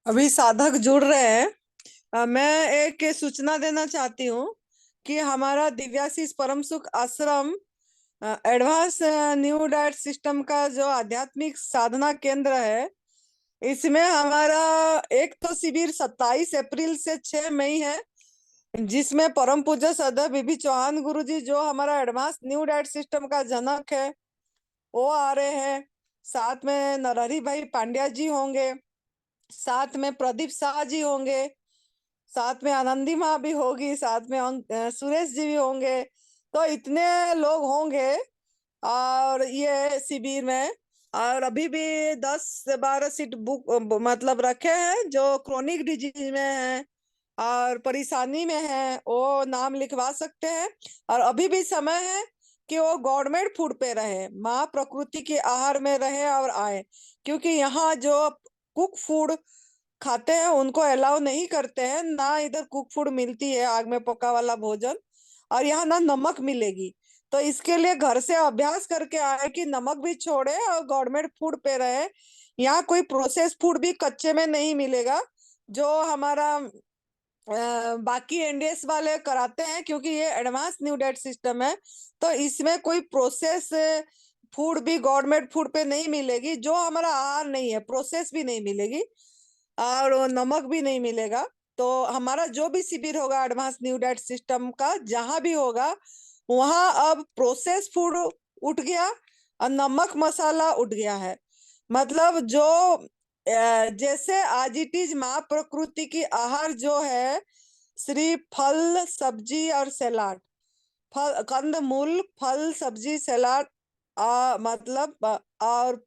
अभी साधक जुड़ रहे हैं। मैं एक सूचना देना चाहती हूँ कि हमारा दिव्याशीष परम सुख आश्रम एडवांस न्यू डाइट सिस्टम का जो आध्यात्मिक साधना केंद्र है, इसमें हमारा एक तो शिविर 27 अप्रैल से 6 मई है, जिसमें परम पूज्य सदा बीबी चौहान गुरु जी, जो हमारा एडवांस न्यू डाइट सिस्टम का जनक है, वो आ रहे हैं। साथ में नरहरि भाई पांड्या जी होंगे, साथ में प्रदीप शाह जी होंगे, साथ में आनंदी माँ भी होगी, साथ में सुरेश जी भी होंगे। तो इतने लोग होंगे और ये शिविर में। और अभी भी 10 से 12 सीट बुक मतलब रखे हैं, जो क्रोनिक डिजीज में है और परेशानी में है वो नाम लिखवा सकते हैं। और अभी भी समय है कि वो गवर्नमेंट फूड पे रहे, माँ प्रकृति के आहार में रहे और आए, क्योंकि यहाँ जो कुक फूड खाते हैं उनको अलाउ नहीं करते हैं ना। इधर कुक फूड मिलती है, आग में पका वाला भोजन, और यहाँ ना नमक मिलेगी। तो इसके लिए घर से अभ्यास करके आए कि नमक भी छोड़े और गवर्नमेंट फूड पे रहे। यहाँ कोई प्रोसेस फूड भी कच्चे में नहीं मिलेगा, जो हमारा बाकी एनडीएस वाले कराते हैं, क्योंकि ये एडवांस न्यू डाइट सिस्टम है। तो इसमें कोई प्रोसेस फूड भी गवर्नमेंट फूड पे नहीं मिलेगी, जो हमारा आहार नहीं है, प्रोसेस भी नहीं मिलेगी और नमक भी नहीं मिलेगा। तो हमारा जो भी शिविर होगा एडवांस न्यू डाइट सिस्टम का, जहां भी होगा, वहां अब प्रोसेस फूड उठ गया और नमक मसाला उठ गया है। मतलब जो जैसे आज इट इज माँ प्रकृति की आहार जो है, सिर्फ फल सब्जी और सलाद, फल कंद मूल फल सब्जी सलाद, मतलब और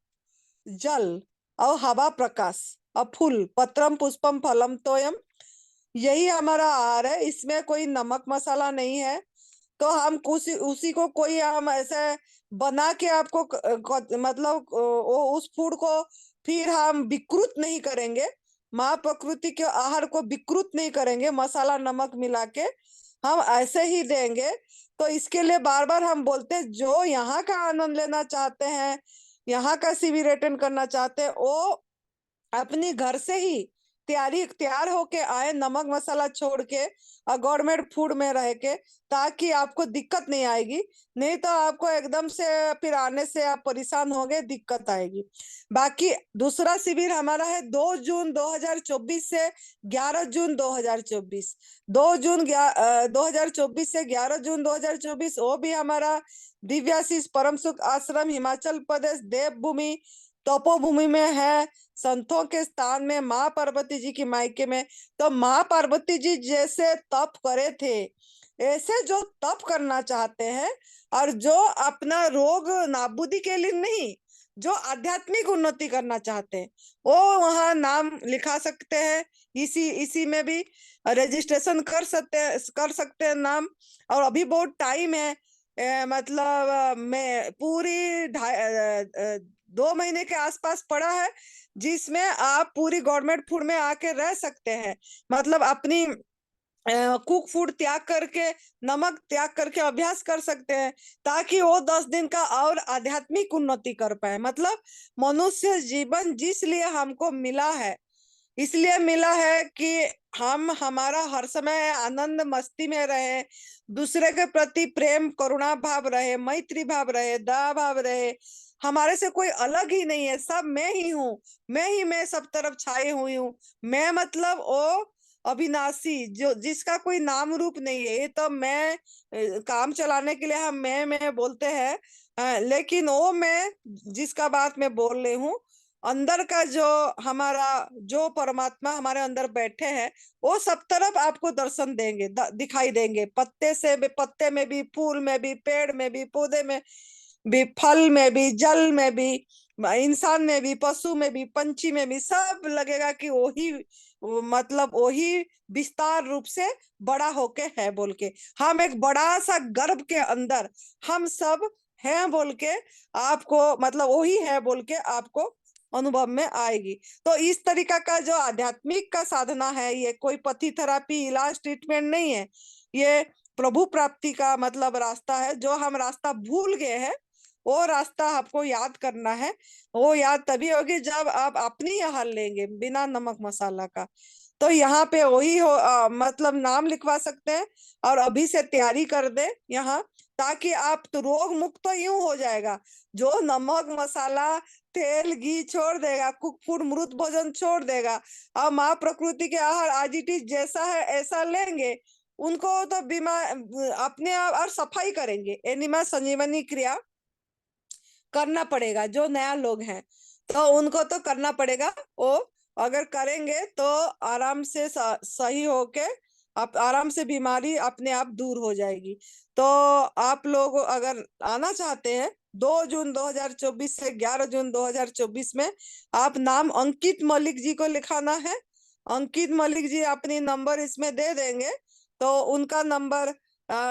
जल और हवा प्रकाश और फूल, पत्रम पुष्पम फलम तोयम, यही हमारा आहार है। इसमें कोई नमक मसाला नहीं है। तो हम उसी उसी को कोई हम ऐसे बना के आपको मतलब वो उस फूड को फिर हम विकृत नहीं करेंगे, माँ प्रकृति के आहार को विकृत नहीं करेंगे, मसाला नमक मिला के हम ऐसे ही देंगे। तो इसके लिए बार बार हम बोलते हैं, जो यहाँ का आनंद लेना चाहते हैं, यहाँ का शिविर अटेंड करना चाहते हैं, वो अपनी घर से ही तैयार होके आए, नमक मसाला छोड़ के और गवर्नमेंट फूड में रह के, ताकि आपको दिक्कत नहीं आएगी। नहीं तो आपको एकदम से फिर आने से आप परेशान होंगे, दिक्कत आएगी। बाकी दूसरा शिविर हमारा है 2 जून 2024 से 11 जून 2024। 2024 से 11 जून 2024, वो भी हमारा दिव्याशीष परम सुख आश्रम हिमाचल प्रदेश देवभूमि तपोभूमि में है, संतों के स्थान में, माँ पार्वती जी की मायके में। तो माँ पार्वती जी जैसे तप करे थे, ऐसे जो तप करना चाहते हैं और जो अपना रोग नाबूदी के लिए नहीं, जो आध्यात्मिक उन्नति करना चाहते हैं, वो वहां नाम लिखा सकते हैं। इसी इसी में भी रजिस्ट्रेशन कर सकते हैं नाम। और अभी बहुत टाइम है। मतलब मैं पूरी 2 महीने के आसपास पड़ा है, जिसमें आप पूरी गवर्नमेंट फूड में आके रह सकते हैं। मतलब अपनी कुक फूड त्याग करके, नमक त्याग करके अभ्यास कर सकते हैं, ताकि वो 10 दिन का और आध्यात्मिक उन्नति कर पाए। मतलब मनुष्य जीवन जिस लिए हमको मिला है, इसलिए मिला है कि हम हमारा हर समय आनंद मस्ती में रहे, दूसरे के प्रति प्रेम करुणा भाव रहे, मैत्री भाव रहे, दया भाव रहे। हमारे से कोई अलग ही नहीं है, सब मैं ही हूँ। मैं सब तरफ छाई हुई हूँ। मैं मतलब वो अविनाशी, जो जिसका कोई नाम रूप नहीं है। ये तो मैं काम चलाने के लिए हम मैं बोलते हैं, लेकिन वो मैं जिसका बात मैं बोल रही हूँ, अंदर का जो हमारा, जो परमात्मा हमारे अंदर बैठे हैं, वो सब तरफ आपको दर्शन देंगे, दिखाई देंगे। पत्ते में भी, फूल में भी, पेड़ में भी, पौधे में भी, फल में भी, जल में भी, इंसान में भी, पशु में भी, पंछी में भी, सब लगेगा कि मतलब वही विस्तार रूप से बड़ा होके है बोल के। हम एक बड़ा सा गर्भ के अंदर हम सब हैं बोल के आपको, मतलब वही है बोल के आपको अनुभव में आएगी। तो इस तरीका का जो आध्यात्मिक का साधना है, ये कोई पथी थेरापी इलाज ट्रीटमेंट नहीं है। ये प्रभु प्राप्ति का मतलब रास्ता है, जो हम रास्ता भूल गए हैं, वो रास्ता आपको याद करना है। वो याद तभी होगी जब आप अपनी यहाँ लेंगे बिना नमक मसाला का। तो यहाँ पे वही हो, मतलब नाम लिखवा सकते हैं और अभी से तैयारी कर दे यहाँ, ताकि आप तो रोग मुक्त तो यूं हो जाएगा। जो नमक मसाला तेल घी छोड़ देगा, कुक फूड मृत भोजन छोड़ देगा, और माँ प्रकृति के आहार आज इट इज जैसा है ऐसा लेंगे, उनको तो बीमार अपने आप और सफाई करेंगे, एनिमा संजीवनी क्रिया करना पड़ेगा। जो नया लोग हैं तो उनको तो करना पड़ेगा। वो अगर करेंगे तो आराम से सही होके आप आराम से बीमारी अपने आप दूर हो जाएगी। तो आप लोग अगर आना चाहते हैं 2 जून 2024 से 11 जून 2024 में, आप नाम अंकित मलिक जी को लिखाना है। अंकित मलिक जी अपनी नंबर इसमें दे देंगे, तो उनका नंबर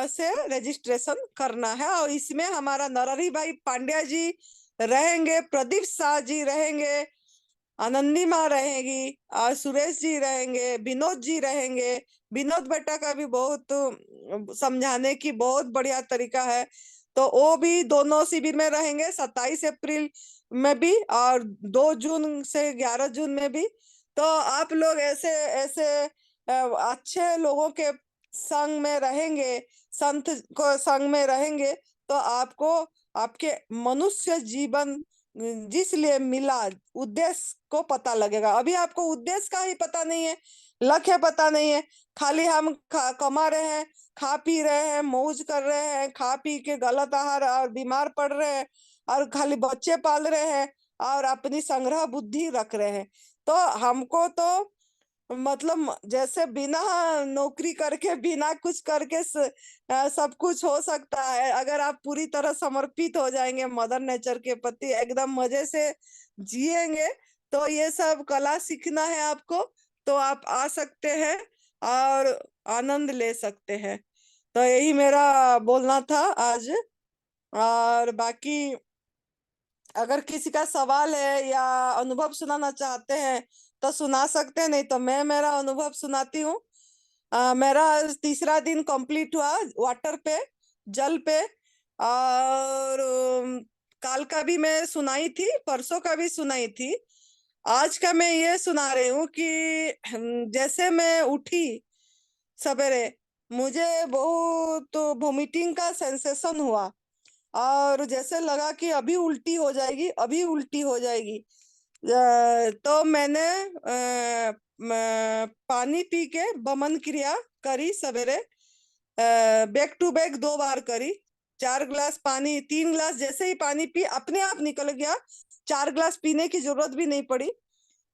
से रजिस्ट्रेशन करना है। और इसमें हमारा नरहरि भाई पांड्या जी रहेंगे, प्रदीप शाह जी रहेंगे, आनंदी माँ रहेगी, और सुरेश जी रहेंगे, विनोद जी रहेंगे। विनोद बेटा का भी बहुत समझाने की बहुत बढ़िया तरीका है। तो वो भी दोनों शिविर में रहेंगे, 27 अप्रैल में भी और 2 जून से 11 जून में भी। तो आप लोग ऐसे ऐसे अच्छे लोगों के संग में रहेंगे, संत को संग में रहेंगे, तो आपको आपके मनुष्य जीवन जिस लिए मिला उद्देश्य को पता लगेगा। अभी आपको उद्देश्य का ही पता नहीं है, लक्ष्य पता नहीं है। खाली हम कमा रहे हैं, खा पी रहे हैं, मौज कर रहे हैं, खा पी के गलत आहार और बीमार पड़ रहे हैं, और खाली बच्चे पाल रहे हैं और अपनी संग्रह बुद्धि रख रहे हैं। तो हमको तो मतलब जैसे बिना नौकरी करके बिना कुछ करके सब कुछ हो सकता है। अगर आप पूरी तरह समर्पित हो जाएंगे मदर नेचर के प्रति, एकदम मजे से जिएंगे, तो ये सब कला सीखना है आपको, तो आप आ सकते हैं और आनंद ले सकते हैं। तो यही मेरा बोलना था आज। और बाकी अगर किसी का सवाल है या अनुभव सुनाना चाहते हैं तो सुना सकते हैं, नहीं तो मैं मेरा अनुभव सुनाती हूँ। मेरा आज तीसरा दिन कंप्लीट हुआ वाटर पे, जल पे। और काल का भी मैं सुनाई थी, परसों का भी सुनाई थी। आज का मैं ये सुना रही हूँ कि जैसे मैं उठी सवेरे, मुझे बहुत वोमिटिंग का सेंसेशन हुआ, और जैसे लगा कि अभी उल्टी हो जाएगी, अभी उल्टी हो जाएगी। तो मैंने पानी पी के बमन क्रिया करी सवेरे, बैक टू बैक 2 बार करी। 4 गिलास पानी, 3 गिलास जैसे ही पानी पी अपने आप निकल गया, 4 गिलास पीने की जरूरत भी नहीं पड़ी,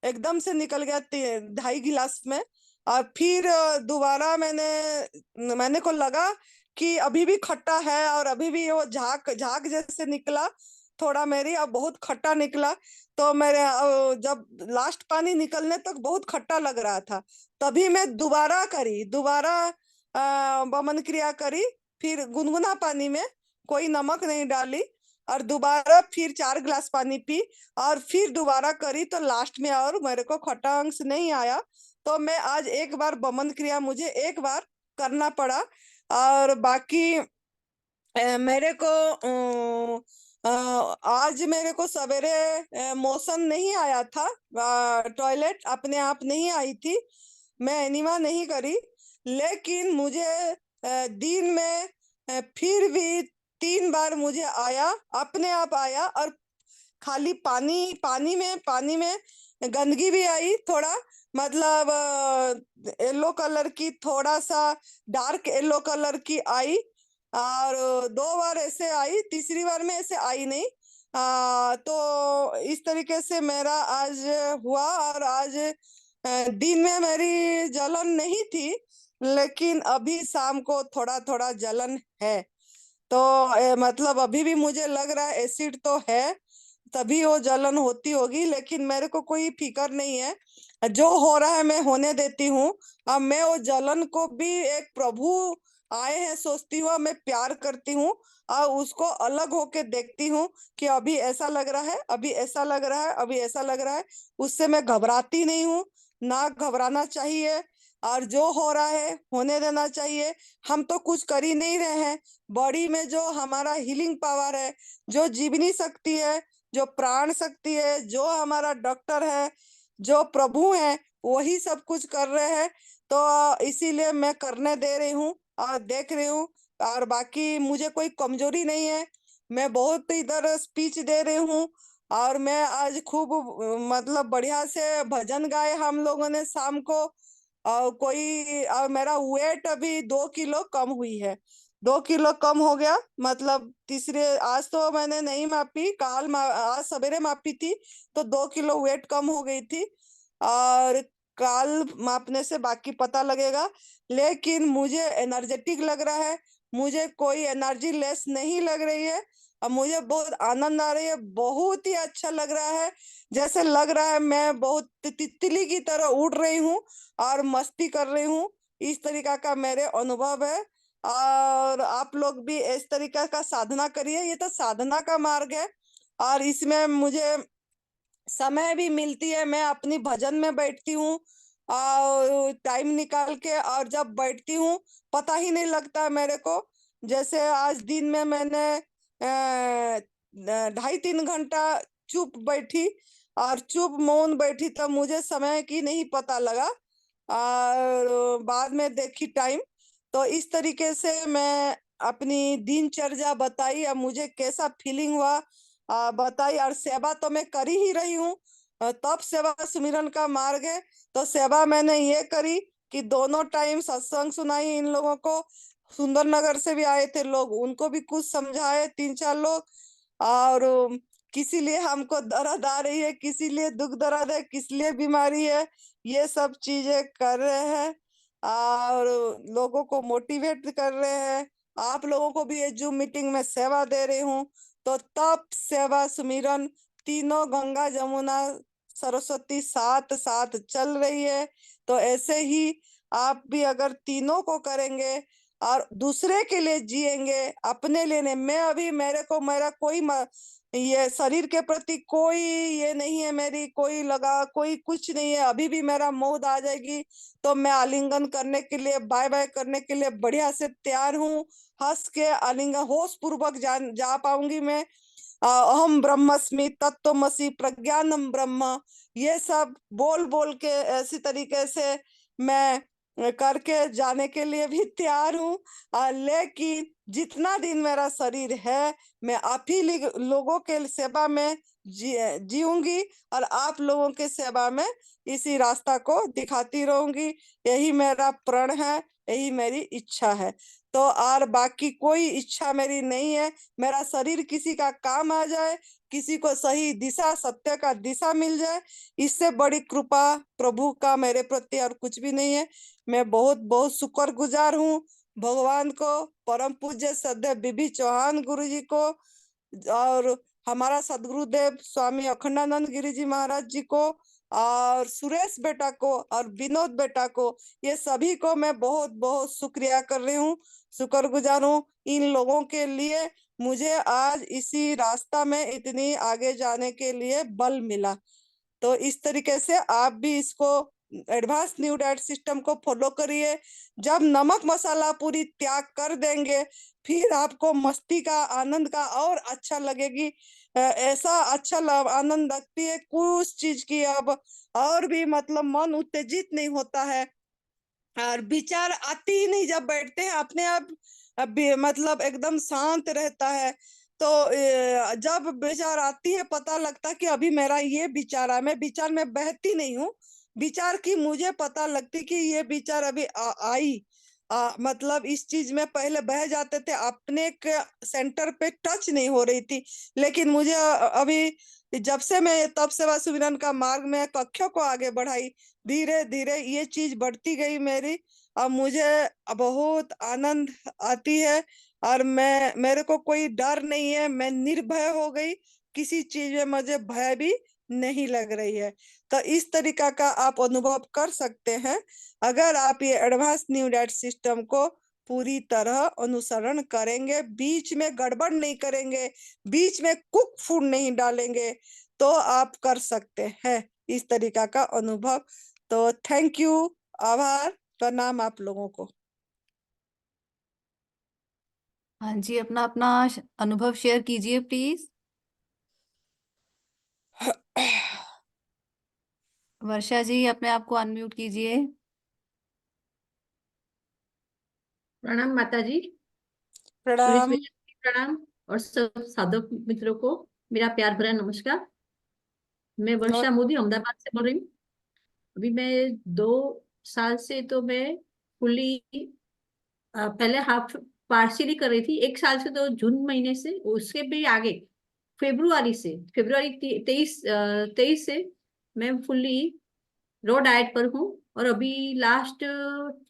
एकदम से निकल गया 2.5 गिलास में। और फिर दोबारा मैंने को लगा कि अभी भी खट्टा है, और अभी भी वो झाग झाग जैसे निकला थोड़ा मेरी, अब बहुत खट्टा निकला। तो मेरे जब लास्ट पानी निकलने तक बहुत खट्टा लग रहा था, तभी मैं दोबारा करी, दोबारा बमन क्रिया करी। फिर गुनगुना पानी में, कोई नमक नहीं डाली, और दोबारा फिर 4 गिलास पानी पी, और फिर दोबारा करी, तो लास्ट में और मेरे को खट्टा अंश नहीं आया। तो मैं आज एक बार बमन क्रिया मुझे एक बार करना पड़ा। और बाकी मेरे को आज मेरे को सवेरे मोशन नहीं आया था, टॉयलेट अपने आप नहीं आई थी, मैं एनिमा नहीं करी। लेकिन मुझे दिन में फिर भी 3 बार मुझे आया, अपने आप आया। और खाली पानी में गंदगी भी आई थोड़ा, मतलब येलो कलर की, थोड़ा सा डार्क येलो कलर की आई। और 2 बार ऐसे आई, तीसरी बार में ऐसे आई नहीं। तो इस तरीके से मेरा आज हुआ। और आज दिन में मेरी जलन नहीं थी, लेकिन अभी शाम को थोड़ा थोड़ा जलन है। तो मतलब अभी भी मुझे लग रहा है एसिड तो है, तभी वो जलन होती होगी, लेकिन मेरे को कोई फिक्र नहीं है। जो हो रहा है मैं होने देती हूँ। अब मैं वो जलन को भी एक प्रभु आए हैं सोचती हूँ, मैं प्यार करती हूँ, और उसको अलग होके देखती हूँ कि अभी ऐसा लग रहा है, अभी ऐसा लग रहा है, अभी ऐसा लग रहा है। उससे मैं घबराती नहीं हूँ, ना घबराना चाहिए। और जो हो रहा है होने देना चाहिए। हम तो कुछ कर ही नहीं रहे हैं। बॉडी में जो हमारा हीलिंग पावर है, जो जीवनी शक्ति है, जो प्राण शक्ति है, जो हमारा डॉक्टर है, जो प्रभु है, वही सब कुछ कर रहे हैं। तो इसीलिए मैं करने दे रही हूँ और देख रही हूँ। और बाकी मुझे कोई कमजोरी नहीं है। मैं बहुत इधर स्पीच दे रही हूँ। और मैं आज खूब मतलब बढ़िया से भजन गाए हम लोगों ने शाम को। और मेरा वेट अभी 2 किलो कम हुई है। 2 किलो कम हो गया। मतलब तीसरे आज तो मैंने नहीं मापी, आज सवेरे मापी थी तो 2 किलो वेट कम हो गई थी। और काल मापने से बाकी पता लगेगा। लेकिन मुझे एनर्जेटिक लग रहा है। मुझे कोई एनर्जी लेस नहीं लग रही है। और मुझे बहुत आनंद आ रही है। बहुत ही अच्छा लग रहा है। जैसे लग रहा है मैं बहुत तितली की तरह उड़ रही हूँ और मस्ती कर रही हूँ। इस तरीका का मेरे अनुभव है। और आप लोग भी इस तरीका का साधना करिए। ये तो साधना का मार्ग है। और इसमें मुझे समय भी मिलती है। मैं अपनी भजन में बैठती हूँ और टाइम निकाल के, और जब बैठती हूँ पता ही नहीं लगता मेरे को। जैसे आज दिन में मैंने 2.5-3 घंटा चुप बैठी और चुप मौन बैठी, तो मुझे समय की नहीं पता लगा। और बाद में देखी टाइम। तो इस तरीके से मैं अपनी दिनचर्या बताई और मुझे कैसा फीलिंग हुआ बताई। और सेवा तो मैं कर ही रही हूँ। तब सेवा सुमिरन का मार्ग है। तो सेवा मैंने ये करी कि दोनों टाइम सत्संग सुनाई इन लोगों को। सुंदरनगर से भी आए थे लोग, उनको भी कुछ समझाए 3-4 लोग। और किसी लिए हमको दर्द आ रही है, किसी लिए दुख दर्द है, किस लिए बीमारी है, ये सब चीजें कर रहे हैं। और लोगों को मोटिवेट कर रहे हैं। आप लोगों को भी ये जूम मीटिंग में सेवा दे रही हूँ। तो तप सेवा सुमिरन तीनों गंगा जमुना सरस्वती साथ साथ चल रही है। तो ऐसे ही आप भी अगर तीनों को करेंगे और दूसरे के लिए जिएंगे, अपने लिए नहीं। मैं अभी मेरे को मेरा कोई ये शरीर के प्रति कोई ये नहीं है, मेरी कोई लगा कोई कुछ नहीं है। अभी भी मेरा मौत आ जाएगी तो मैं आलिंगन करने के लिए, बाय बाय करने के लिए बढ़िया से तैयार हूँ। हंस के आलिंगन होश पूर्वक जा पाऊंगी मैं। अहम ब्रह्मस्मि, तत्वमसि, प्रज्ञानम ब्रह्म, ये सब बोल बोल के ऐसी तरीके से मैं करके जाने के लिए भी तैयार हूँ। लेकिन जितना दिन मेरा शरीर है, मैं आप ही लोगों के सेवा में जीऊंगी और आप लोगों के सेवा में इसी रास्ता को दिखाती रहूंगी। यही मेरा प्रण है, यही मेरी इच्छा है। तो और बाकी कोई इच्छा मेरी नहीं है। मेरा शरीर किसी का काम आ जाए, किसी को सही दिशा, सत्य का दिशा मिल जाए, इससे बड़ी कृपा प्रभु का मेरे प्रति और कुछ भी नहीं है। मैं बहुत बहुत शुक्रगुजार हूँ भगवान को, परम पूज्य सदैव बीबी चौहान गुरु जी को, और हमारा सदगुरुदेव स्वामी अखंडानंद गिरी जी महाराज जी को, और सुरेश बेटा को, और विनोद बेटा को। ये सभी को मैं बहुत बहुत शुक्रिया कर रही हूँ, शुक्रगुजार हूँ इन लोगों के लिए। मुझे आज इसी रास्ता में इतनी आगे जाने के लिए बल मिला। तो इस तरीके से आप भी इसको एडवांस न्यू डाइट सिस्टम को फॉलो करिए। जब नमक मसाला पूरी त्याग कर देंगे, फिर आपको मस्ती का आनंद का और अच्छा लगेगी। ऐसा अच्छा आनंद लगती है कुछ चीज की अब। और भी मतलब मन उत्तेजित नहीं होता है और विचार आती ही नहीं। जब बैठते हैं अपने आप मतलब एकदम शांत रहता है। तो जब विचार आती है पता लगता है कि अभी मेरा ये विचार है। मैं विचार में बहती नहीं हूँ। विचार की मुझे पता लगती कि ये विचार अभी आई। मतलब इस चीज में पहले बह जाते थे, अपने के सेंटर पे टच नहीं हो रही थी। लेकिन मुझे अभी जब से मैं तप सेवा सुमिरन का मार्ग में कक्षों को आगे बढ़ाई, धीरे धीरे ये चीज बढ़ती गई मेरी। अब मुझे बहुत आनंद आती है। और मेरे को कोई डर नहीं है। मैं निर्भय हो गई। किसी चीज में मुझे भय भी नहीं लग रही है। तो इस तरीका का आप अनुभव कर सकते हैं अगर आप ये एडवांस न्यू डाइट सिस्टम को पूरी तरह अनुसरण करेंगे, बीच में गड़बड़ नहीं करेंगे, बीच में कुक फूड नहीं डालेंगे, तो आप कर सकते हैं इस तरीका का अनुभव। तो थैंक यू, आभार। प्रणाम आप लोगों को। हाँ जी, अपना अपना अनुभव शेयर कीजिए प्लीज। वर्षा जी, अपने आप को अनम्यूट कीजिए। प्रणाम माता जी। सुरेश प्रणाम। भैया जी प्रणाम। और सब साधक मित्रों को मेरा प्यार भरा नमस्कार। मैं वर्षा मोदी अहमदाबाद से बोल रही हूँ। अभी मैं 2 साल से तो मैं फुली पहले हाफ पार्शियली कर रही थी। 1 साल से तो जून महीने से, उसके भी आगे फेब्रुआरी 23 से मैं फुल्ली रो डाइट पर हूँ। और अभी लास्ट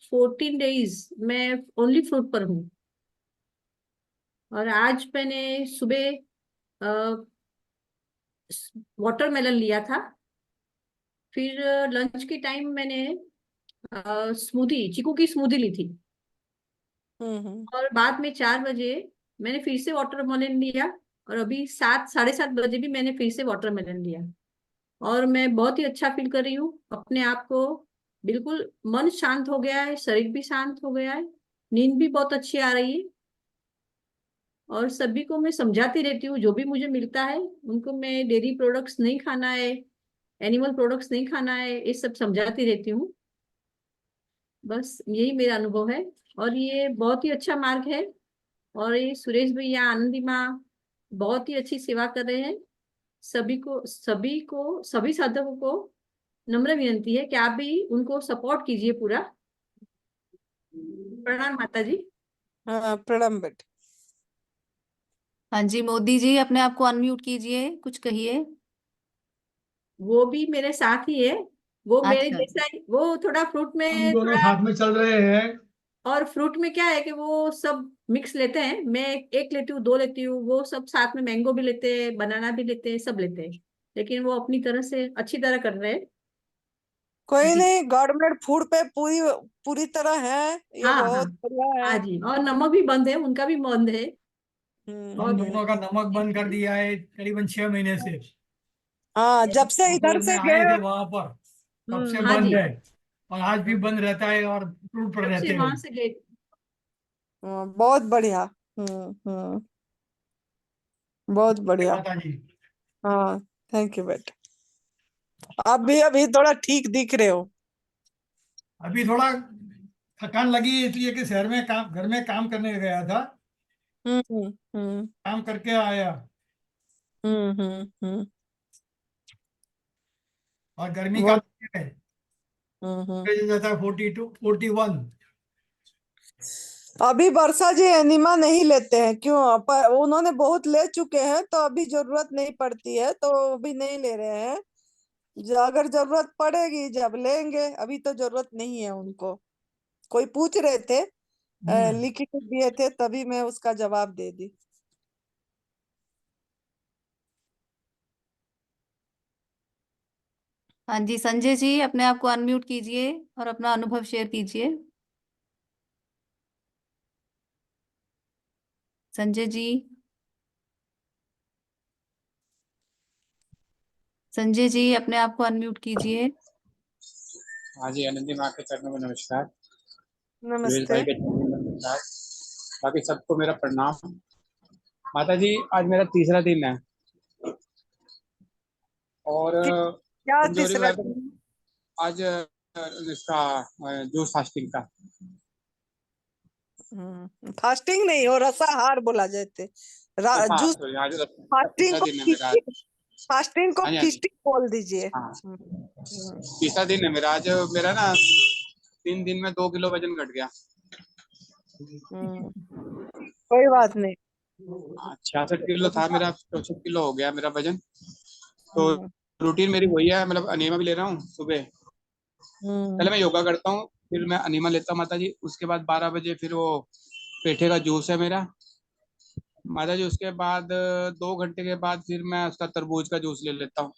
14 डेज मैं ओनली फ्रूट पर हूँ। और आज मैंने सुबह वाटरमेलन लिया था। फिर लंच के टाइम मैंने स्मूदी, चीकू की स्मूदी ली थी। और बाद में 4 बजे मैंने फिर से वाटरमेलन लिया। और अभी 7, साढ़े 7 बजे भी मैंने फिर से वाटरमेलन लिया। और मैं बहुत ही अच्छा फील कर रही हूँ अपने आप को। बिल्कुल मन शांत हो गया है, शरीर भी शांत हो गया है, नींद भी बहुत अच्छी आ रही है। और सभी को मैं समझाती रहती हूँ, जो भी मुझे मिलता है उनको मैं डेयरी प्रोडक्ट्स नहीं खाना है, एनिमल प्रोडक्ट्स नहीं खाना है, ये सब समझाती रहती हूँ। बस यही मेरा अनुभव है। और ये बहुत ही अच्छा मार्ग है। और ये सुरेश भैया, आनंदी माँ बहुत ही अच्छी सेवा कर रहे हैं। सभी साधकों को नम्र विनती है कि आप भी उनको सपोर्ट कीजिए पूरा। प्रणाम माता जी। हाँ, प्रणाम बेटा। हाँ जी, मोदी जी, अपने आप को अनम्यूट कीजिए, कुछ कहिए। वो भी मेरे साथ ही है। वो मेरे अच्छा। जैसा ही, वो थोड़ा फ्रूट हम में दोनों थोड़ा। साथ में चल रहे हैं। और फ्रूट में क्या है कि वो सब मिक्स लेते हैं। मैं एक लेती हूँ, 2 लेती हूँ, वो सब साथ में मैंगो भी लेते हैं, बनाना भी लेते हैं, सब लेते हैं। लेकिन वो अपनी तरह से अच्छी तरह कर रहे हैं। कोई जी। नहीं, गवर्नमेंट फूड पे पूरी पूरी तरह है। ये हाँ हाँ। बहुत बढ़िया हाँ है। जी, और नमक भी बंद है, उनका भी बंद है। हम बहुत। हम्म। दोनों का नमक बंद कर दिया है करीबन 6 महीने से। हाँ, जब से इधर होटल में से आए गए। थे वहां पर, तब से हम्म। हाँ बंद जी। है। और आज भी बंद रहता है और फ्रूट पर जब से रहते हैं। वहां से गए। बहुत बढ़िया। बहुत जय बढ़िया। माता जी। हाँ, थैंक यू बेटा। आप भी अभी थोड़ा ठीक दिख रहे हो। अभी थोड़ा थकान लगी इसलिए कि शहर में काम, घर में काम करने गया था। हम्म। हम्म। काम करके आया। हम्म। और गर्मी का बहुत। है, हम्म। जाता है 42, 41। अभी वर्षा जी एनिमा नहीं लेते हैं क्यों? पर उन्होंने बहुत ले चुके हैं तो अभी जरूरत नहीं पड़ती है, तो अभी नहीं ले रहे हैं। अगर जरूरत पड़ेगी जब लेंगे, अभी तो जरूरत नहीं है उनको। कोई पूछ रहे थे, हम्म। लिख के दिए थे, तभी मैं उसका जवाब दे दी। हाँ जी, संजय जी, अपने आप को अनम्यूट कीजिए और अपना अनुभव शेयर कीजिए। संजय जी। संजय जी, अपने आप को अनम्यूट कीजिए। हाँ जी, आनंदी माँ के चरणों में नमस्कार। सुरेश नमस्ते। भाई के चरणों में नमस्कार। बाकी सबको मेरा प्रणाम। माता जी, आज मेरा तीसरा दिन है और क्या कमजोरी तीसरा वगैरह दिन? आज इसका जूस फास्टिंग का। फास्टिंग नहीं हो, रसाहार बोला जाते। हाँ जूस। सॉरी, आज फास्टिंग तीसरा को दिन है मेरा आज। फीस्टिंग। फास्टिंग को हाँ जी, हाँ जी। फीस्टिंग बोल दीजिए। हाँ, हम्म। तीसरा दिन है मेरा आज। मेरा ना 3 दिन में 2 किलो वजन घट गया। हम्म, कोई बात नहीं। 66 किलो था मेरा, 64 किलो हो गया मेरा वजन। तो हम्म। रूटीन मेरी वही है, मतलब अनीमा भी ले रहा हूँ सुबह। हम्म। पहले मैं योगा करता हूँ, फिर मैं अनीमा लेता हूँ माता जी। उसके बाद 12 बजे फिर वो पेठे का जूस है मेरा माता जी। उसके बाद 2 घंटे के बाद फिर मैं उसका तरबूज का जूस ले लेता हूँ।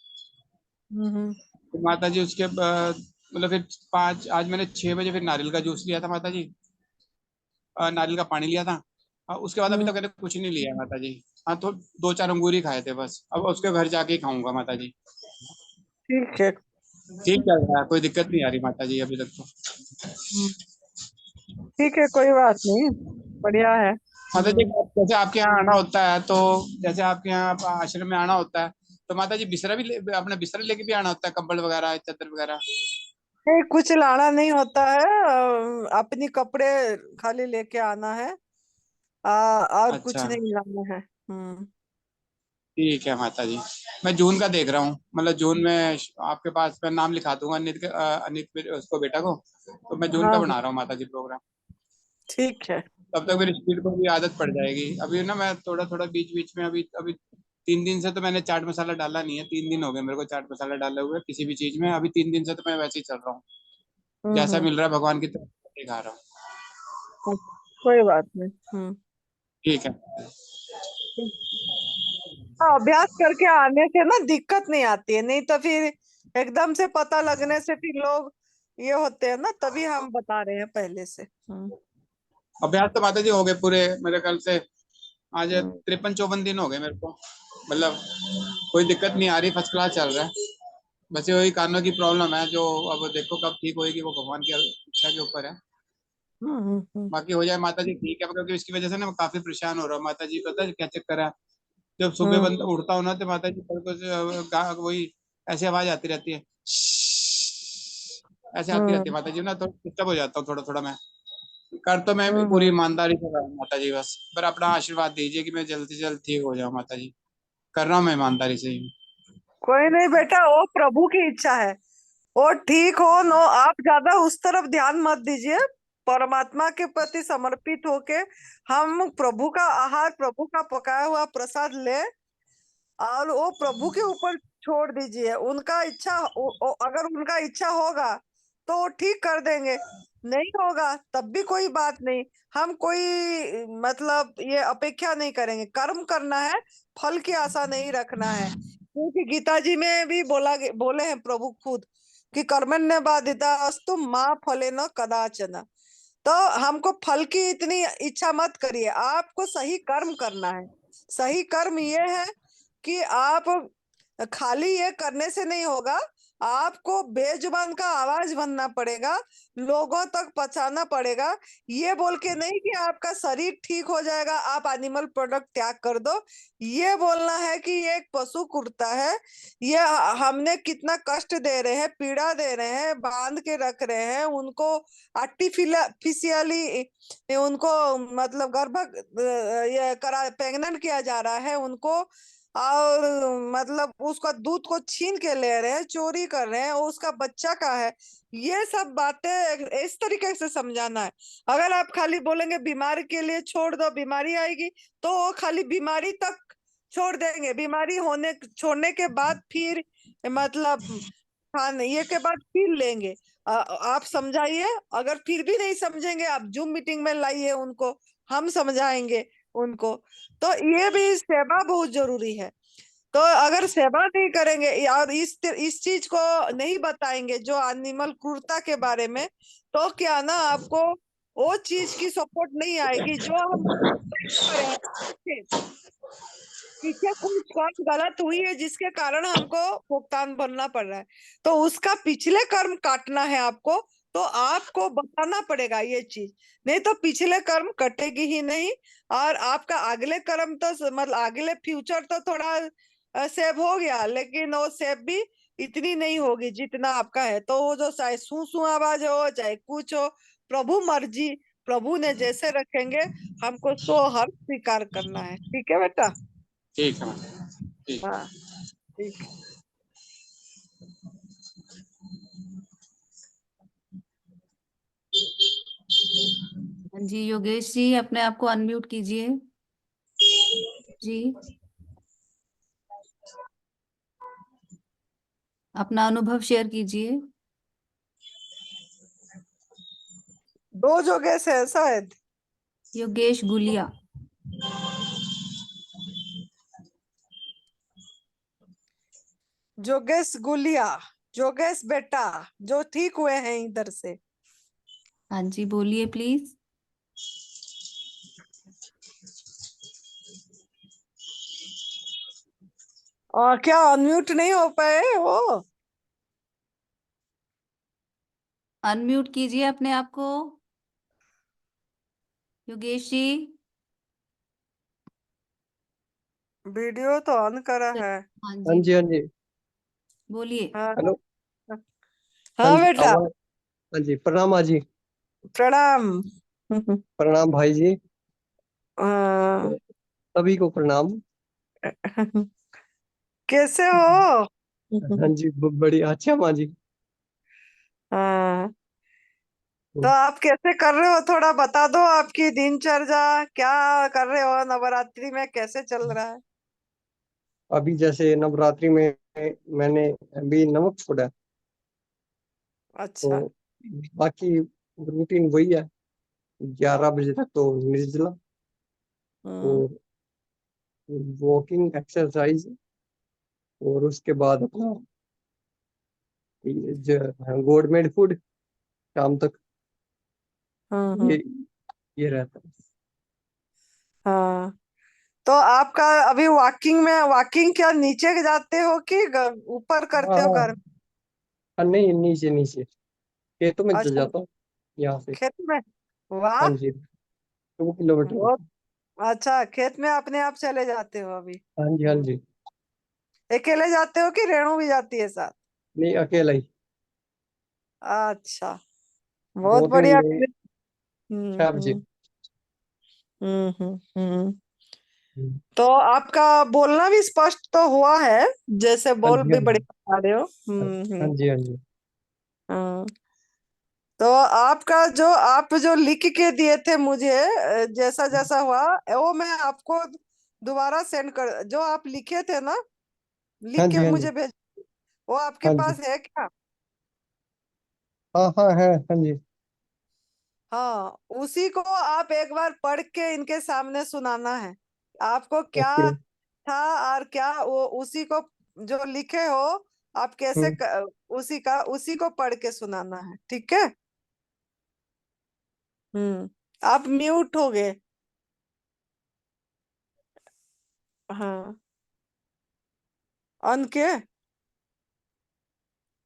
हम्म। तो माता जी उसके बाद मतलब फिर 5, आज मैंने 6 बजे फिर नारियल का जूस लिया था माता जी। नारियल का पानी लिया था। उसके बाद अभी हम्म। तक मैंने कुछ नहीं लिया माता जी। हाँ, तो 2-4 अंगूर ही खाए थे बस। अब उसके घर जाके ही खाऊंगा माता जी। ठीक है। ठीक चल रहा है, कोई दिक्कत नहीं आ रही माता जी अभी तक तो। ठीक है, कोई बात नहीं, बढ़िया है। माता जी जैसे आपके यहाँ आना होता है तो जैसे आपके यहाँ आश्रम में आना होता है तो माता जी बिस्तरा भी अपना बिस्तरा लेके भी आना होता है, कंबल वगैरह चादर वगैरह? नहीं, कुछ लाना नहीं होता है, अपनी कपड़े खाली लेके आना है, और कुछ अच्छा नहीं लाना है। ठीक है माता जी। मैं जून का देख रहा हूँ, मतलब जून में आपके पास मैं नाम लिखा दूंगा उसको बेटा को, तो मैं जून हाँ का हाँ, बना रहा हूँ माता जी प्रोग्राम। ठीक है। तब तक मेरी स्पीड को भी आदत पड़ जाएगी। अभी ना मैं थोड़ा थोड़ा बीच बीच में अभी अभी 3 दिन से तो मैंने चाट मसाला डाला नहीं है, 3 दिन हो गए मेरे को चाट मसाला डाले हुए किसी भी चीज में। अभी 3 दिन से तो मैं वैसे ही चल रहा हूँ, जैसा हम्म। मिल रहा है भगवान की तरफ खा रहा हूँ। कोई बात नहीं। ठीक है। हाँ, अभ्यास करके आने से ना दिक्कत नहीं आती है, नहीं तो फिर एकदम से पता लगने से फिर लोग ये होते हैं ना, तभी हम बता रहे हैं पहले से। अभ्यास तो माता जी हो गए पूरे मेरे ख्याल से आज हम्म। 53-54 दिन हो गए मेरे को, मतलब कोई दिक्कत नहीं आ रही, फर्स्ट क्लास चल रहा है। बस वही कानों की प्रॉब्लम है जो अब देखो कब ठीक होएगी, वो भगवान की इच्छा के ऊपर है। बाकी हो जाए माता जी ठीक है, क्योंकि इसकी वजह से ना मैं काफी परेशान हो रहा हूँ माता जी। पता है क्या चक्कर है, जब सुबह हम्म। बंद उठता हूँ ना तो माता जी कल कुछ वही ऐसी आवाज आती रहती है, ऐसे आती रहती है हम्म। माता जी ना, तो डिस्टर्ब हो जाता हूँ थोड़ा थोड़ा। मैं कर तो मैं भी पूरी हम्म। ईमानदारी से रहा हूँ माता जी, बस पर अपना आशीर्वाद दीजिए कि मैं जल्द से जल्द ठीक हो जाऊँ माता जी। कर रहा हूँ मैं ईमानदारी से ही। कोई नहीं बेटा, वो प्रभु की इच्छा है, वो ठीक हो नो, आप ज्यादा उस तरफ ध्यान मत दीजिए, परमात्मा के प्रति समर्पित होके हम प्रभु का आहार, प्रभु का पकाया हुआ प्रसाद ले, और वो प्रभु के ऊपर छोड़ दीजिए। उनका इच्छा अगर उनका इच्छा होगा तो वो ठीक कर देंगे, नहीं होगा तब भी कोई बात नहीं। हम कोई मतलब ये अपेक्षा नहीं करेंगे, कर्म करना है, फल की आशा नहीं रखना है, क्योंकि गीता जी में भी बोले हैं प्रभु खुद कि कर्मण्य बाधिता अस्तु माँ फले न कदाचन। तो हमको फल की इतनी इच्छा मत करिए, आपको सही कर्म करना है। सही कर्म ये है कि आप खाली ये करने से नहीं होगा, आपको बेजुबान का आवाज बनना पड़ेगा, लोगों तक पहुंचाना पड़ेगा। ये बोल के नहीं कि आपका शरीर ठीक हो जाएगा, आप एनिमल प्रोडक्ट त्याग कर दो। ये बोलना है कि ये एक पशु कुर्ता है, ये हमने कितना कष्ट दे रहे हैं, पीड़ा दे रहे हैं, बांध के रख रहे हैं उनको, आर्टिफिशियली उनको मतलब ये प्रेग्नेंट किया जा रहा है उनको, और मतलब उसका दूध को छीन के ले रहे हैं, चोरी कर रहे हैं, उसका बच्चा का है। ये सब बातें इस तरीके से समझाना है। अगर आप खाली बोलेंगे बीमारी के लिए छोड़ दो, बीमारी आएगी, तो वो खाली बीमारी तक छोड़ देंगे, बीमारी होने छोड़ने के बाद फिर मतलब खाने ये के बाद फिर लेंगे। आप समझाइए, अगर फिर भी नहीं समझेंगे आप जूम मीटिंग में लाइए उनको, हम समझाएंगे उनको। तो ये भी सेवा बहुत जरूरी है। तो अगर सेवा नहीं करेंगे और इस चीज को नहीं बताएंगे जो एनिमल क्रूरता के बारे में, तो क्या ना आपको वो चीज की सपोर्ट नहीं आएगी जो हम कर रहे हैं। पीछे कुछ कर्म गलत हुई है जिसके कारण हमको भुगतान भरना पड़ रहा है, तो उसका पिछले कर्म काटना है आपको, तो आपको बताना पड़ेगा ये चीज, नहीं तो पिछले कर्म कटेगी ही नहीं। और आपका अगले कर्म तो मतलब अगले फ्यूचर तो थोड़ा सेव हो गया, लेकिन वो सेव भी इतनी नहीं होगी जितना आपका है। तो वो जो चाहे सू आवाज हो चाहे कुछ हो, प्रभु मर्जी, प्रभु ने जैसे रखेंगे हमको सो हर स्वीकार करना है। ठीक है बेटा? ठीक है माता जी, ठीक। हाँ, ठीक। हाँ जी योगेश जी, अपने आप को अनम्यूट कीजिए जी, अपना अनुभव शेयर कीजिए। दो जोगेश है शायद। योगेश गुलिया। जोगेश गुलिया, जोगेश बेटा, जो ठीक हुए हैं इधर से। हाँ जी बोलिए प्लीज। और क्या अनम्यूट नहीं हो पाए वो? अनम्यूट कीजिए अपने आप को, योगेश जी। वीडियो तो ऑन करा है। हाँ हाँ जी, जी, हाँ जी। बोलिए। हाँ हेलो। हाँ हाँ जी, बेटा। आवाज। हाँ जी, प्रणाम माँ जी। प्रणाम। प्रणाम भाई जी। हाँ, सभी को प्रणाम। कैसे हो? हाँ जी, बढ़िया। अच्छा माँ जी। हाँ, तो आप कैसे कर रहे हो, थोड़ा बता दो आपकी दिनचर्या, क्या कर रहे हो नवरात्रि में, कैसे चल रहा है? अभी जैसे नवरात्रि में मैंने अभी नमक छोड़ा, अच्छा। तो बाकी रूटीन वही है। 11 बजे तक तो निर्जला, हम्म। और वॉकिंग एक्सरसाइज, और उसके बाद अपना गॉडमेड फूड शाम तक। हम्म। ये ये रहता है। हाँ, तो आपका अभी वॉकिंग में, वॉकिंग क्या नीचे जाते हो कि ऊपर हाँ करते हो हाँ घर में? हाँ, नहीं, नीचे नीचे खेतों में चल अच्छा, जाता हूँ यहाँ से। खेत में। वाह, हाँ जी, 2 किलोमीटर बहुत होता अच्छा। खेत में अपने आप चले जाते हो अभी? है। हाँ जी, हाँ जी। अकेले जाते हो कि रेणु भी जाती है साथ? नहीं, अकेला ही। अच्छा, बहुत मॉर्निंग बढ़िया। में हम्म 6 बजे। हम्म हम्म। हम्म, तो आपका बोलना भी स्पष्ट तो हुआ है, जैसे हाँ बोल जी, हाँ भी जी। बढ़िया पा रहे हो। हाँ जी, हाँ जी। हाँ। तो आपका जो आप जो लिख के दिए थे मुझे, जैसा जैसा हुआ वो मैं आपको दोबारा सेंड कर, जो आप लिखे थे ना, लिख हाँ के जी, हाँ जी। मुझे भेज, वो आपके हाँ जी, पास है क्या? हाँ हाँ है। हाँ जी। हाँ, उसी को आप एक बार पढ़ के इनके सामने सुनाना है, आपको क्या ओके। था और क्या वो, उसी को जो लिखे हो आप कैसे हम्म। उसी को पढ़ के सुनाना है, ठीक है? आप म्यूट हो गए। हाँ, अन के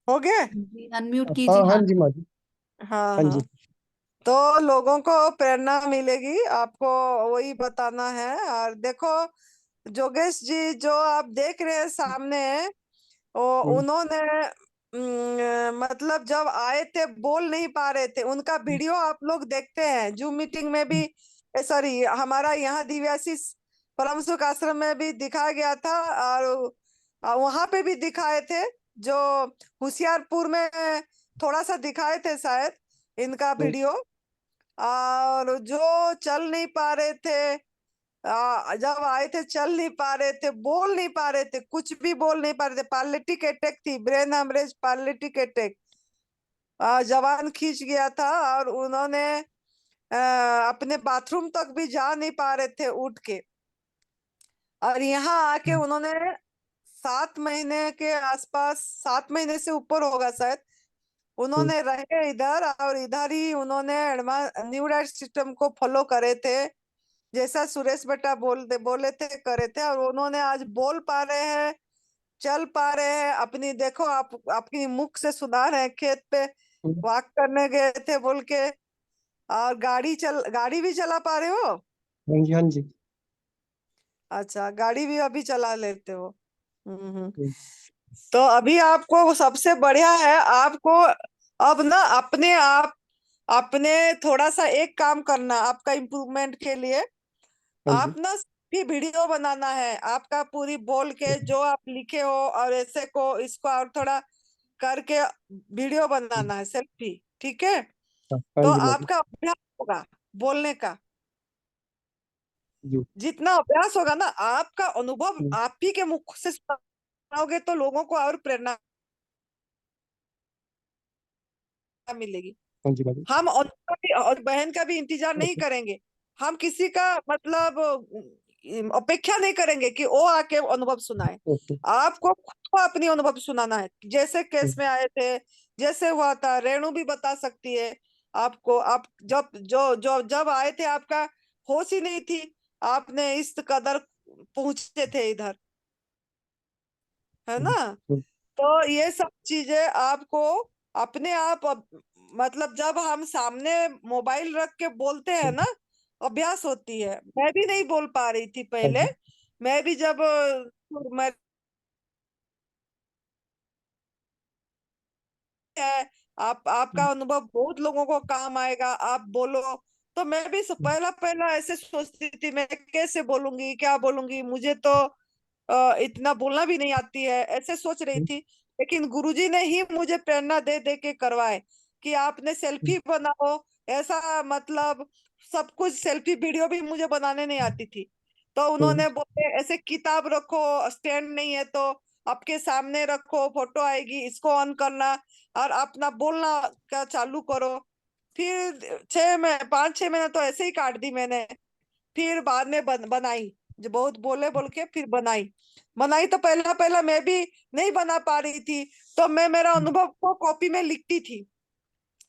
हो गए। जी, अनम्यूट हाँ कीजिए, हाँ हाँ। जी माँ जी। हाँ हाँ हाँ। जी। तो लोगों को प्रेरणा मिलेगी, आपको वही बताना है। और देखो जोगेश जी, जो आप देख रहे हैं सामने, वो हम्म, उन्होंने मतलब जब आए थे बोल नहीं पा रहे थे, उनका वीडियो आप लोग देखते हैं जूम मीटिंग में भी, सॉरी हमारा यहाँ दिव्यासी परम सुख आश्रम में भी दिखाया गया था, और वहां पे भी दिखाए थे, जो होशियारपुर में थोड़ा सा दिखाए थे शायद इनका हम्म, वीडियो। और जो चल नहीं पा रहे थे, जब आए थे चल नहीं पा रहे थे, बोल नहीं पा रहे थे, कुछ भी बोल नहीं पा रहे थे, पैरालिटिक अटैक थी, ब्रेन हेमरेज, पैरालिटिक अटैक, जवान खींच गया था, और उन्होंने अपने बाथरूम तक भी जा नहीं पा रहे थे उठ के। और यहाँ आके उन्होंने 7 महीने के आसपास, 7 महीने से ऊपर होगा शायद, हम्म, उन्होंने रहे इधर, और इधर ही उन्होंने एडवांस न्यू डाइट सिस्टम को फॉलो करे थे, जैसा सुरेश बेटा बोले थे करे थे, और उन्होंने आज बोल पा रहे हैं, चल पा रहे हैं अपनी, देखो आप आपकी मुख से सुना रहे हैं, खेत पे हम्म। वॉक करने गए थे बोल के, और गाड़ी भी चला पा रहे हो? हाँ जी, हाँ जी। अच्छा, गाड़ी भी अभी चला लेते हो। हम्म। हम्म, तो अभी आपको सबसे बढ़िया है, आपको अब ना अपने आप, अपने थोड़ा सा एक काम करना आपका इम्प्रूवमेंट के लिए, हाँ जी। आप ना भी वीडियो बनाना है आपका, पूरी बोल के जो आप लिखे हो, और ऐसे को इसको और थोड़ा करके वीडियो हम्म, बनाना है, सेल्फी, ठीक है? हाँ हाँ तो जी माँ जी। आपका अभ्यास होगा बोलने का, जी। जितना अभ्यास होगा ना, आपका अनुभव हम्म, आप ही के मुख से सुनाओगे तो लोगों को और प्रेरणा मिलेगी। हाँ जी माँ जी। हम उनका भी और बहन का भी इंतजार नहीं ओके। करेंगे, हम किसी का मतलब अपेक्षा नहीं करेंगे कि वो आके अनुभव सुनाए, ओके। आपको खुद को अपनी अनुभव सुनाना है, जैसे केस हम्म, में आए थे, जैसे हुआ था, रेणु भी बता सकती है आपको, आप जब जो जो जब आए थे आपका होश ही नहीं थी, आपने इस कदर पहुंचे थे इधर, है हम्म, ना? हम्म, तो ये सब चीजें आपको अपने आप मतलब जब हम सामने मोबाइल रख के बोलते हैं ना, अभ्यास होती है। मैं भी नहीं बोल पा रही थी हाँ पहले। जी। मैं भी जब मैं है, आप आपका अनुभव बहुत लोगों को काम आएगा, आप बोलो। तो मैं भी पहला पहला ऐसे सोचती थी, मैं कैसे बोलूंगी, क्या बोलूंगी, मुझे तो इतना बोलना भी नहीं आती है, ऐसे सोच रही थी। लेकिन गुरुजी ने ही मुझे प्रेरणा दे दे के करवाए कि आपने सेल्फी बनाओ। ऐसा मतलब सब कुछ, सेल्फी वीडियो भी मुझे बनाने नहीं आती थी। तो उन्होंने बोले ऐसे किताब रखो, स्टैंड नहीं है तो आपके सामने रखो, फोटो आएगी, इसको ऑन करना और अपना बोलना का चालू करो। फिर 5-6 महीने तो ऐसे ही काट दी मैंने। फिर बाद में बनाई, जो बहुत बोले बोल के फिर बनाई। बनाई तो पहला पहला मैं भी नहीं बना पा रही थी। तो मैं मेरा अनुभव को कॉपी में लिखती थी,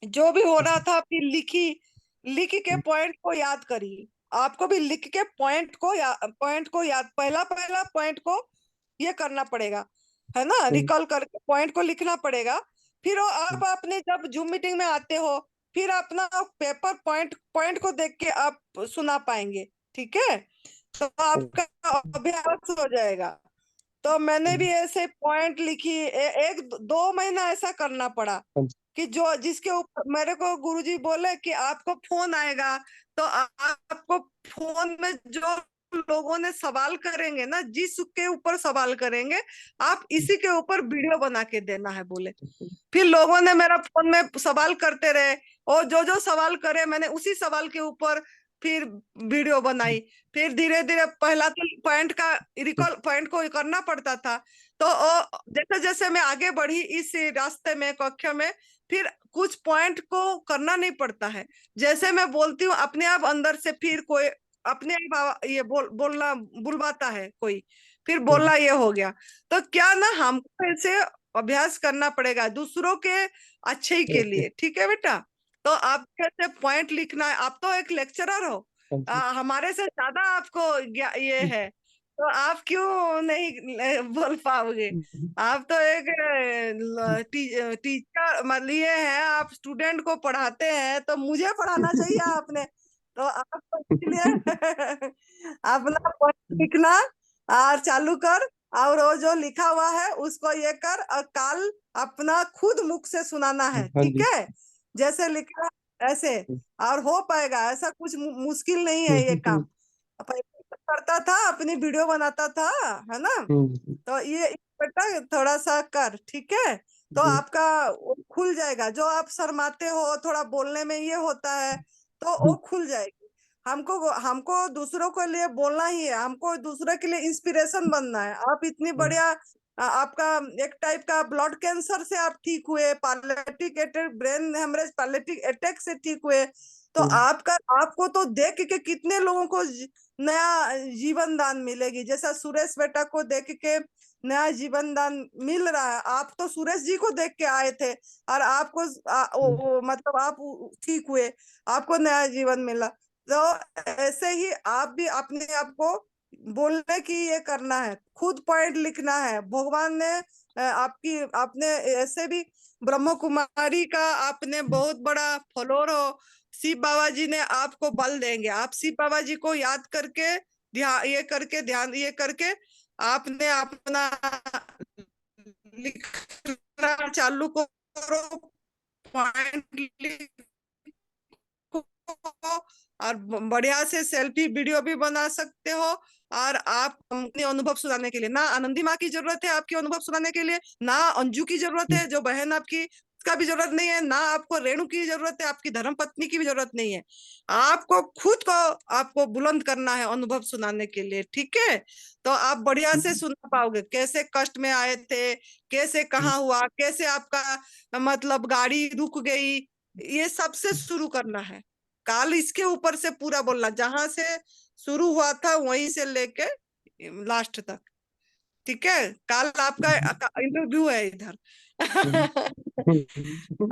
जो भी हो रहा था, फिर लिखी। लिख के पॉइंट को याद करी। आपको भी लिख के पॉइंट को याद, पहला पहला पॉइंट को ये करना पड़ेगा, है ना, रिकॉल करके पॉइंट को लिखना पड़ेगा। फिर वो आप अपने जब जूम मीटिंग में आते हो, फिर अपना पेपर पॉइंट पॉइंट को देख के आप सुना पाएंगे। ठीक है, तो आपका अभ्यास हो जाएगा। तो मैंने भी ऐसे पॉइंट लिखी। 1-2 महीना ऐसा करना पड़ा कि जो जिसके ऊपर मेरे को गुरुजी बोले कि आपको फोन आएगा, तो आपको फोन में जो लोगों ने सवाल करेंगे ना, जिस के ऊपर सवाल करेंगे, आप इसी के ऊपर वीडियो बना के देना है बोले। फिर लोगों ने मेरा फोन में सवाल करते रहे, और जो जो सवाल करे मैंने उसी सवाल के ऊपर फिर वीडियो बनाई। फिर धीरे धीरे पहला तो पॉइंट का रिकॉल पॉइंट को करना पड़ता था। तो जैसे जैसे मैं आगे बढ़ी इस रास्ते में, कक्षा में, फिर कुछ पॉइंट को करना नहीं पड़ता है। जैसे मैं बोलती हूँ अपने आप अंदर से, फिर कोई अपने आप ये बोलना बुलवाता है कोई, फिर बोलना ये हो गया। तो क्या ना, हमको ऐसे अभ्यास करना पड़ेगा दूसरों के अच्छे ही के लिए। ठीक है बेटा, तो आप कैसे पॉइंट लिखना है, आप तो एक लेक्चरर हो, हमारे से ज्यादा आपको ये है। तो आप क्यों नहीं बोल पाओगे? आप तो एक टीचर मतलब ये है, आप स्टूडेंट को पढ़ाते हैं, तो मुझे पढ़ाना चाहिए आपने। तो आप इसलिए अपना पॉइंट लिखना और चालू कर, और वो जो लिखा हुआ है उसको ये कर, और काल अपना खुद मुख से सुनाना है। हाँ ठीक जी। है, जैसे लिखा ऐसे, और हो पाएगा। ऐसा कुछ मुश्किल नहीं है ये काम। पहले करता था, अपनी वीडियो बनाता था, है ना। तो ये बेटा थोड़ा सा कर, ठीक है, तो आपका वो खुल जाएगा। जो आप शर्माते हो, थोड़ा बोलने में ये होता है, तो वो खुल जाएगी। हमको हमको दूसरों के लिए बोलना ही है, हमको दूसरों के लिए इंस्पिरेशन बनना है। आप इतनी बढ़िया, आपका एक टाइप का ब्लड कैंसर से आप ठीक हुए, paralytic attack, brain haemorrhage, paralytic attack से ठीक हुए। तो आपका आपको तो देख के कितने लोगों को नया जीवन दान मिलेगी। जैसा सुरेश बेटा को देख के नया जीवन दान मिल रहा है। आप तो सुरेश जी को देख के आए थे, और आपको मतलब आप ठीक हुए, आपको नया जीवन मिला। तो ऐसे ही आप भी अपने आप को बोलने की ये करना है, खुद पॉइंट लिखना है। भगवान ने आपकी, आपने ऐसे भी ब्रह्म कुमारी का आपने बहुत बड़ा फॉलोअर हो। शिव बाबा जी ने आपको बल देंगे। आप शिव बाबा जी को याद करके, ध्यान ये करके आपने अपना लिखना चालू करो, पॉइंट लिखो, और बढ़िया से सेल्फी वीडियो भी बना सकते हो। और आप अपने अनुभव सुनाने के लिए, ना आनंदी माँ की जरूरत है आपके अनुभव सुनाने के लिए, ना अंजू की जरूरत है जो बहन आपकी, का भी जरूरत नहीं है, ना आपको रेणु की जरूरत है, आपकी धर्म पत्नी की भी जरूरत नहीं है। आपको खुद को, आपको बुलंद करना है अनुभव सुनाने के लिए। ठीक है, तो आप बढ़िया से सुन पाओगे, कैसे कष्ट में आए थे, कैसे कहाँ हुआ, कैसे आपका मतलब गाड़ी रुक गई, ये सबसे शुरू करना है। काल इसके ऊपर से पूरा बोलना, जहां से शुरू हुआ था वहीं से लेके लास्ट तक। ठीक है, काल आपका इंटरव्यू है इधर।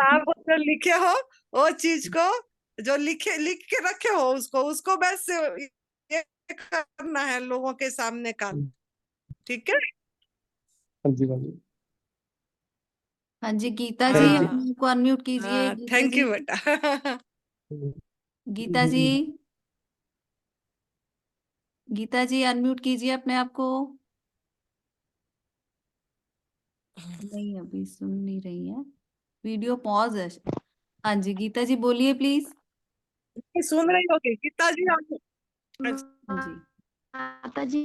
आप जो लिखे हो वो चीज को, जो लिख के रखे हो, उसको बस ये करना है लोगों के सामने काल। ठीक है। हाँ जी। हाँ जी, गीता जी Thank you. अपने आप को अनम्यूट कीजिए। गीता थैंक जी, यू बेटा। गीता जी, गीता जी अनम्यूट कीजिए अपने आप को। नहीं, अभी सुन नहीं रही है, वीडियो पॉज है। हाँ जी, गीता जी बोलिए प्लीज। सुन रही होगी गीता जी आप? हाँ जी, माता जी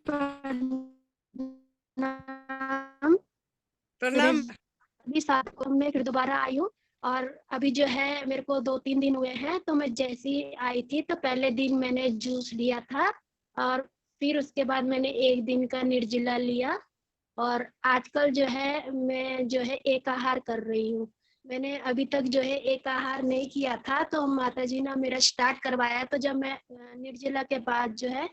प्रणाम। मेरे प्रणाम। अभी 7 को मैं फिर दोबारा आई हूँ। और अभी जो है मेरे को 2-3 दिन हुए हैं, तो मैं जैसे ही आई थी तो पहले दिन मैंने जूस लिया था, और फिर उसके बाद मैंने 1 दिन का निर्जला लिया। और आजकल जो है मैं जो है एक आहार कर रही हूँ। मैंने अभी तक जो है एक आहार नहीं किया था, तो माता जी ने मेरा स्टार्ट करवाया। तो जब मैं निर्जला के बाद जो है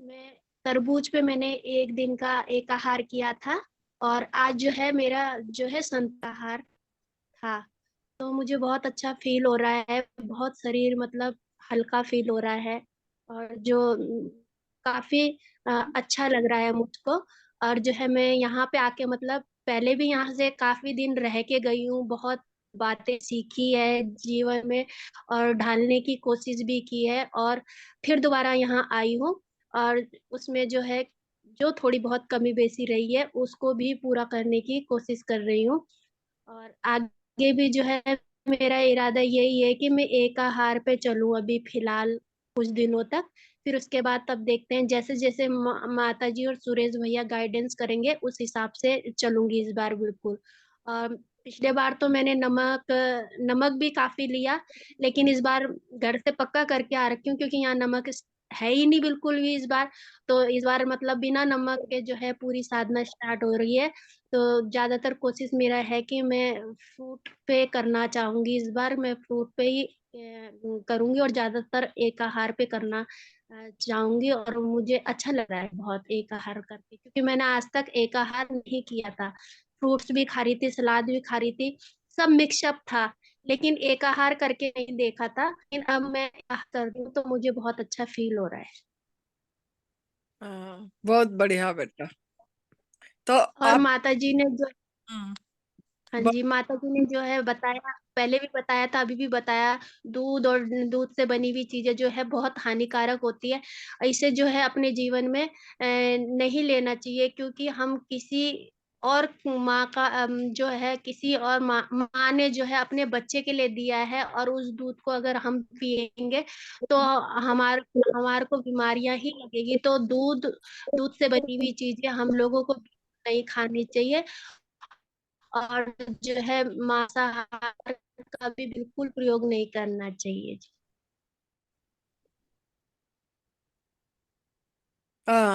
मैं तरबूज पे मैंने 1 दिन का एक आहार किया था, और आज जो है मेरा जो है संताहार था। तो मुझे बहुत अच्छा फील हो रहा है, बहुत शरीर मतलब हल्का फील हो रहा है, और जो काफी अच्छा लग रहा है मुझको। और जो है मैं यहाँ पे आके मतलब पहले भी यहाँ से काफी दिन रह के गई हूँ, बहुत बातें सीखी है जीवन में और ढालने की कोशिश भी की है, और फिर दोबारा यहाँ आई हूँ। और उसमें जो है जो थोड़ी बहुत कमी बेसी रही है उसको भी पूरा करने की कोशिश कर रही हूँ। और आगे भी जो है मेरा इरादा यही है कि मैं एक आहार पे चलूं अभी फिलहाल कुछ दिनों तक। फिर उसके बाद तब देखते हैं, जैसे जैसे माता जी और सुरेश भैया गाइडेंस करेंगे उस हिसाब से चलूंगी इस बार बिल्कुल। और पिछले बार तो मैंने नमक नमक भी काफी लिया, लेकिन इस बार घर से पक्का करके आ रखी हूँ, क्योंकि यहाँ नमक है ही नहीं बिल्कुल भी इस बार। तो इस बार मतलब बिना नमक के जो है पूरी साधना स्टार्ट हो रही है। तो ज्यादातर कोशिश मेरा है कि मैं फ्रूट पे करना चाहूंगी, इस बार मैं फ्रूट पे ही करूंगी, और ज्यादातर एक आहार पे करना चाहूंगी। और मुझे अच्छा लग रहा है बहुत एक आहार करके, क्योंकि मैंने आज तक एक आहार नहीं किया था। फ्रूट्स भी खा रही थी, सलाद भी खा रही थी, सब मिक्सअप था, लेकिन एक आहार करके नहीं देखा था। लेकिन अब मैं कर रही हूँ तो मुझे बहुत अच्छा फील हो रहा है। बहुत बढ़िया बेटा। तो और आप माता जी ने जो हम्म, हाँ ब- जी, माता जी ने जो है बताया, पहले भी बताया था अभी भी बताया, दूध और दूध से बनी हुई चीजें जो है बहुत हानिकारक होती है। इसे जो है अपने जीवन में नहीं लेना चाहिए, क्योंकि हम किसी और माँ का जो है किसी और माँ ने जो है अपने बच्चे के लिए दिया है, और उस दूध को अगर हम पिएंगे तो हमारे को बीमारियां ही लगेगी। तो दूध दूध से बनी हुई चीजें हम लोगों को नहीं खानी चाहिए। और जो है मांसाहार का भी बिल्कुल प्रयोग नहीं करना चाहिए।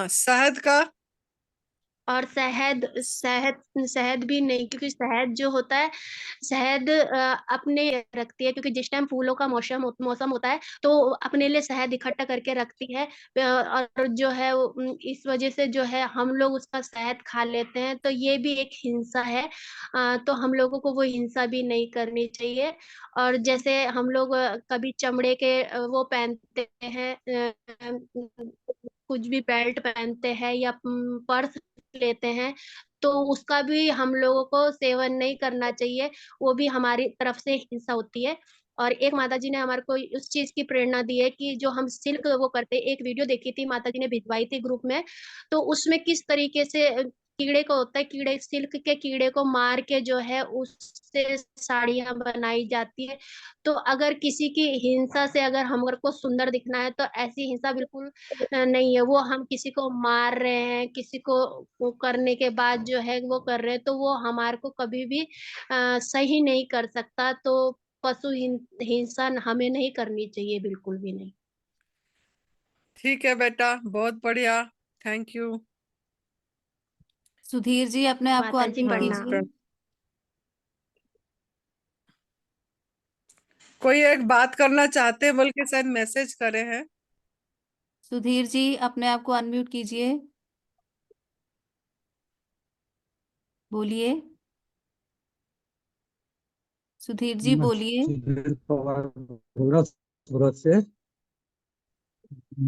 शहद का और शहद शहद शहद भी नहीं, क्योंकि शहद जो होता है, शहद अपने रखती है, क्योंकि जिस टाइम फूलों का मौसम होता है तो अपने लिए शहद इकट्ठा करके रखती है। और जो है इस वजह से जो है हम लोग उसका शहद खा लेते हैं, तो ये भी एक हिंसा है। तो हम लोगों को वो हिंसा भी नहीं करनी चाहिए। और जैसे हम लोग कभी चमड़े के वो पहनते हैं, कुछ भी बेल्ट पहनते हैं या पर्स लेते हैं, तो उसका भी हम लोगों को सेवन नहीं करना चाहिए, वो भी हमारी तरफ से हिंसा होती है। और एक माता जी ने हमारे को उस चीज की प्रेरणा दी है कि जो हम सिल्क वो करते, एक वीडियो देखी थी माता जी ने भिजवाई थी ग्रुप में, तो उसमें किस तरीके से कीड़े को होता है, कीड़े सिल्क के कीड़े को मार के जो है उससे साड़ियां बनाई जाती है। तो अगर किसी की हिंसा से अगर हमारे को सुंदर दिखना है तो ऐसी हिंसा बिल्कुल नहीं है। वो हम किसी को मार रहे हैं, किसी को वो करने के बाद जो है वो कर रहे हैं, तो वो हमारे को कभी भी सही नहीं कर सकता। तो पशु हिंसा हमें नहीं करनी चाहिए, बिल्कुल भी नहीं। ठीक है बेटा, बहुत बढ़िया। Thank you. सुधीर जी अपने आप को माता जी अनम्यूट प्रणाम। कीजिए। कोई एक बात करना चाहते हैं बोल के शायद मैसेज करे हैं। सुधीर जी अपने आप को अनम्यूट कीजिए, बोलिए। सुधीर जी मैं बोलिए। सुधीर पवार बोल रहा हूँ, सूरत से।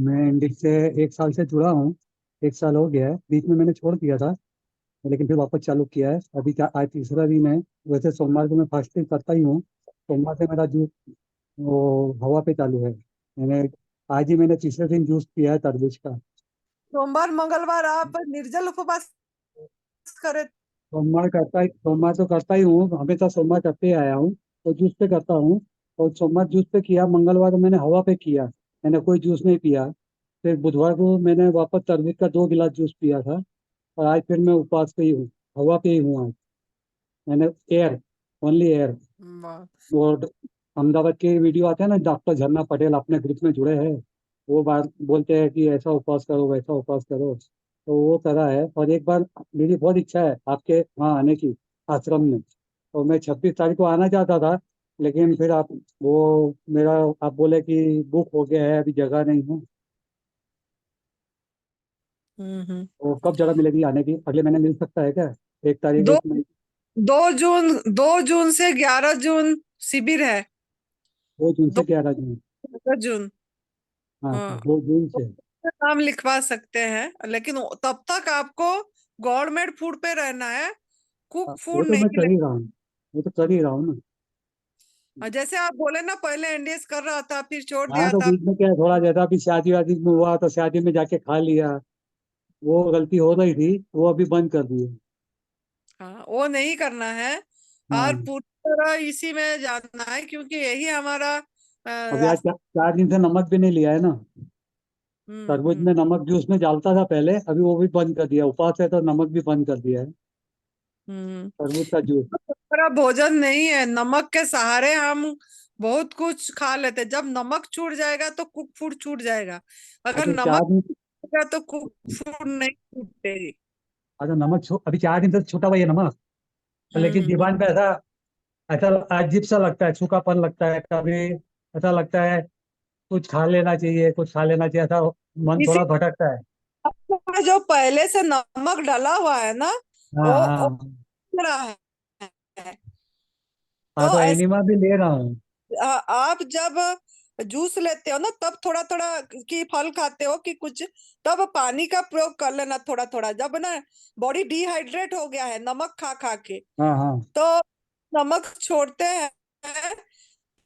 मैं इंडिक से 1 साल से जुड़ा हूँ, 1 साल हो गया है, बीच में मैंने छोड़ दिया था। लेकिन फिर वापस चालू किया है। अभी क्या आज तीसरा दिन है। वैसे सोमवार को मैं फास्टिंग करता ही हूँ। सोमवार से मेरा जूस वो हवा पे चालू है। मैंने आज ही मैंने तीसरे दिन जूस पिया है तरबूज का। सोमवार मंगलवार आप निर्जल उपवास करे? सोमवार तो करता ही हूँ, हमेशा सोमवार करते ही आया हूँ। तो जूस पे करता हूँ। और सोमवार जूस पे किया, मंगलवार को मैंने हवा पे किया। मैंने कोई जूस नहीं पिया। फिर बुधवार को मैंने वापस तरबूज का 2 गिलास जूस पिया था। और आज फिर मैं उपवास पे ही हूँ, हवा पे ही हूँ आज। मैंने एयर, ओनली एयर। वाह। और अहमदाबाद के वीडियो आते हैं ना, डॉक्टर झरना पटेल अपने ग्रुप में जुड़े हैं। वो बात बोलते हैं कि ऐसा उपवास करो वैसा उपवास करो। तो वो करा है। और एक बार मेरी बहुत इच्छा है आपके वहाँ आने की, आश्रम में। तो मैं 26 तारीख को आना चाहता था। लेकिन फिर आप वो मेरा आप बोले कि बुक हो गया है, अभी जगह नहीं है। हम्म। तो कब जगह मिलेगी आने की? अगले महीने मिल सकता है क्या? 1 तारीख दो 1 महीने 2 जून से 11 जून शिविर है। 2 जून दो से 11 जून। 2 जून। हाँ अच्छा, हाँ, 2 जून तो से। नाम लिखवा सकते हैं, लेकिन तब तक आपको गवर्नमेंट फूड पे रहना है, कुक वो फूड तो मैं नहीं कर ले। ही रहा हूँ। वो तो कर ही रहा हूँ ना। और जैसे आप बोले ना, पहले एनडीएस कर रहा था फिर छोड़ हाँ दिया तो था। बीच में क्या है, थोड़ा जैसा अभी शादी वादी में हुआ तो शादी में जाके खा लिया। वो गलती हो रही थी, वो अभी बंद कर दी है। हाँ, वो नहीं करना है। और हाँ। पूरी तरह इसी में जानना है, क्योंकि यही हमारा अभी आज रास्ता। 4 दिन से नमक भी नहीं लिया है ना। तरबूज हम्म। में नमक जूस में डालता था पहले, अभी वो भी बंद कर दिया। उपवास है तो नमक भी बंद कर दिया है। हम्म। तरबूज का जूस। हमारा भोजन नहीं है, नमक के सहारे हम बहुत कुछ खा लेते। जब नमक छूट जाएगा तो कुक फूड छूट जाएगा। अगर अच्छा नमक 4 दिन। छूटेगा तो कुक फूड नहीं छूटेगी। अच्छा नमक अभी 4 दिन से छूटा हुआ है नमक। लेकिन हम्म। जीवन पे ऐसा ऐसा अजीब सा लगता है, सूखापन लगता है कभी। ऐसा लगता है कुछ खा लेना चाहिए, कुछ खा लेना चाहिए, ऐसा मन इसी थोड़ा भटकता है। में जो पहले से नमक डाला हुआ है ना, हाँ वो हाँ। उग रहा है। हाँ तो तो ऐसे एनिमा भी ले रहा हूँ। आप जब जूस लेते हो ना, तब थोड़ा थोड़ा की फल खाते हो कि कुछ, तब पानी का प्रयोग कर लेना थोड़ा थोड़ा। जब ना बॉडी डिहाइड्रेट हो गया है नमक खा खा के, हाँ हाँ। तो नमक छोड़ते हैं,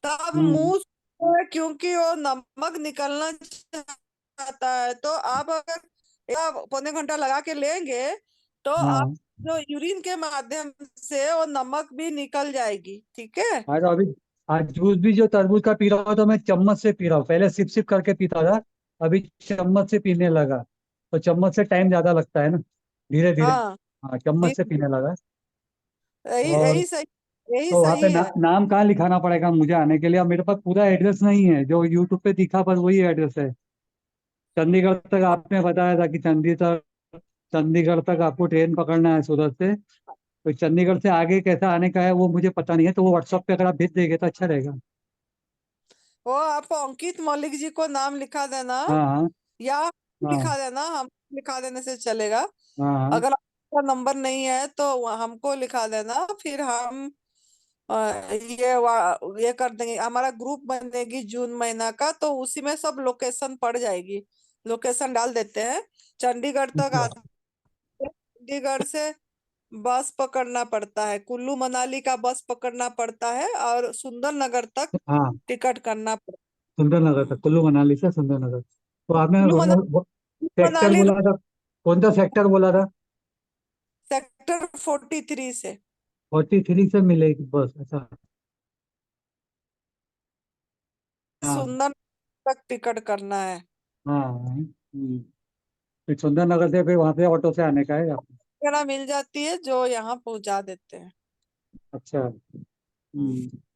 तब हम्म। मुंह से, क्योंकि वो नमक निकलना चाहता है। तो आप अगर 1 पौने घंटा लगा के लेंगे, तो आप हाँ। जो यूरिन के माध्यम से वो नमक भी निकल जाएगी। ठीक है। आज अभी आज जूस भी जो तरबूज का पी रहा हूँ तो मैं चम्मच से पी रहा हूँ। पहले सिप सिप करके पीता था, अभी चम्मच से पीने लगा। तो चम्मच से टाइम ज्यादा लगता है ना, धीरे धीरे। हाँ, हाँ चम्मच से धीरे- पीने लगा। यही और यही सही, यही तो वहाँ पे सही है। नाम कहाँ लिखाना पड़ेगा मुझे आने के लिए? अब मेरे पास पूरा एड्रेस नहीं है, जो यूट्यूब पे दिखा बस वही एड्रेस है। चंडीगढ़ तक आपने बताया था कि चंडीगढ़ तक आपको ट्रेन पकड़ना है सूरत से। तो चंडीगढ़ से आगे कैसा आने का है वो मुझे पता नहीं है, तो वो व्हाट्सएप पे अगर आप भेज देंगे तो अच्छा रहेगा। वो आप अंकित मौलिक जी को नाम लिखा देना, हाँ हाँ। या हाँ लिखा देना, हम लिखा देने से चलेगा। हाँ। हाँ अगर आपका नंबर नहीं है तो हमको लिखा देना, फिर हम अ, ये कर देंगे। हमारा ग्रुप बनेगी जून महीना का, तो उसी में सब लोकेशन पड़ जाएगी। लोकेशन डाल देते हैं। चंडीगढ़ तक अच्छा। आते हैं, चंडीगढ़ से बस पकड़ना पड़ता है, कुल्लू मनाली का बस पकड़ना पड़ता है, और सुंदरनगर तक हाँ टिकट करना पड़ता सुंदरनगर है। तक, कुल्लू मनाली से सुंदरनगर। तो आपने कुल्लू सेक्टर मनाली बोला था, कौन सा सेक्टर बोला था? सेक्टर 43 से। 43 से मिलेगी बस? अच्छा। हाँ सुंदर तक टिकट करना है। हाँ। फिर सुंदरनगर से फिर वहां से ऑटो से आने का है आपको? वगैरह मिल जाती है जो यहाँ पहुंचा देते हैं। अच्छा।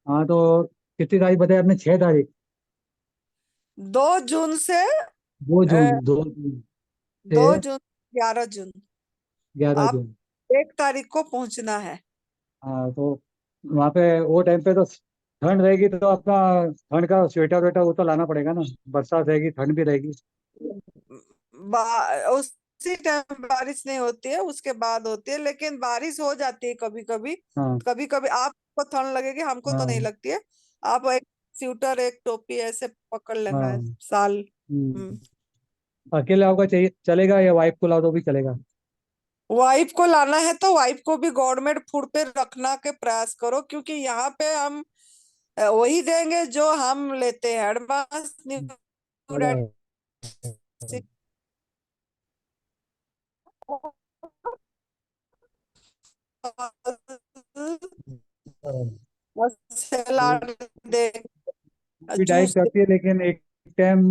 हाँ तो कितनी तारीख बताई आपने? 6 तारीख? 2 जून से दो अ, जून 2 जून से 2 जून 11 जून। ग्यारह आप जून 1 तारीख को पहुंचना है। हाँ तो वहाँ पे वो टाइम पे तो ठंड रहेगी, तो अपना ठंड का स्वेटर वेटर वो तो लाना पड़ेगा ना। बरसात रहेगी, ठंड भी रहेगी। उसी टाइम बारिश नहीं होती है, उसके बाद होती है, लेकिन बारिश हो जाती है कभी कभी। हाँ कभी कभी आपको ठंड लगेगी, हमको तो नहीं हाँ। लगती है। आप एक स्वेटर एक टोपी ऐसे पकड़ लेना है, हाँ। साल। हम्म। अकेले आपका चाहिए चलेगा या वाइफ को ला दो भी चलेगा? वाइफ को लाना है तो वाइफ को भी गवर्नमेंट फूड पे रखना के प्रयास करो, क्योंकि यहाँ पे हम वही देंगे जो हम लेते हैं एडवांस न्यू बड़ा है। सलाद दे, भी डाइट जूस दे, करती है, लेकिन एक टाइम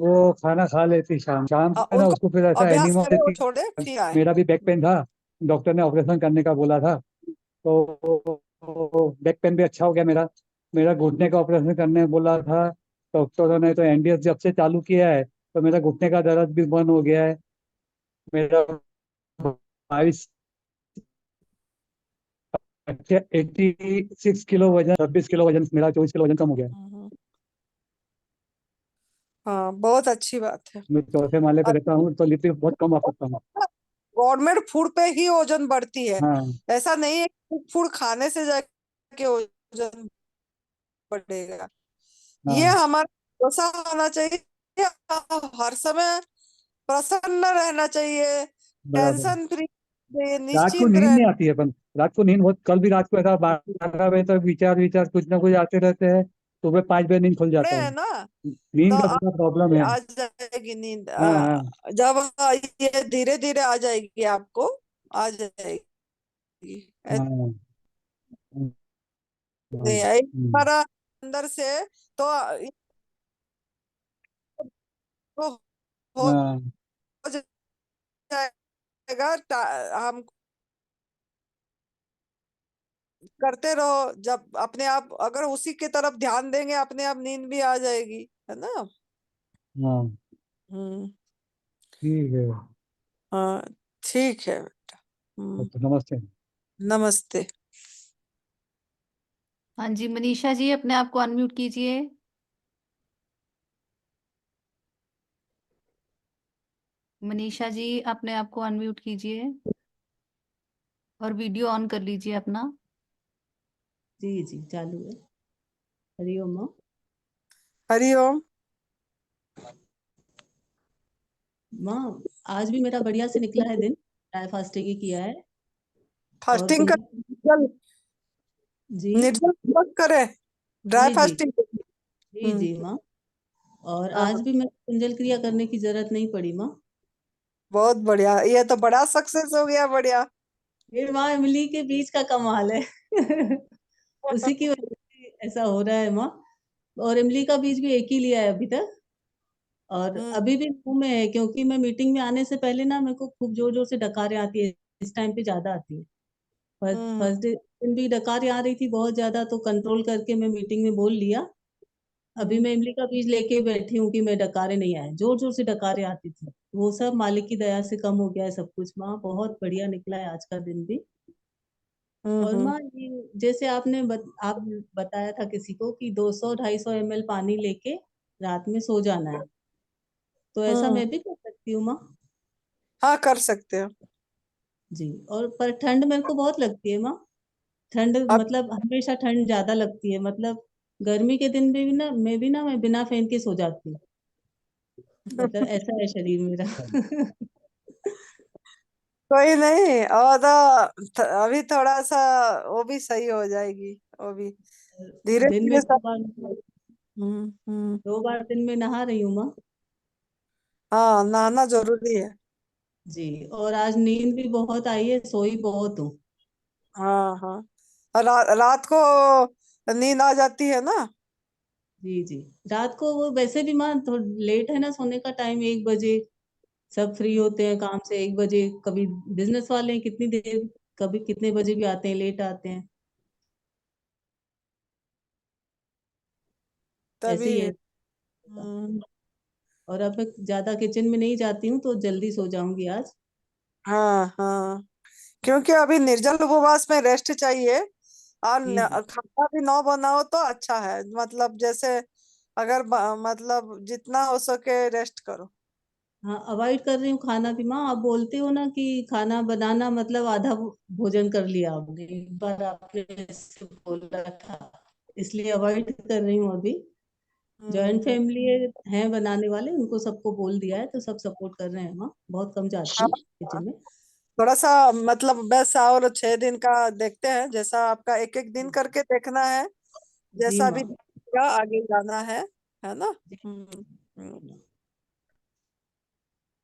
वो खाना खा लेती शाम शाम को, है ना, उनको उसको फिर ऐसा अभ्यास एनीमिया करे वो देती। छोड़े फिर आए। मेरा भी बैक पेन था, डॉक्टर ने ऑपरेशन करने का बोला था, तो बैक पेन भी अच्छा हो गया मेरा। मेरा घुटने का ऑपरेशन करने बोला था डॉक्टरों ने, तो एनडीएस जब से चालू किया है तो मेरा घुटने का दर्द भी बंद हो गया है। मेरा 86 किलो वजन, 26 किलो वजन, मेरा 24 किलो वजन कम हो गया है। हाँ, बहुत अच्छी बात है। मैं चौथे माले पे रहता हूँ तो लिफ्ट भी बहुत कम आ सकता हूँ। गवर्नमेंट फूड पे ही वजन बढ़ती है, हाँ ऐसा नहीं है कि फूड खाने से जाके वजन बढ़ेगा। ये हाँ, हमारा ऐसा होना चाहिए, हर समय प्रसन्न रहना चाहिए, बराबर। टेंशन फ्री, रात को निश्चिंत नींद रह। नहीं आती है, अपन रात को नींद बहुत, कल भी रात को ऐसा 12 बजे तक विचार विचार कुछ ना कुछ आते रहते हैं, सुबह 5 बजे नींद खुल रहे जाता हैं है। ना, तो नींद का बड़ा प्रॉब्लम है। आ जाएगी नींद। हाँ हाँ जब ये धीरे धीरे आ जाएगी, आपको आ जाएगी। ऐसे हाँ हाँ, नहीं आई हमारा अंदर से, तो इसको हो हाँ, जाएगा। हम करते रहो, जब अपने आप अगर उसी की तरफ ध्यान देंगे अपने आप नींद भी आ जाएगी, है ना। हाँ, हम्म। ठीक है। हाँ, ठीक है बेटा। ओके, नमस्ते। नमस्ते। हाँ जी, मनीषा जी अपने आप को अनम्यूट कीजिए। मनीषा जी अपने आप को अनम्यूट कीजिए और वीडियो ऑन कर लीजिए अपना। जी जी चालू है। हरिओम माँ। हरिओम। माँ, आज भी मेरा बढ़िया से निकला है दिन, ड्राई फास्टिंग ही किया है। और फास्टिंग कर, कुंडली। निर्जल, जी निर्जल मत करे, ड्राई जी जी फास्टिंग। जी जी माँ। और आज हाँ, भी मैं कुंजल क्रिया करने की जरूरत नहीं पड़ी माँ। बहुत बढ़िया, ये तो बड़ा सक्सेस हो गया, बढ़िया। फिर माँ इमली के बीज का कमाल है। उसी की वजह से ऐसा हो रहा है माँ। और इमली का बीज भी एक ही लिया है अभी तक। और हम्म अभी भी मुंह में है, क्योंकि मैं मीटिंग में आने से पहले ना मेरे को खूब जोर जोर से डकारें आती है। इस टाइम पे ज्यादा आती है। हम्म फर्स्ट डे दिन भी डकारें आ रही थी बहुत ज्यादा, तो कंट्रोल करके मैं मीटिंग में बोल लिया। अभी मैं इमली का बीज लेके बैठी हूँ कि मैं डकारे नहीं आए, जोर जोर से डकारे आती थी। वो सब मालिक की दया से कम हो गया है सब कुछ माँ, बहुत बढ़िया निकला है आज का दिन भी। और हम्म माँ ये जैसे आप बताया था किसी को कि 200-250 ml पानी लेके रात में सो जाना है, तो ऐसा हम्म। मैं भी कर सकती हूँ माँ? हाँ, कर सकते हो। जी। और पर ठंड मेरे को बहुत लगती है माँ। ठंड अब मतलब हमेशा ठंड ज्यादा लगती है, मतलब गर्मी के दिन में भी ना मैं बिना फैन के सो जाती हूँ। मतलब ऐसा है शरीर मेरा। कोई नहीं, और तो अभी थोड़ा सा वो भी सही हो जाएगी, वो भी धीरे दिन में धीरे दो सब। बार हम्म। 2 बार दिन में नहा रही हूँ माँ। हाँ, नहाना जरूरी है। जी। और आज नींद भी बहुत आई है, सोई बहुत हूँ। हाँ हाँ, और रात को नींद आ जाती है ना। जी जी। रात को वो वैसे भी माँ थोड़ा लेट है ना सोने का टाइम, 1 बजे सब फ्री होते हैं काम से, 1 बजे। कभी बिजनेस वाले हैं कितनी देर, कभी कितने बजे भी आते हैं, लेट आते हैं। ऐसे तभी। ही है। हम्म। और अब मैं ज्यादा किचन में नहीं जाती हूँ, तो जल्दी सो जाऊंगी आज। हाँ हाँ, क्योंकि अभी निर्जल उपवास में रेस्ट चाहिए, और जी जी। खाना भी ना बनाओ तो अच्छा है, मतलब जैसे अगर मतलब जितना हो सके रेस्ट करो। हाँ, अवॉइड कर रही हूँ खाना भी माँ। आप बोलते हो ना कि खाना बनाना मतलब आधा भोजन कर लिया आपने, एक बार आपने ऐसे बोला था, इसलिए अवॉइड कर रही हूँ अभी। जॉइंट हम्म। फैमिली है बनाने वाले, उनको सबको बोल दिया है, तो सब सपोर्ट कर रहे हैं माँ। बहुत कम जाती हाँ हूँ किचन में। थोड़ा सा मतलब बस और 6 दिन का देखते हैं, जैसा आपका एक एक दिन करके देखना है, जी जैसा भी माँ दिखेगा आगे जाना है ना। जी हम्म।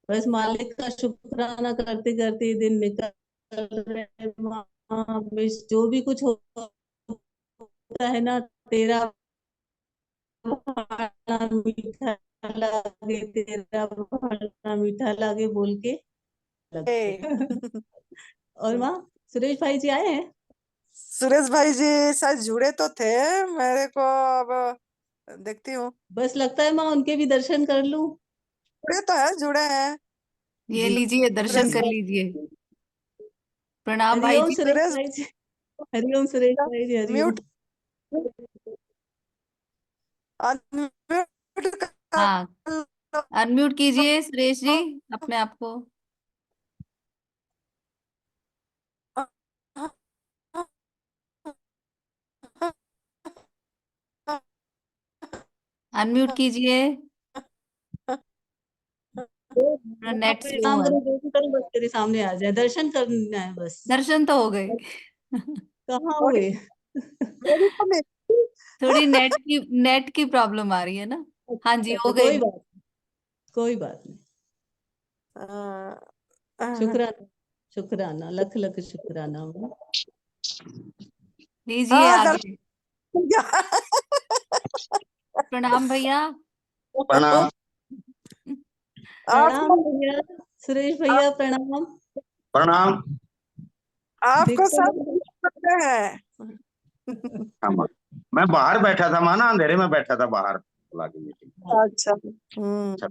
बस मालिक का शुक्राना करते करते ये दिन निकल रहे हैं माँ। बस जो भी कुछ होता है ना, तेरा भाना मीठा लागे, तेरा भाना मीठा लागे बोल के लगते ए, हैं। और माँ, सुरेश भाई जी आए हैं? सुरेश भाई जी शायद जुड़े तो थे, मेरे को अब देखती हूँ। बस लगता है माँ उनके भी दर्शन कर लूं। जुड़े तो है, जुड़े हैं। ये जी लीजिए, दर्शन सुरेश कर लीजिए। प्रणाम भाई हरिओम जी। सुरेश सुरेश भाई जी। हरिओम सुरेश भाई जी, हरिओम। म्यूट अनम्यूट कर हाँ, लो। अनम्यूट कीजिए सुरेश जी अपने आप को। अनम्यूट कीजिए, अपना नेट स्लो काम है। करो, जो भी करो, बस तेरे सामने आ जाए, दर्शन करना है बस। दर्शन तो हो गए। कहाँ हो हुए? मेरी तो नहीं। थोड़ी नेट की प्रॉब्लम आ रही है ना। हाँ जी, अच्छा, हो गए। कोई बात नहीं, कोई बात नहीं। शुक्राना, शुक्राना, लख लख शुक्राना माँ। लीजिए हाँ आगे। प्रणाम भैया। प्रणाम। प्रणाम आपको भैया, सुरेश भैया प्रणाम। प्रणाम। आपको दिखते सब नहीं। करते हैं। हाँ, मैं बाहर बैठा था माना, अंधेरे में बैठा था बाहर बुला के मीटिंग। अच्छा। अच्छा।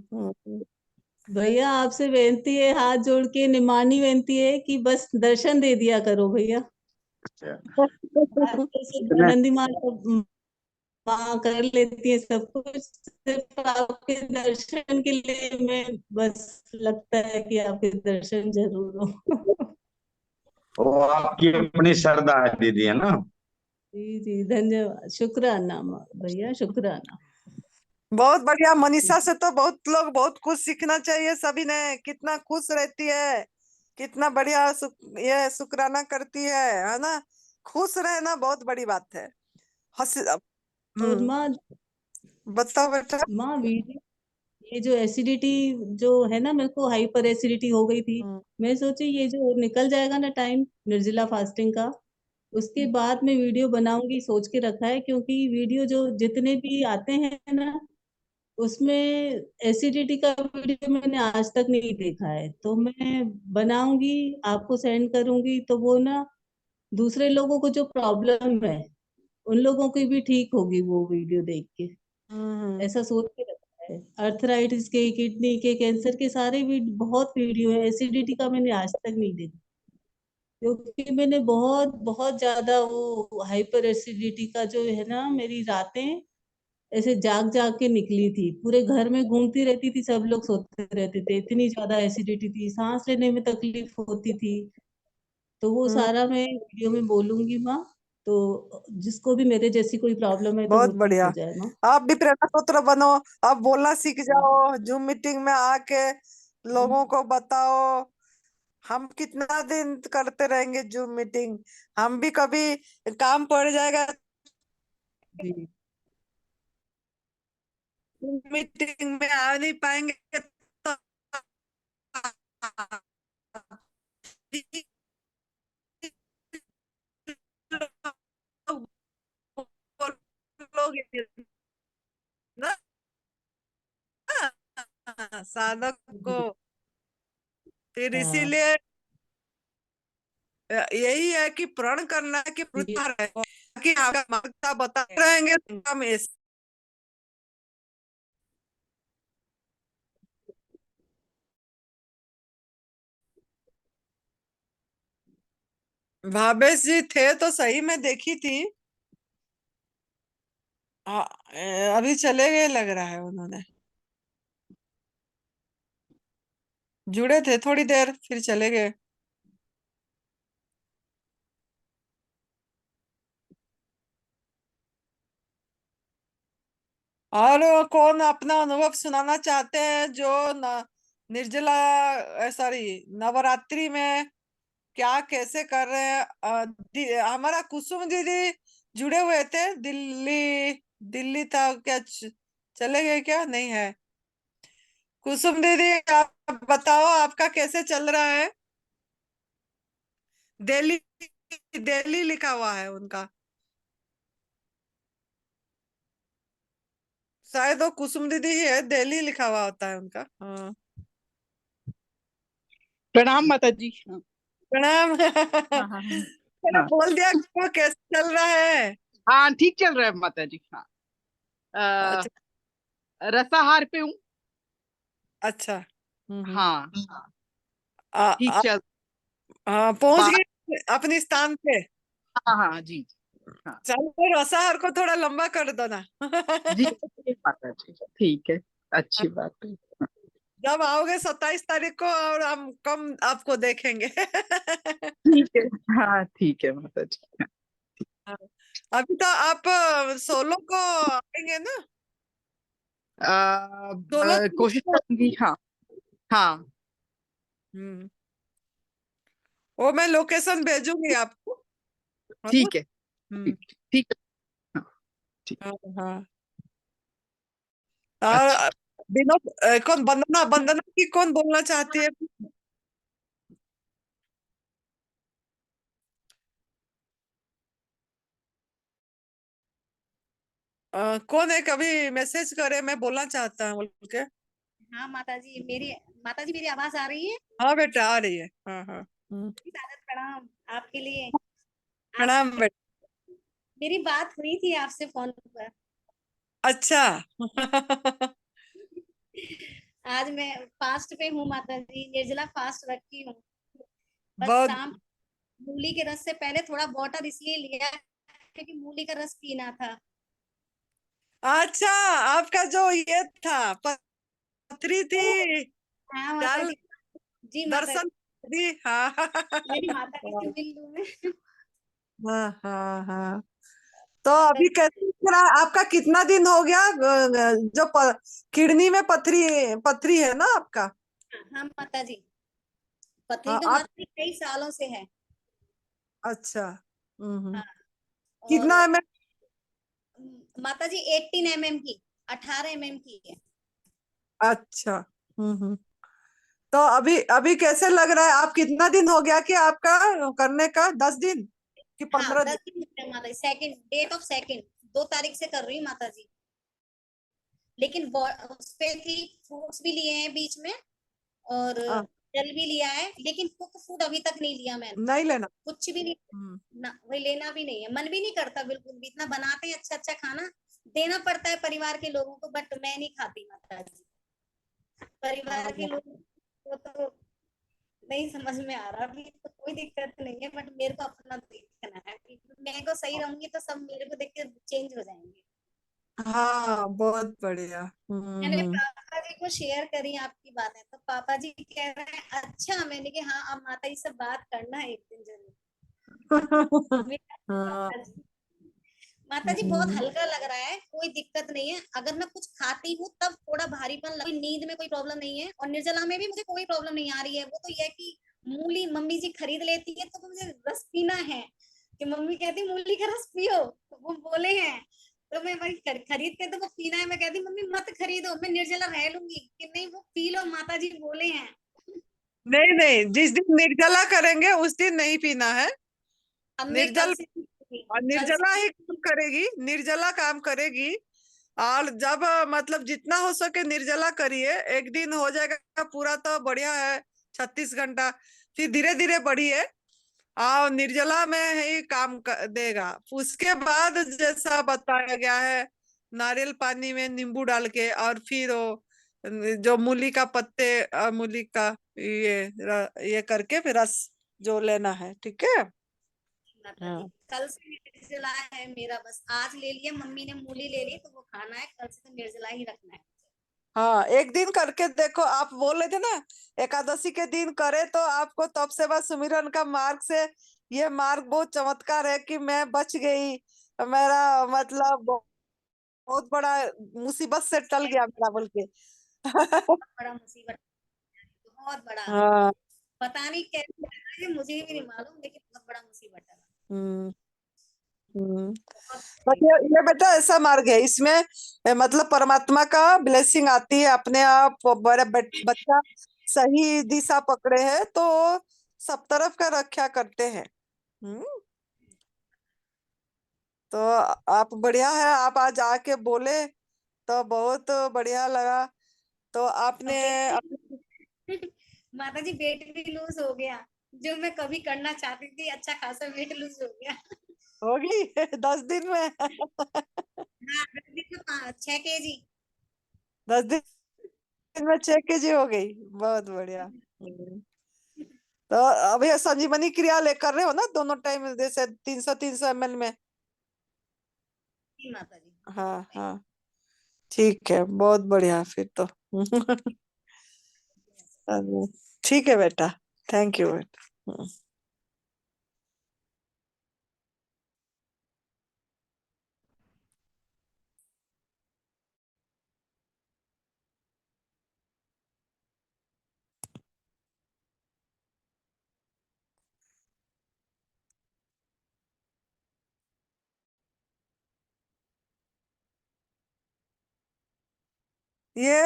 भैया आपसे बेनती है, हाथ जोड़ के निमानी बेनती है कि बस दर्शन दे दिया करो भैया। अच्छा। आजकल सिर्फ कितने आनंदी माँ माँ कर लेती है सब कुछ, सिर्फ आपके दर्शन के लिए मैं बस लगता है कि आपके दर्शन जरूर हो। वो आपकी अपनी श्रद्धा है दीदी, है ना। जी जी, धन्यवाद, शुक्राना माँ भैया, शुक्राना। बहुत बढ़िया। मनीषा से तो बहुत लोग बहुत कुछ सीखना चाहिए सभी ने, कितना खुश रहती है, कितना बढ़िया ये शुक्राना करती है ना। खुश रहना बहुत बड़ी बात है। हंस और माँ, बताओ बेटा। माँ वीडियो, ये जो एसिडिटी जो है ना, मेरे को हाइपर एसिडिटी हो गई थी। मैं सोची ये जो निकल जाएगा ना टाइम निर्जला फास्टिंग का, उसके बाद मैं वीडियो बनाऊंगी सोच के रखा है, क्योंकि वीडियो जो जितने भी आते हैं ना, उसमें एसिडिटी का वीडियो मैंने आज तक नहीं देखा है। तो मैं बनाऊंगी, आपको सेंड करूंगी, तो वो ना दूसरे लोगों को जो प्रॉब्लम है उन लोगों की भी ठीक होगी वो वीडियो देख के। ऐसा सोच के रखा है। अर्थराइटिस के, किडनी के, कैंसर के सारे बहुत वीडियो है। एसिडिटी का मैंने आज तक नहीं देखा, क्योंकि मैंने बहुत बहुत ज्यादा वो हाइपर एसिडिटी का जो है ना, मेरी रातें ऐसे जाग जाग के निकली थी, पूरे घर में घूमती रहती थी, सब लोग सोते रहते थे, इतनी ज्यादा एसिडिटी थी, सांस लेने में तकलीफ होती थी। तो वो सारा मैं वीडियो में बोलूंगी माँ, तो जिसको भी मेरे जैसी कोई प्रॉब्लम है तो बहुत वो ठीक हो बढ़िया। जाए माँ। आप भी प्रेरणा पुत्र बनो, आप बोलना सीख जाओ, जूम मीटिंग में आके लोगों को बताओ। हम कितना दिन करते रहेंगे जूम मीटिंग, हम भी कभी काम पड़ जाएगा जी मीटिंग में आ नहीं पाएंगे तो बोलोगे ना साधक को। फिर हाँ इसीलिए यही है कि प्रण करना है कि जी वृद्धा रहे, कि आपका माता बता रहेंगे तो हम भावेश जी थे तो सही, में देखी थी। अभी चले गए लग रहा है उन्होंने। जुड़े थे थोड़ी देर फिर चले गए। और कौन अपना अनुभव सुनाना चाहते हैं जो निर्जला सॉरी नवरात्रि में क्या कैसे कर रहे हैं। हमारा कुसुम दीदी जुड़े हुए थे, दिल्ली दिल्ली था क्या, चले गए क्या, नहीं है। कुसुम दीदी आप बताओ आपका कैसे चल रहा है। दिल्ली दिल्ली लिखा हुआ है उनका, शायद वो कुसुम दीदी ही है, दिल्ली लिखा हुआ होता है उनका। हाँ प्रणाम माता जी। हाँ प्रणाम। हाँ हाँ मैंने हाँ बोल दिया कि वो कैसे चल रहा है। हाँ, ठीक चल रहा है माता जी। हाँ अच्छा रसाहार पे हूँ। अच्छा। हाँ आ, ठीक आ, चल हाँ पहुंच बात। गए अपनी स्थान पे। हाँ हाँ जी। हाँ चलो रसाहार को थोड़ा लंबा कर दो ना। जी माता जी, ठीक है, अच्छी बात है। जब आओगे 27 तारीख को और हम कम आपको देखेंगे। ठीक है, हाँ ठीक है माता जी। अभी तो आप सोलो को आएंगे ना, सोलो। कोशिश करूंगी। हाँ हाँ हम्म वो मैं लोकेशन भेजूंगी आपको, है ना? ठीक है, हम्म ठीक ठीक है। हाँ ठीक, हाँ हाँ। अच्छा। और विनोद कौन, वंदना वंदना की कौन बोलना चाहती है। कौन है, कभी मैसेज करे मैं बोलना चाहता हूँ बोल के। हाँ माता जी मेरी आवाज आ रही है। हाँ बेटा आ रही है, हाँ हाँ। सादर प्रणाम आपके लिए। आप प्रणाम बेटा। मेरी बात हुई थी आपसे फोन पर। अच्छा। आज मैं फास्ट पे हूँ माता जी, निर्जला फास्ट रखी हूँ। बस बहुत शाम मूली के रस से पहले थोड़ा वाटर इसलिए लिया क्योंकि मूली का रस पीना था। अच्छा, आपका जो ये था पथरी थी, हाँ माता डाल जी। जी माता दर्शन जी, दी, हाँ। मेरी माता जी से मिल लूं मैं। हाँ हाँ हाँ। तो अभी कैसे दिख रहा है आपका, कितना दिन हो गया जो किडनी में पथरी पथरी है ना आपका। हाँ माता जी, पथरी हाँ तो आप, माता जी कई सालों से है। अच्छा। हाँ कितना और है मैं, माता जी 18 mm की, 18 mm की है। अच्छा। हम्म। तो अभी अभी कैसे लग रहा है, आप कितना दिन हो गया कि आपका करने का, 10 दिन कि हाँ 15 दिन। 10 दिन हो गए माता जी, सेकंड डेट ऑफ सेकंड 2 तारीख से कर रही हूँ माता जी। लेकिन उस पे थी, फ्रूट्स भी लिए हैं बीच में और हाँ, जल भी लिया है, लेकिन कुक फूड अभी तक नहीं लिया मैंने। नहीं लेना। कुछ भी नहीं ना, वही लेना भी नहीं है, मन भी नहीं करता बिल्कुल भी। इतना बनाते हैं अच्छा अच्छा खाना, देना पड़ता है परिवार के लोगों को, बट मैं नहीं खाती माता जी। परिवार के हाँ, लोगों को तो नहीं समझ में आ रहा अभी, तो कोई दिक्कत नहीं है, बट मेरे को अपना देखना है कि मैं को सही रहूंगी तो सब मेरे को देख के चेंज हो जाएंगे। हाँ बहुत बढ़िया। मैंने पापा जी को शेयर करी आपकी बातें, तो पापा जी कह रहे हैं अच्छा। मैंने कहा हाँ, अब माता जी से बात करना है एक दिन जरूर। हाँ। माता जी बहुत हल्का लग रहा है, कोई दिक्कत नहीं है। अगर मैं कुछ खाती हूँ तब थोड़ा भारीपन कोई नींद में कोई प्रॉब्लम नहीं है, और निर्जला में भी मुझे कोई प्रॉब्लम नहीं आ रही है। वो तो ये कि मूली मम्मी जी खरीद लेती है तो मुझे रस पीना है, कि मम्मी कहती मूली का रस पियो, तो वो बोले हैं तो मैं वही खरीद के तो वो पीना है। मैं कहती मम्मी मत खरीदो, मैं निर्जला रह लूंगी, कि नहीं वो पी लो, माता जी बोले हैं। नहीं नहीं, जिस दिन निर्जला करेंगे उस दिन नहीं पीना है। अब मैं कल निर्जल से और कल निर्जला से ही काम करेगी, निर्जला काम करेगी। और जब मतलब जितना हो सके निर्जला करिए, एक दिन हो जाएगा पूरा तो बढ़िया है, 36 घंटा। फिर धीरे धीरे बढ़िए और निर्जला में ही काम देगा। उसके बाद जैसा बताया गया है, नारियल पानी में नींबू डाल के, और फिर वो जो मूली का पत्ते और मूली का ये करके फिर रस जो लेना है, ठीक है। माता जी हाँ कल से निर्जला है मेरा, बस आज ले लिया, मम्मी ने मूली ले ली तो वो खाना है, कल से तो निर्जला ही रखना है। हाँ, एक दिन करके देखो। आप बोल रहे थे ना एकादशी के दिन करे, तो आपको तब से बस सुमिरन का मार्ग से, ये मार्ग बहुत चमत्कार है कि मैं बच गई, मेरा मतलब बहुत बड़ा मुसीबत से टल गया मेरा बोल के। बड़ा मुसीबत, बहुत बड़ा। हाँ पता नहीं कैसे लगा, ये मुझे भी नहीं मालूम, लेकिन बहुत बड़ा मुसीबत है। हम्म हम्म बहुत पर ये बेटा ऐसा मार्ग है, इसमें मतलब परमात्मा का ब्लेसिंग आती है अपने आप। बड़े बच्चा सही दिशा पकड़े है तो सब तरफ का रक्षा करते हैं। हम्म तो आप बढ़िया है, आप आज आके बोले तो बहुत बढ़िया लगा। तो आपने माता जी वेट भी लूज हो गया, जो मैं कभी करना चाहती थी, अच्छा खासा वेट लूज हो गया। होगी 10 दिन में हाँ 10 दिन में 6 kg। 10 दिन में 6 kg हो गई, बहुत बढ़िया। तो अभी संजीवनी क्रिया ले कर रहे हो ना दोनों टाइम, जैसे 300 ml में? जी माता जी। हाँ हाँ ठीक है, बहुत बढ़िया फिर तो ठीक है बेटा, थैंक यू बेटा। ये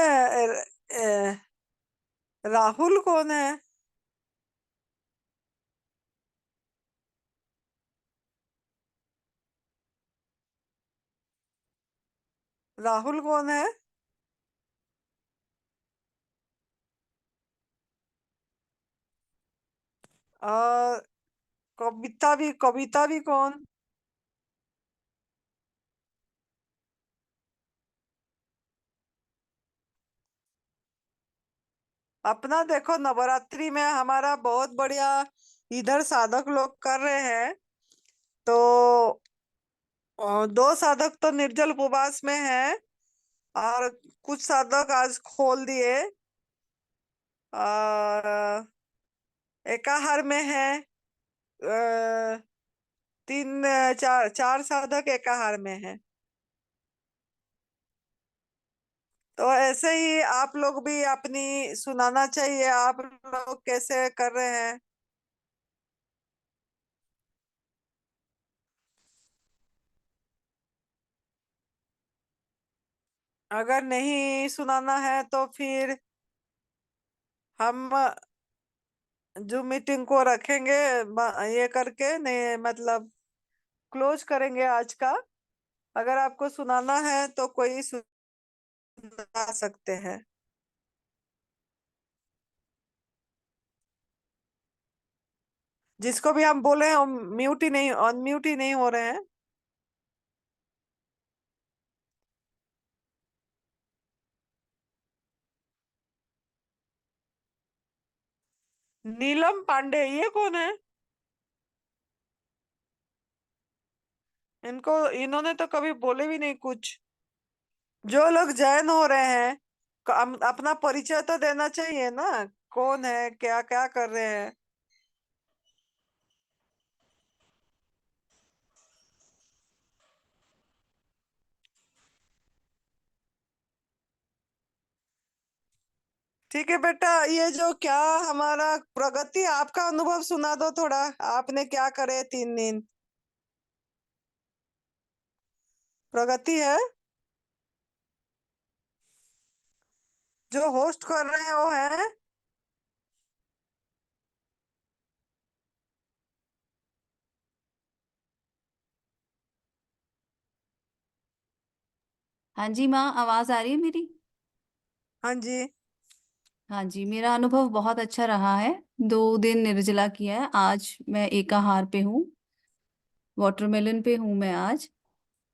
राहुल कौन है? राहुल कौन है? और कविता भी कौन? अपना देखो नवरात्रि में हमारा बहुत बढ़िया इधर साधक लोग कर रहे हैं। तो 2 साधक तो निर्जल उपवास में है, और कुछ साधक आज खोल दिए, और एकाहार में है। 4 साधक एकाहार में है। तो ऐसे ही आप लोग भी अपनी सुनाना चाहिए, आप लोग कैसे कर रहे हैं। अगर नहीं सुनाना है तो फिर हम जूम मीटिंग को रखेंगे, ये करके नहीं, मतलब क्लोज करेंगे आज का। अगर आपको सुनाना है तो कोई सुना सकते हैं। जिसको भी हम बोले हैं म्यूट ही नहीं, अनम्यूट ही नहीं हो रहे हैं। नीलम पांडे, ये कौन है? इन्होंने तो कभी बोले भी नहीं कुछ। जो लोग जॉइन हो रहे हैं, अपना परिचय तो देना चाहिए ना, कौन है, क्या क्या कर रहे हैं। ठीक है बेटा, ये जो क्या हमारा प्रगति, आपका अनुभव सुना दो थोड़ा, आपने क्या करे 3 दिन। प्रगति है जो होस्ट कर रहे हैं वो है। हाँ जी माँ, आवाज आ रही है मेरी? हाँ जी। हाँ जी, मेरा अनुभव बहुत अच्छा रहा है। 2 दिन निर्जला किया है, आज मैं एकाहार पे हूँ, वाटरमेलन पे हूँ मैं आज।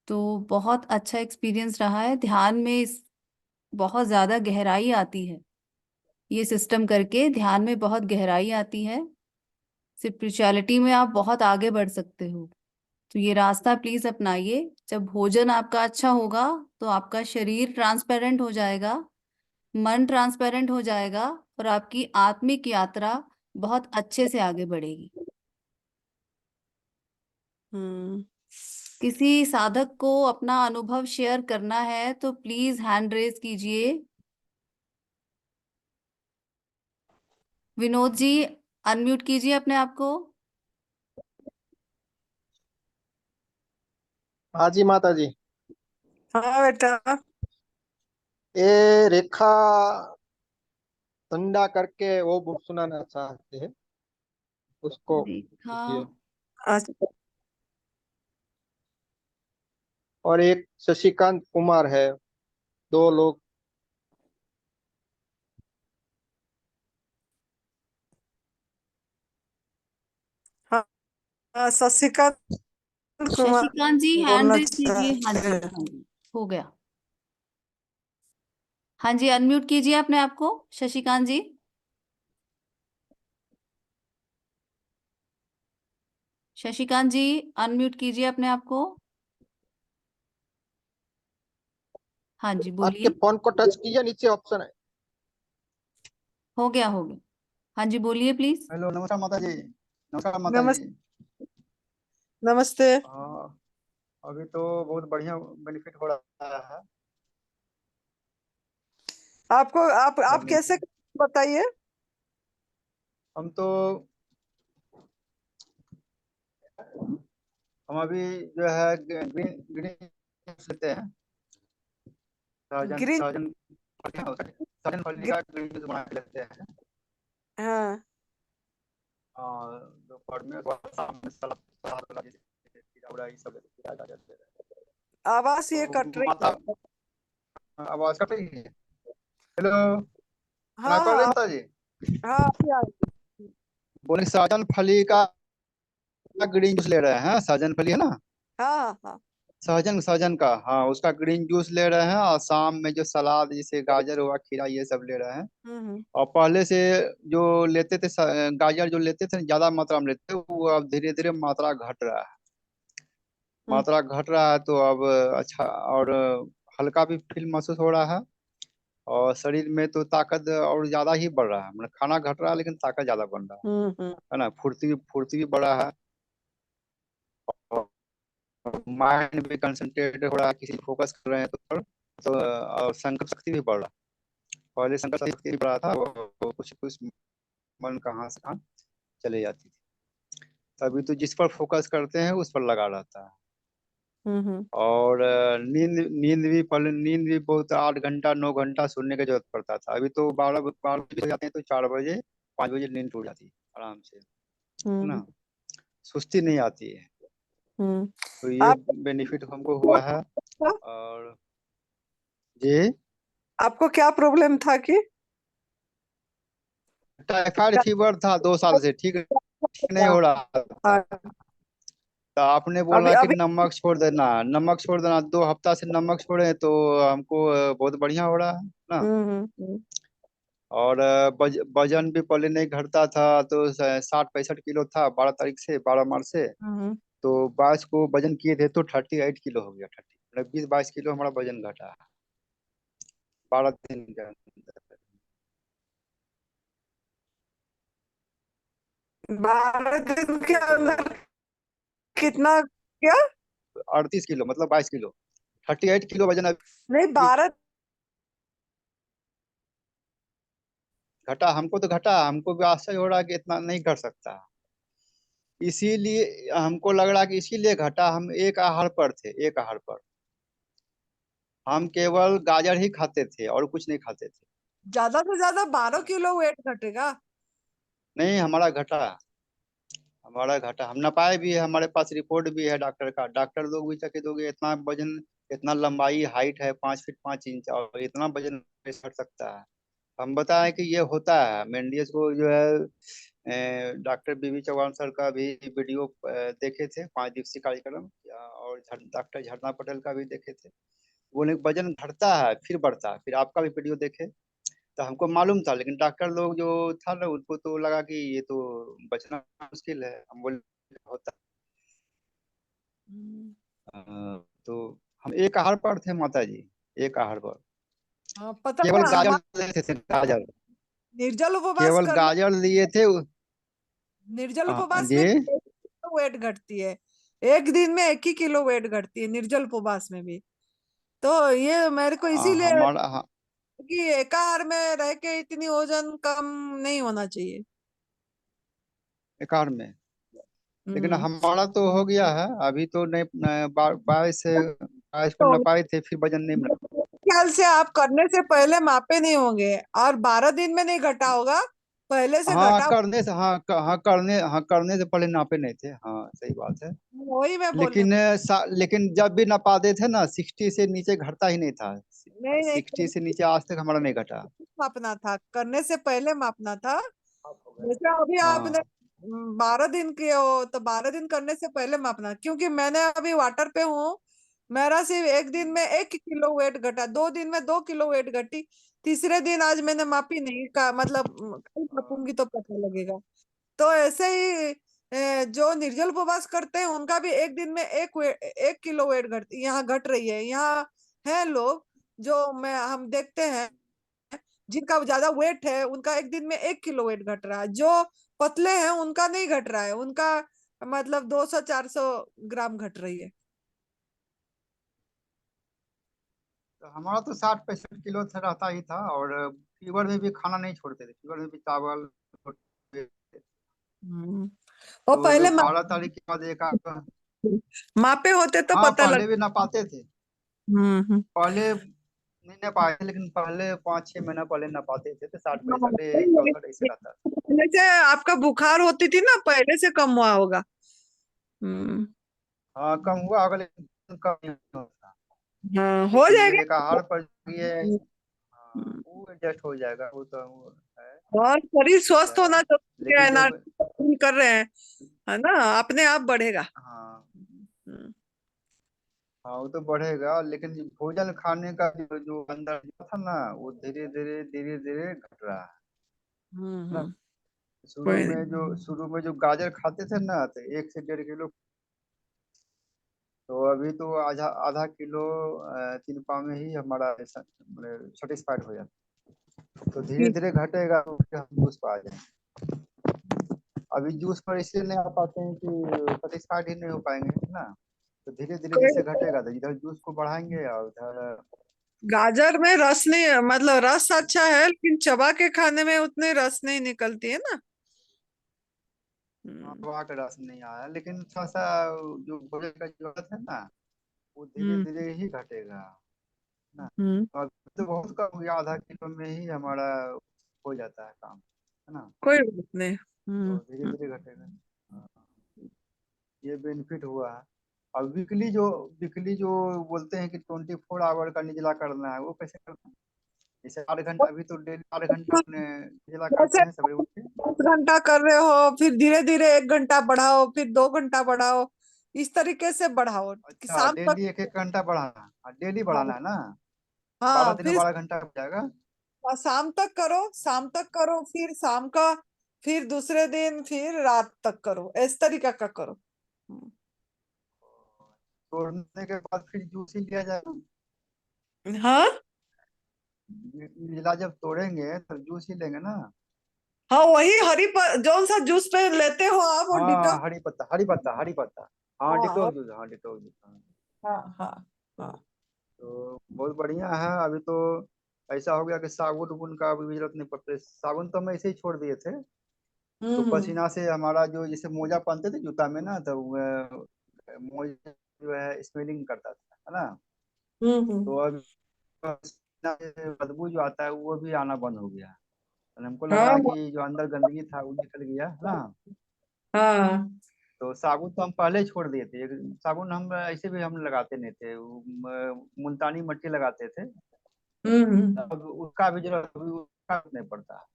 तो बहुत अच्छा एक्सपीरियंस रहा है। ध्यान में बहुत ज्यादा गहराई आती है, ये सिस्टम करके ध्यान में बहुत गहराई आती है। स्पिरिचुअलिटी में आप बहुत आगे बढ़ सकते हो। तो ये रास्ता प्लीज अपनाइए। जब भोजन आपका अच्छा होगा तो आपका शरीर ट्रांसपेरेंट हो जाएगा, मन ट्रांसपेरेंट हो जाएगा, और आपकी आत्मिक यात्रा बहुत अच्छे से आगे बढ़ेगी। हम्म किसी साधक को अपना अनुभव शेयर करना है तो प्लीज हैंड रेज कीजिए। विनोद जी, अनम्यूट कीजिए अपने आप को। हाँ जी माता जी। हाँ बेटा। ये रेखा संडा करके वो बुक सुनाना चाहते हैं, उसको रेखा। पूछिए। अच्छा। और एक शशिकांत कुमार है, दो लोग। हाँ हाँ, शशिकांत कुमार शशिकांत जी हैंड बोलना रेज कीजिए। हाँ चाहते जी, हैं। हाँ जी, हो गया। हाँ जी, अनम्यूट कीजिए अपने आप को, शशिकांत जी। शशिकांत जी, अनम्यूट कीजिए अपने आप को। हाँ जी, आपके बोलिए। फोन को टच कीजिए, नीचे ऑप्शन है। हो गया, हो गया। हाँ जी, बोलिए प्लीज। हेलो, नमस्कार माता जी। नमस्कार माता नमस्ते। जी। नमस्ते। हाँ, अभी तो बहुत बढ़िया बेनिफिट हो रहा है। आपको आप करने कैसे से बताइए। हम तो हम अभी जो है ग्रीन ग्रीन लेते हैं। सहजन ग्रीन। सहजन सहजन फली का ग्रीन जूस बना के लेते हैं। हाँ। और दोपहर में और शाम में सलाद सलाद वाला जैसे खीरा उरा ये सब खीरा गाजर दे रहे हैं। आवाज ये कट तो रही माता है। आवाज कट रही है। हेलो, सुनाई हाँ पड़ रही हाँ माता जी? हाँ, अभी आ रही बोले सहजन फली का ग्रीन जूस ले रहे हैं। सहजन फली है ना, है। हाँ हाँ सहजन सहजन का, हाँ उसका ग्रीन जूस ले रहे हैं। और शाम में जो सलाद जैसे गाजर हुआ खीरा ये सब ले रहे हैं। हम्म। और पहले से जो लेते थे गाजर जो लेते थे ज्यादा मात्रा में लेते थे, वो अब धीरे धीरे मात्रा घट रहा है। हम्म मात्रा घट रहा है तो अब अच्छा और हल्का भी फील महसूस हो रहा है। और शरीर में तो ताकत और ज्यादा ही बढ़ रहा है। मतलब खाना घट रहा है लेकिन ताकत ज्यादा बन रहा हम्म। है ना। फुर्ती फुर्ती भी बढ़ रहा है। और माइंड भी कंसंट्रेट हो रहा है, किसी फोकस कर रहे हैं तो और संकल्प शक्ति भी बढ़ रहा है। पहले संकल्प शक्ति भी बढ़ा था, वो कुछ कुछ मन कहाँ से कहाँ चले जाती थी। अभी तो जिस पर फोकस करते हैं उस पर लगा रहता है। हम्म। और नींद नींद भी पहले नींद भी बहुत 8 घंटा 9 घंटा सोने की जरूरत पड़ता था। अभी तो 12 बजे जाते हैं तो 4 बजे 5 बजे नींद टूट जाती है आराम से, है हम्म। ना। सुस्ती नहीं आती है। हम्म। तो ये आप बेनिफिट हमको हुआ है। और जी, आपको क्या प्रॉब्लम था कि टाइफाइड फीवर था 2 साल से, ठीक ठीक नहीं हो रहा था। हाँ, तो आपने अभी बोला कि अभी नमक छोड़ देना, नमक छोड़ देना। 2 हफ्ता से नमक छोड़े तो हमको बहुत बढ़िया हो रहा है ना। हम्म। और वजन भी पहले नहीं घटता था, तो 60 65 किलो था 12 तारीख से 12 मार्च से। हम्म। तो 22 को वजन किए थे तो 38 किलो हो गया। 30 मतलब 20 22 किलो हमारा वजन घटा है 12 दिन के अंदर। 12 दिन के अंदर तो कितना क्या। 38 किलो मतलब 22 किलो, 38 किलो वजन नहीं, अभी 12। घटा। हमको तो घटा, हमको भी आश्चर्य हो रहा कि इतना नहीं घट सकता। इसीलिए हमको लग रहा कि इसीलिए घटा। हम एक आहार पर थे, एक आहार पर हम केवल गाजर ही खाते थे और कुछ नहीं खाते थे। ज्यादा से ज्यादा 12 किलो वेट घटेगा। नहीं, हमारा घटा। हम नपाए भी है, हमारे पास रिपोर्ट भी है डॉक्टर का। डॉक्टर लोग भी चकित हो गए, इतना वजन, इतना लंबाई हाइट है 5 फीट 5 इंच और इतना वजन कैसे घट सकता है। हम बताएं कि ये होता है। मेंडियस को जो है डॉक्टर बीबी चौहान सर का भी वीडियो देखे थे 5 दिवसीय कार्यक्रम और डॉक्टर झरना पटेल का भी देखे थे। बोले वजन घटता है फिर बढ़ता है। फिर आपका भी वीडियो देखे तो हमको मालूम था, लेकिन डॉक्टर लोग जो था ना उनको तो लगा कि ये तो बचना मुश्किल है। हम बोले होता है। तो हम एक आहार पर थे माता जी, एक आहार पर। हाँ, पता केवल है गाजर हमारा लेते थे, गाजर, निर्जल उपवास केवल करने। गाजर लिए थे। निर्जल उपवास जी, में भी 1 किलो वेट घटती है। एक दिन में 1 ही किलो वेट घटती है निर्जल उपवास में भी। तो ये मेरे को इसीलिए हमारा कि एकाहार में रह के इतनी वजन कम नहीं होना चाहिए। एकार में। लेकिन हमारा तो हो गया है अभी तो नहीं, 22 को तो नपाए थे, फिर वजन नहीं मिला। ख्याल से आप करने से पहले मापे नहीं होंगे और 12 दिन में नहीं घटा होगा, पहले से हाँ घटा। करने से, हाँ करने से पहले नापे नहीं थे, हाँ सही बात है। वही मैं बोल रही लेकिन जब भी नपाते थे ना 60 से नीचे घटता ही नहीं था। हूँ। नहीं नहीं, 60 से नीचे आज तक हमारा नहीं घटा। मापना था, करने से पहले मापना था। जैसे अभी आपने हाँ 12 दिन किए हो तो 12 दिन करने से पहले मापना, क्योंकि मैंने अभी वाटर पे हूँ। मेरा सिर्फ एक दिन में 1 किलो वेट घटा, 2 दिन में 2 किलो वेट घटी। तीसरे दिन आज मैंने मापी नहीं का मतलब कल मापूंगी तो पता लगेगा। तो ऐसे ही जो निर्जल उपवास करते हैं उनका भी एक दिन में 1 किलो वेट यहाँ घट रही है। यहाँ है लोग जो मैं हम देखते हैं जिनका ज्यादा वेट है उनका एक दिन में 1 किलो वेट घट रहा है। जो पतले हैं उनका नहीं घट रहा है, उनका मतलब 200-400 ग्राम घट रही है। तो हमारा तो 60-65 किलो से रहता ही था। और फीवर में भी खाना नहीं छोड़ते थे, फीवर में भी चावल वो तो पहले जब 12 तारीख के बाद एक आध, मापे होते तो हाँ पता लग। पहले भी नपाते थे। हम्म। पहले नहीं नपाए थे, लेकिन पहले 5-6 महीना पहले नपाते थे तो 60-65 64 ऐसे रहता था। पहले से आपका बुखार होती थी ना, पहले से कम हुआ होगा। हाँ कम हुआ होगा, लेकिन कम नहीं होता। हाँ हो लेकिन जो जाएगा। एक आहार पर ये, हाँ वो एडजस्ट हो जाएगा, वो तो वो है और शरीर हो स्वस्थ जाएगा। होना तो लेकिन जो एनर्जी कर रहे हैं, है ना, अपने आप बढ़ेगा। हाँ हाँ वो तो बढ़ेगा, लेकिन जो भोजन खाने का जो अंदर था ना वो धीरे धीरे धीरे धीरे घट रहा है ना। कोई नहीं। शुरू में जो गाजर खाते थे ना तो 1 से 1.5 किलो, तो अभी तो आधा आधा किलो 3 पाव में ही हमारा सेटिस्फाइड हो जाता। तो धीरे धीरे घटेगा तो फिर हम जूस पर आ जाएंगे। अभी जूस पर इसलिए नहीं आ पाते हैं कि सेटिस्फाइड ही नहीं हो पाएंगे ना। तो धीरे धीरे जैसे घटेगा तो इधर जूस को बढ़ाएंगे और उधर गाजर में रस नहीं, मतलब रस अच्छा है लेकिन चबा के खाने में उतनी रस नहीं निकलती है ना। हवा का रस नहीं आया, लेकिन थोड़ा सा जो भोजन का जरूरत है ना वो धीरे धीरे ही घटेगा ना। और तो बहुत कम हो गया, आधा किलो में ही हमारा हो जाता है काम, है ना। कोई बात नहीं। तो धीरे धीरे घटेगा। हाँ, ये बेनिफिट हुआ है। और वीकली जो बोलते हैं कि 24 आवर का निर्जला करना है, वो कैसे करना है? जैसे 8 घंटा, अभी तो डेली 8 घंटा अपने निर्जला करते जैसे हैं सवेरे उठ के। 10 घंटा कर रहे हो, फिर धीरे धीरे 1 घंटा बढ़ाओ, फिर 2 घंटा बढ़ाओ, इस तरीके से बढ़ाओ कि अच्छा शाम तक। डेली 1-1 घंटा बढ़ाना, डेली हाँ बढ़ाना है ना। हाँ, 12 दिन में फिर 12 घंटा हो जाएगा। शाम तक करो, शाम तक करो, फिर शाम का, फिर दूसरे दिन, फिर रात तक करो, इस तरीके का करो। तोड़ने के बाद फिर जूस ही लिया जाएगा। हाँ निर्जला जब तोड़ेंगे तो जूस ही लेंगे ना। हाँ, वही जौन सा जूस पे लेते हो आप, वो हाँ डिटॉक्स। हरी पत्ता, हाँ हाँ डिटॉक्स जूस, हाँ डिटॉक्स जूस, हाँ। हाँ हाँ हाँ। तो बहुत बढ़िया है। अभी तो ऐसा हो गया कि साबुन उबुन का भी जरूरत नहीं पड़ती। साबुन तो हम ऐसे ही छोड़ दिए थे। तो हम्म पसीना से हमारा जो जैसे मोजा पहनते थे जूता में ना, तो मोजा जो है स्मेलिंग करता था, है ना। तो हम्म। अब पसीना से बदबू जो आता है वो भी आना बंद हो गया। तो हमको लगा हाँ कि जो अंदर गंदगी था वो निकल गया, है ना। हाँ। तो साबुन तो हम पहले ही छोड़ दिए थे। साबुन हम ऐसे भी हम लगाते नहीं थे, मुल्तानी मिट्टी लगाते थे। हम्म अब उसका भी जरूरत, अभी उसका नहीं पड़ता।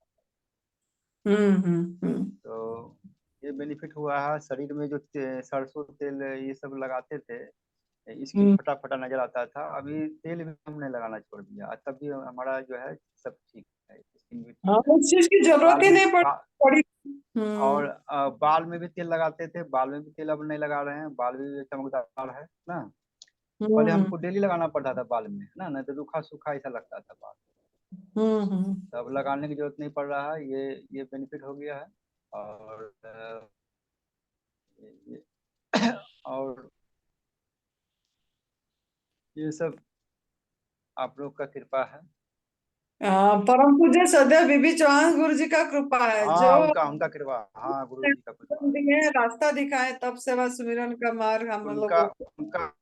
हम्म। तो ये बेनिफिट हुआ है। शरीर में जो सरसों तेल ये सब लगाते थे, स्किन फटा फटा नजर आता था, अभी तेल भी हमने लगाना छोड़ दिया, तब भी हमारा जो है सब ठीक है, स्किन भी हाँ, ठीक है। उस चीज की जरूरत बाल ही भी नहीं पड़ी। और बाल में भी तेल लगाते थे, बाल में भी तेल अब नहीं लगा रहे हैं, बाल भी चमकदार है ना। पहले हम्म हमको डेली लगाना पड़ता था बाल में, है ना, नहीं तो रूखा सूखा ऐसा लगता था बाल। हम्म। तो अब लगाने की जरूरत नहीं पड़ रहा है, ये बेनिफिट हो गया है। और ये और ये सब आप लोग का कृपा है। परम पूज्य सदैव बीबी चौहान गुरु जी का कृपा है जो हाँ उनका उनका कृपा, हाँ गुरु जी का कृपा है। दिए रास्ता दिखाए तब सेवा सुमिरन का मार्ग हम उनका लोगों को। उनका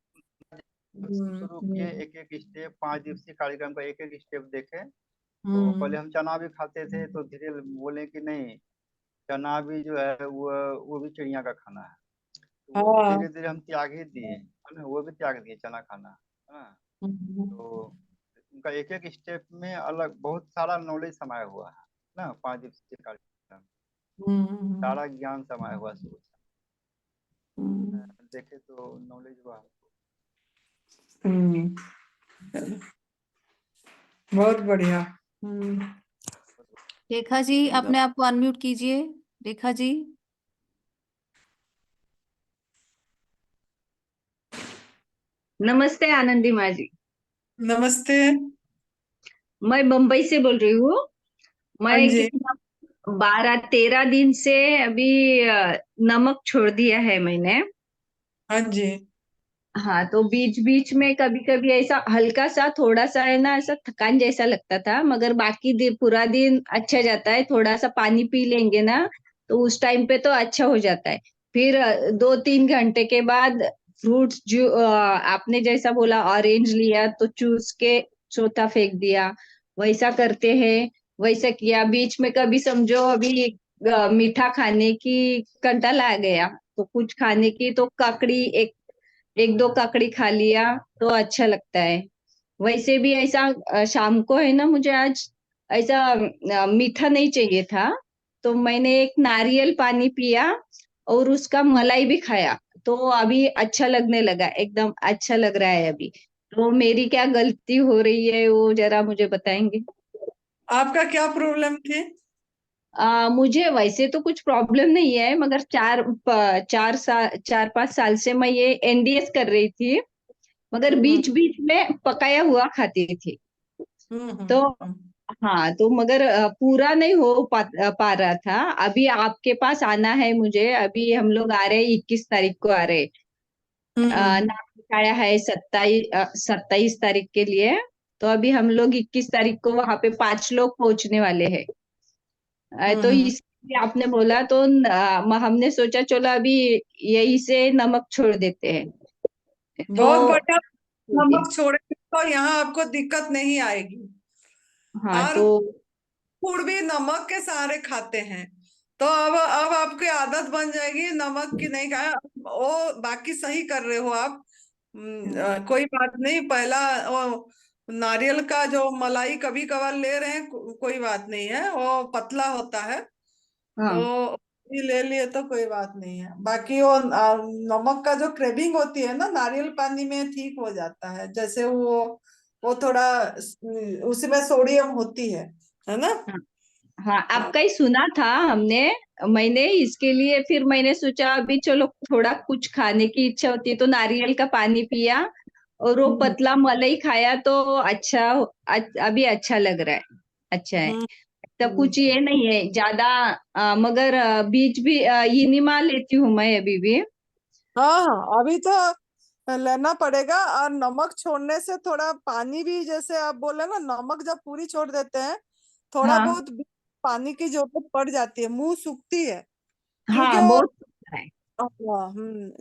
शुरू किए, एक एक स्टेप, 5 दिवसीय कार्यक्रम का एक एक स्टेप देखे। तो पहले हम चना भी खाते थे, तो धीरे बोले कि नहीं, चना भी जो है वो भी चिड़िया का खाना है। तो वो हाँ। धीरे धीरे हम त्याग ही दिए, है ना, वो भी त्याग दिए चना खाना, है ना। तो उनका एक एक स्टेप में अलग बहुत सारा नॉलेज समाया हुआ है ना, 5 दिवसीय कार्यक्रम सारा ज्ञान समाया हुआ शुरू से देखे तो नॉलेज हुआ। चलो, बहुत बढ़िया। रेखा जी अपने आप को अनम्यूट कीजिए। रेखा जी। नमस्ते आनंदी माँ जी। नमस्ते। मैं बम्बई से बोल रही हूँ। हाँ मैं जी। कितना 12-13 दिन से अभी नमक छोड़ दिया है मैंने। हाँ जी। हाँ, तो बीच बीच में कभी कभी ऐसा हल्का सा थोड़ा सा है ना, ऐसा थकान जैसा लगता था, मगर बाकी पूरा दिन अच्छा जाता है। थोड़ा सा पानी पी लेंगे ना, तो उस टाइम पे तो अच्छा हो जाता है। फिर 2-3 घंटे के बाद फ्रूट्स जो आपने जैसा बोला, ऑरेंज लिया तो चूस के चौथा फेंक दिया, वैसा करते हैं। वैसा किया। बीच में कभी समझो अभी मीठा खाने की कंटाल आ गया, तो कुछ खाने की तो काकड़ी एक एक दो काकड़ी खा लिया, तो अच्छा लगता है। वैसे भी ऐसा शाम को है ना, मुझे आज ऐसा मीठा नहीं चाहिए था, तो मैंने एक नारियल पानी पिया और उसका मलाई भी खाया, तो अभी अच्छा लगने लगा, एकदम अच्छा लग रहा है अभी। तो मेरी क्या गलती हो रही है वो जरा मुझे बताएंगे? आपका क्या प्रॉब्लम थी? मुझे वैसे तो कुछ प्रॉब्लम नहीं है, मगर 4-5 साल से मैं ये एनडीएस कर रही थी, मगर बीच बीच में पकाया हुआ खाती थी। तो हाँ, तो मगर पूरा नहीं हो पा रहा था। अभी आपके पास आना है मुझे, अभी हम लोग आ रहे हैं, 21 तारीख को आ रहे हैं। नाम लिखाया है 27 तारीख के लिए। तो अभी हम लोग 21 तारीख को वहां पे 5 लोग पहुंचने वाले हैं। तो इसलिए आपने बोला, तो हमने सोचा चलो अभी यही से नमक छोड़ देते हैं। बहुत तो बढ़िया। नमक छोड़ेंगे तो यहाँ आपको दिक्कत नहीं आएगी। हाँ, और तो फूड भी नमक के सहारे खाते हैं, तो अब आपकी आदत बन जाएगी नमक की नहीं खाए। वो बाकी सही कर रहे हो आप। कोई बात नहीं। पहला वो नारियल का जो मलाई कभी कभार ले रहे हैं, कोई बात नहीं है, वो पतला होता है, हाँ तो ये ले लिए तो कोई बात नहीं है। बाकी वो नमक का जो क्रेविंग होती है ना, नारियल पानी में ठीक हो जाता है। जैसे वो थोड़ा उसमें सोडियम होती है ना। हाँ, आपका ही सुना था हमने। मैंने इसके लिए फिर मैंने सोचा अभी चलो थोड़ा कुछ खाने की इच्छा होती है, तो नारियल का पानी पिया और वो पतला मलाई खाया, तो अच्छा अभी अच्छा लग रहा है। अच्छा है। तो कुछ ये नहीं है ज्यादा, मगर बीच भी इनिमा लेती हूँ मैं अभी भी। हाँ हाँ, अभी तो लेना पड़ेगा। और नमक छोड़ने से थोड़ा पानी भी, जैसे आप बोले ना, नमक जब पूरी छोड़ देते हैं थोड़ा हाँ बहुत पानी की जरूरत पड़ जाती है, मुंह सूखती है। क्योंकि हाँ, वो बहुत है।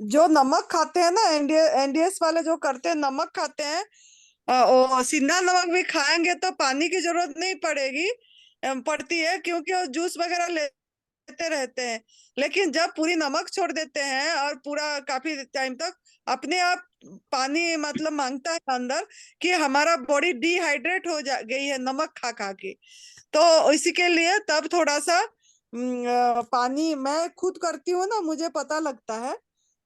जो नमक खाते हैं ना, एनडीएस वाले जो करते हैं, नमक खाते हैं, वो सिंधा नमक भी खाएंगे तो पानी की जरूरत नहीं पड़ेगी, पड़ती है, क्योंकि वो जूस वगैरह लेते रहते हैं। लेकिन जब पूरी नमक छोड़ देते हैं और पूरा काफी टाइम तक अपने आप पानी मतलब मांगता है अंदर, कि हमारा बॉडी डिहाइड्रेट हो जा गई है नमक खा खा के। तो इसी के लिए तब थोड़ा सा पानी मैं खुद करती हूँ ना, मुझे पता लगता है,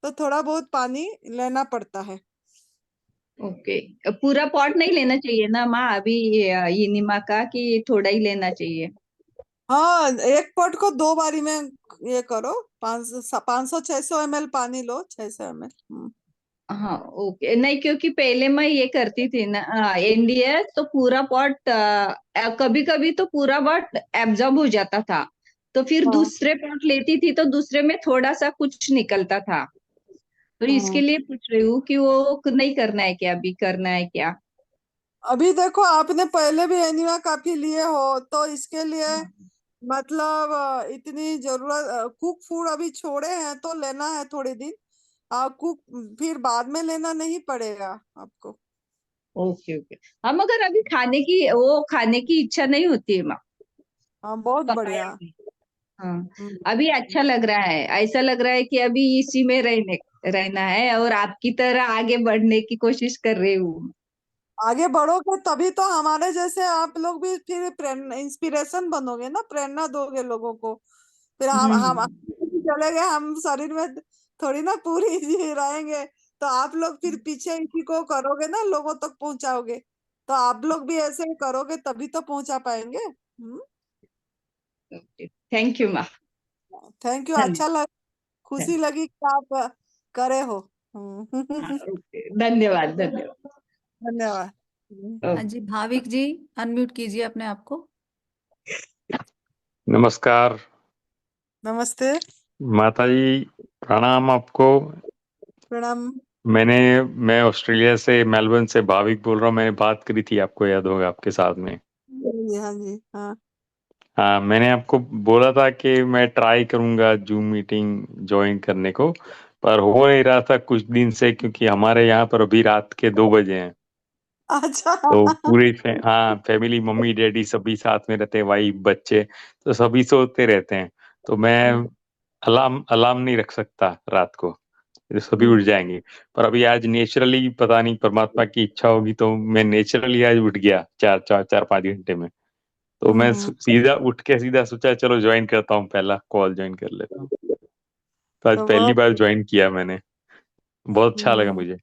तो थोड़ा बहुत पानी लेना पड़ता है। ओके। पूरा पॉट नहीं लेना चाहिए ना माँ अभी, ये इनिमा का, कि थोड़ा ही लेना चाहिए? हाँ, एक पॉट को 2 बारी में ये करो। 500-600 ml पानी लो, 600 ml। हाँ, ओके। नहीं, क्योंकि पहले मैं ये करती थी ना एनडीएस, तो पूरा पॉट कभी कभी तो पूरा पॉट एब्जॉर्ब हो जाता था, तो फिर हाँ दूसरे पॉट लेती थी, तो दूसरे में थोड़ा सा कुछ निकलता था। तो इसके हाँ लिए पूछ रही हूँ कि वो नहीं करना है क्या, अभी करना है क्या? अभी देखो, आपने पहले भी एनिमा काफी लिए हो, तो इसके लिए मतलब इतनी जरूरत, कुक फूड अभी छोड़े हैं तो लेना है थोड़े दिन। कुक फिर बाद में लेना नहीं पड़ेगा आपको। Okay okay. हाँ मगर अभी खाने की इच्छा नहीं होती है माँ। हाँ, बहुत पकाया बढ़िया। भी। हाँ हम्म, अभी अच्छा लग रहा है, ऐसा लग रहा है कि अभी इसी में रहना है और आपकी तरह आगे बढ़ने की कोशिश कर रही हूँ। आगे बढ़ोगे तभी तो हमारे जैसे आप लोग भी फिर प्रेरणा, इंस्पिरेशन बनोगे ना, प्रेरणा दोगे लोगों को। फिर हम हम्म चले गए, हम शरीर में थोड़ी ना पूरी जी रहेंगे। तो आप लोग फिर पीछे इसी को करोगे ना, लोगों तक पहुंचाओगे। तो आप लोग भी ऐसे ही करोगे तभी तो पहुंचा पाएंगे। थैंक यू माँ। Thank you. धन्यवाद। अच्छा खुशी लगी कि आप करे हो। ओके धन्यवाद धन्यवाद। धन्यवाद। हाँ जी, भाविक जी अनम्यूट कीजिए अपने आप को। नमस्कार नमस्ते। माता जी, प्रणाम आपको। प्रणाम। मैं ऑस्ट्रेलिया से, मेलबर्न से भाविक बोल रहा हूँ। मैंने बात करी थी, आपको याद होगा, आपके साथ में। जी, हाँ जी, हाँ। हाँ, मैंने आपको बोला था कि मैं ट्राई करूंगा जूम मीटिंग ज्वाइन करने को, पर हो नहीं रहा था कुछ दिन से, क्योंकि हमारे यहाँ पर अभी रात के 2 बजे हैं। अच्छा। तो हाँ, फैमिली, मम्मी डैडी सभी साथ में रहते हैं, वाइफ बच्चे, तो सभी सोते रहते हैं। तो मैं अलार्म नहीं रख सकता रात को, तो सभी उठ जाएंगे। पर अभी आज नेचुरली, पता नहीं परमात्मा की इच्छा होगी, तो मैं नेचुरली आज उठ गया 4-5 घंटे में। तो मैं सीधा उठ के सीधा सोचा चलो ज्वाइन करता हूँ, पहला कॉल ज्वाइन कर लेता हूँ। तो आज तो पहली बहुत बार ज्वाइन किया मैंने, बहुत अच्छा लगा मुझे।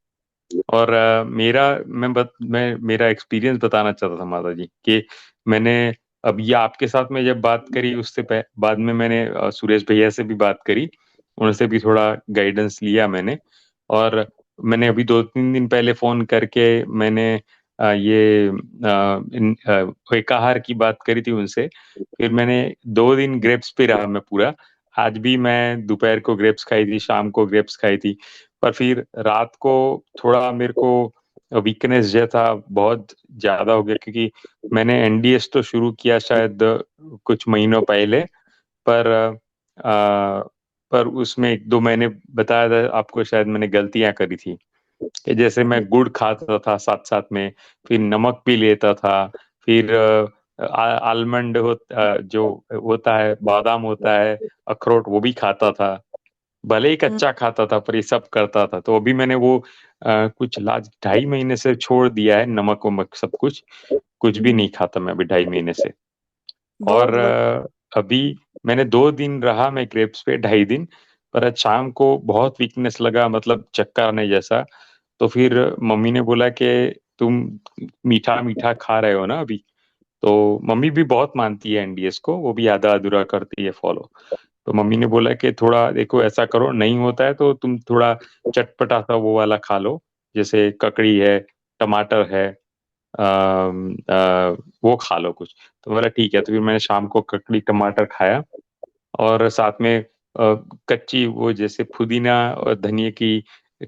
और मेरा एक्सपीरियंस बताना चाहता था माता जी कि मैंने अब ये आपके साथ में जब बात करी, उससे बाद में मैंने सुरेश भैया से भी बात करी, उनसे भी थोड़ा गाइडेंस लिया मैंने। और मैंने अभी 2-3 दिन पहले फोन करके मैंने एकाहार की बात करी थी उनसे। फिर मैंने 2 दिन ग्रेप्स पे रहा मैं पूरा। आज भी मैं दोपहर को ग्रेप्स खाई थी, शाम को ग्रेप्स खाई थी। पर फिर रात को थोड़ा मेरे को वीकनेस जैसा बहुत ज्यादा हो गया, क्योंकि मैंने एनडीएस तो शुरू किया शायद कुछ महीनों पहले, पर पर उसमें 1-2 महीने बताया था आपको, शायद मैंने गलतियां करी थी कि जैसे मैं गुड़ खाता था साथ साथ में, फिर नमक भी लेता था, फिर आलमंड जो होता है, बादाम होता है, अखरोट, वो भी खाता था। भले ही कच्चा खाता था, पर ये सब करता था। तो अभी मैंने वो कुछ 2.5 महीने से छोड़ दिया है, नमक वमक सब कुछ भी नहीं खाता मैं अभी 2.5 महीने से। और बहुत बढ़िया। अभी मैंने 2 दिन रहा मैं ग्रेप्स पे, 2.5 दिन, पर आज शाम को बहुत वीकनेस लगा, मतलब चक्कर आने जैसा। तो फिर मम्मी ने बोला कि तुम मीठा मीठा खा रहे हो ना अभी। तो मम्मी भी बहुत मानती है एनडीएस को, वो भी आधा अधूरा करती है फॉलो। तो मम्मी ने बोला कि थोड़ा देखो, ऐसा करो, नहीं होता है तो तुम थोड़ा चटपटा सा वो वाला खा लो, जैसे ककड़ी है, टमाटर है, वो खा लो कुछ। तो बोला ठीक है। तो फिर मैंने शाम को ककड़ी टमाटर खाया, और साथ में कच्ची वो जैसे पुदीना और धनिया की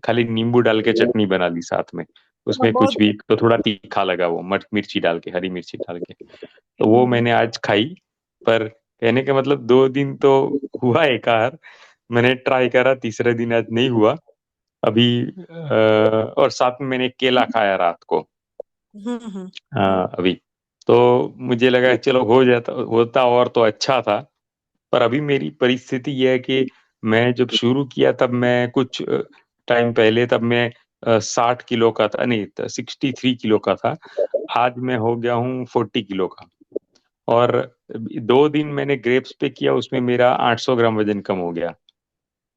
खाली नींबू डाल के चटनी बना ली साथ में। उसमें बहुत। कुछ भी, तो थोड़ा तीखा लगा वो, मिर्ची डाल के, हरी मिर्ची डाल के। तो वो मैंने आज खाई। पर कहने का मतलब 2 दिन तो हुआ एकाहार, मैंने ट्राई करा, तीसरे दिन आज नहीं हुआ अभी। और साथ में मैंने केला खाया रात को अभी। तो मुझे लगा चलो होता और तो अच्छा था। पर अभी मेरी परिस्थिति यह है कि मैं जब शुरू किया तब मैं कुछ टाइम पहले, तब मैं 60 किलो का था, नहीं 63 किलो का था। आज मैं हो गया हूँ 40 किलो का। और 2 दिन मैंने ग्रेप्स पे किया, उसमें मेरा 800 ग्राम वजन कम हो गया।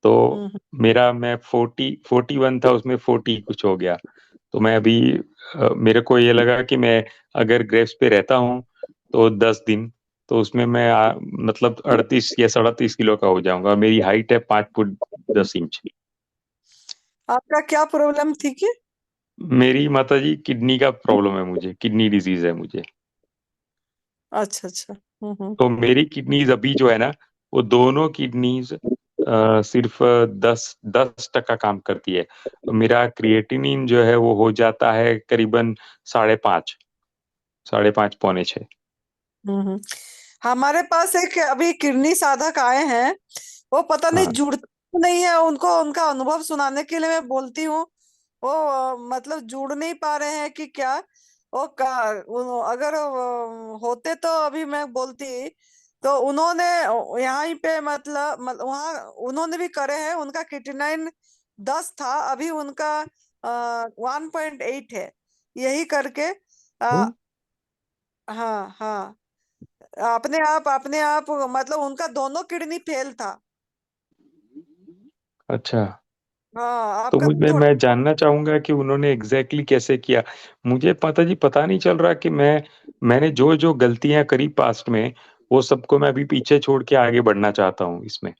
तो मैं 41 था, उसमें 40 कुछ हो गया। तो मैं अभी मेरे को ये लगा कि मैं अगर ग्रेप्स पे रहता हूँ तो 10 दिन, तो उसमें मैं मतलब 38 या 37 किलो का हो जाऊंगा। मेरी हाइट है 5 फुट 10 इंच। आपका क्या प्रॉब्लम थी कि? मेरी माता जी किडनी का प्रॉब्लम है, मुझे किडनी डिजीज है मुझे। अच्छा अच्छा। तो मेरी किडनीज अभी जो है ना, वो दोनों किडनीज सिर्फ 10% काम करती है। मेरा क्रिएटिनिन जो है वो हो जाता है करीबन 5.5 पौने 6। हमारे पास एक अभी किडनी साधक आए हैं, वो पता नहीं हाँ जुड़ते नहीं है, उनको उनका अनुभव सुनाने के लिए मैं बोलती हूँ। वो मतलब जुड़ नहीं पा रहे हैं कि क्या। अगर होते तो अभी मैं बोलती। तो उन्होंने यहाँ पे मतलब वहाँ उन्होंने भी करे हैं, उनका किडनी 10 था, अभी उनका 1.8 है। यही करके तो हाँ हाँ, अपने आप मतलब उनका दोनों किडनी फेल था। अच्छा, हाँ, तो आपका मुझे थोड़ा मैं जानना चाहूंगा कि उन्होंने एग्जैक्टली कैसे किया। मुझे पता नहीं चल रहा कि मैंने जो जो गलतियां करी पास्ट में, वो सबको मैं अभी पीछे छोड़ के आगे बढ़ना चाहता हूँ इसमें।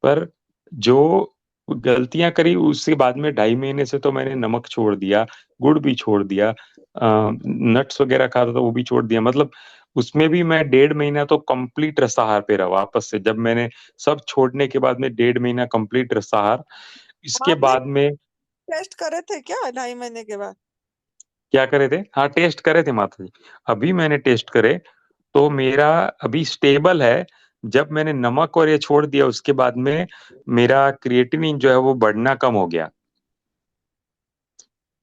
पर जो गलतियां करी उसके बाद में 2.5 महीने से तो मैंने नमक छोड़ दिया, गुड़ भी छोड़ दिया, नट्स वगैरह खाता था वो भी छोड़ दिया। मतलब उसमें भी मैं 1.5 महीना तो कंप्लीट रसाहार पे रहा वापस से। जब मैंने सब छोड़ने के बाद में 1.5 महीना कंप्लीट रसाहार, इसके आपने बाद में टेस्ट करे थे क्या 2.5 महीने के बाद? क्या करे थे? हाँ टेस्ट करे थे माता जी, अभी मैंने टेस्ट करे तो मेरा अभी स्टेबल है। जब मैंने नमक और ये छोड़ दिया उसके बाद में मेरा क्रिएटिनिन जो है वो बढ़ना कम हो गया।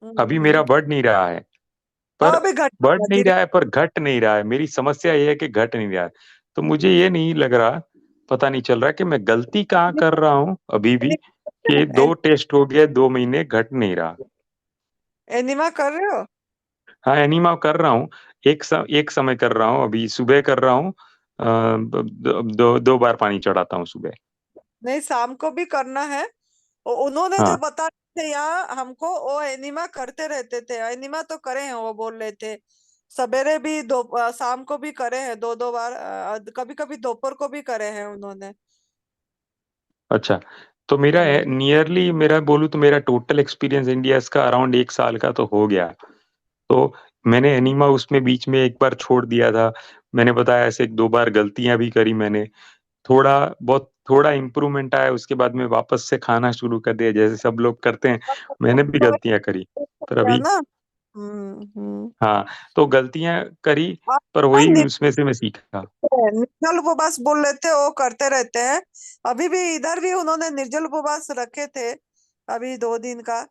अभी मेरा बढ़ नहीं रहा है, हाँ, पर अभी घट बढ़ नहीं धीरे। रहा है पर घट नहीं रहा है। मेरी समस्या ये है कि घट नहीं रहा है। तो मुझे ये नहीं लग रहा, पता नहीं चल रहा कि मैं गलती कहाँ कर रहा हूँ अभी भी, कि 2 टेस्ट हो गए 2 महीने घट नहीं रहा। एनिमा कर रहे हो? हाँ एनीमा कर रहा हूँ, एक समय कर रहा हूँ, अभी सुबह कर रहा हूँ। दो बार पानी चढ़ाता हूँ सुबह। नहीं, शाम को भी करना है। उन्होंने जो हाँ बता थे यहाँ हमको, वो एनिमा करते रहते थे। एनिमा तो करे हैं, वो बोल रहे थे। सवेरे भी शाम को भी करे हैं, 2-2 बार। कभी कभी दोपहर को भी करे हैं उन्होंने। अच्छा, तो मेरा हम्म। नियरली मेरा बोलूँ तो मेरा टोटल एक्सपीरियंस इंडिया का अराउंड 1 साल का तो हो गया। तो मैंने एनीमा उसमें बीच में एक बार छोड़ दिया था। मैंने बताया ऐसे 1-2 बार गलतियां भी करी मैंने। थोड़ा इम्प्रूवमेंट आया, उसके बाद में वापस से खाना शुरू कर दिया जैसे सब लोग करते हैं। मैंने भी गलतियां करी, पर क्या अभी ना। हम्म। हाँ, तो गलतियां करी आप पर ना वही उसमें से मैं सीखा। निर्जल उपवास बोल रहे थे, वो करते रहते हैं। अभी भी इधर भी उन्होंने निर्जल उपवास रखे थे, अभी 2 दिन का।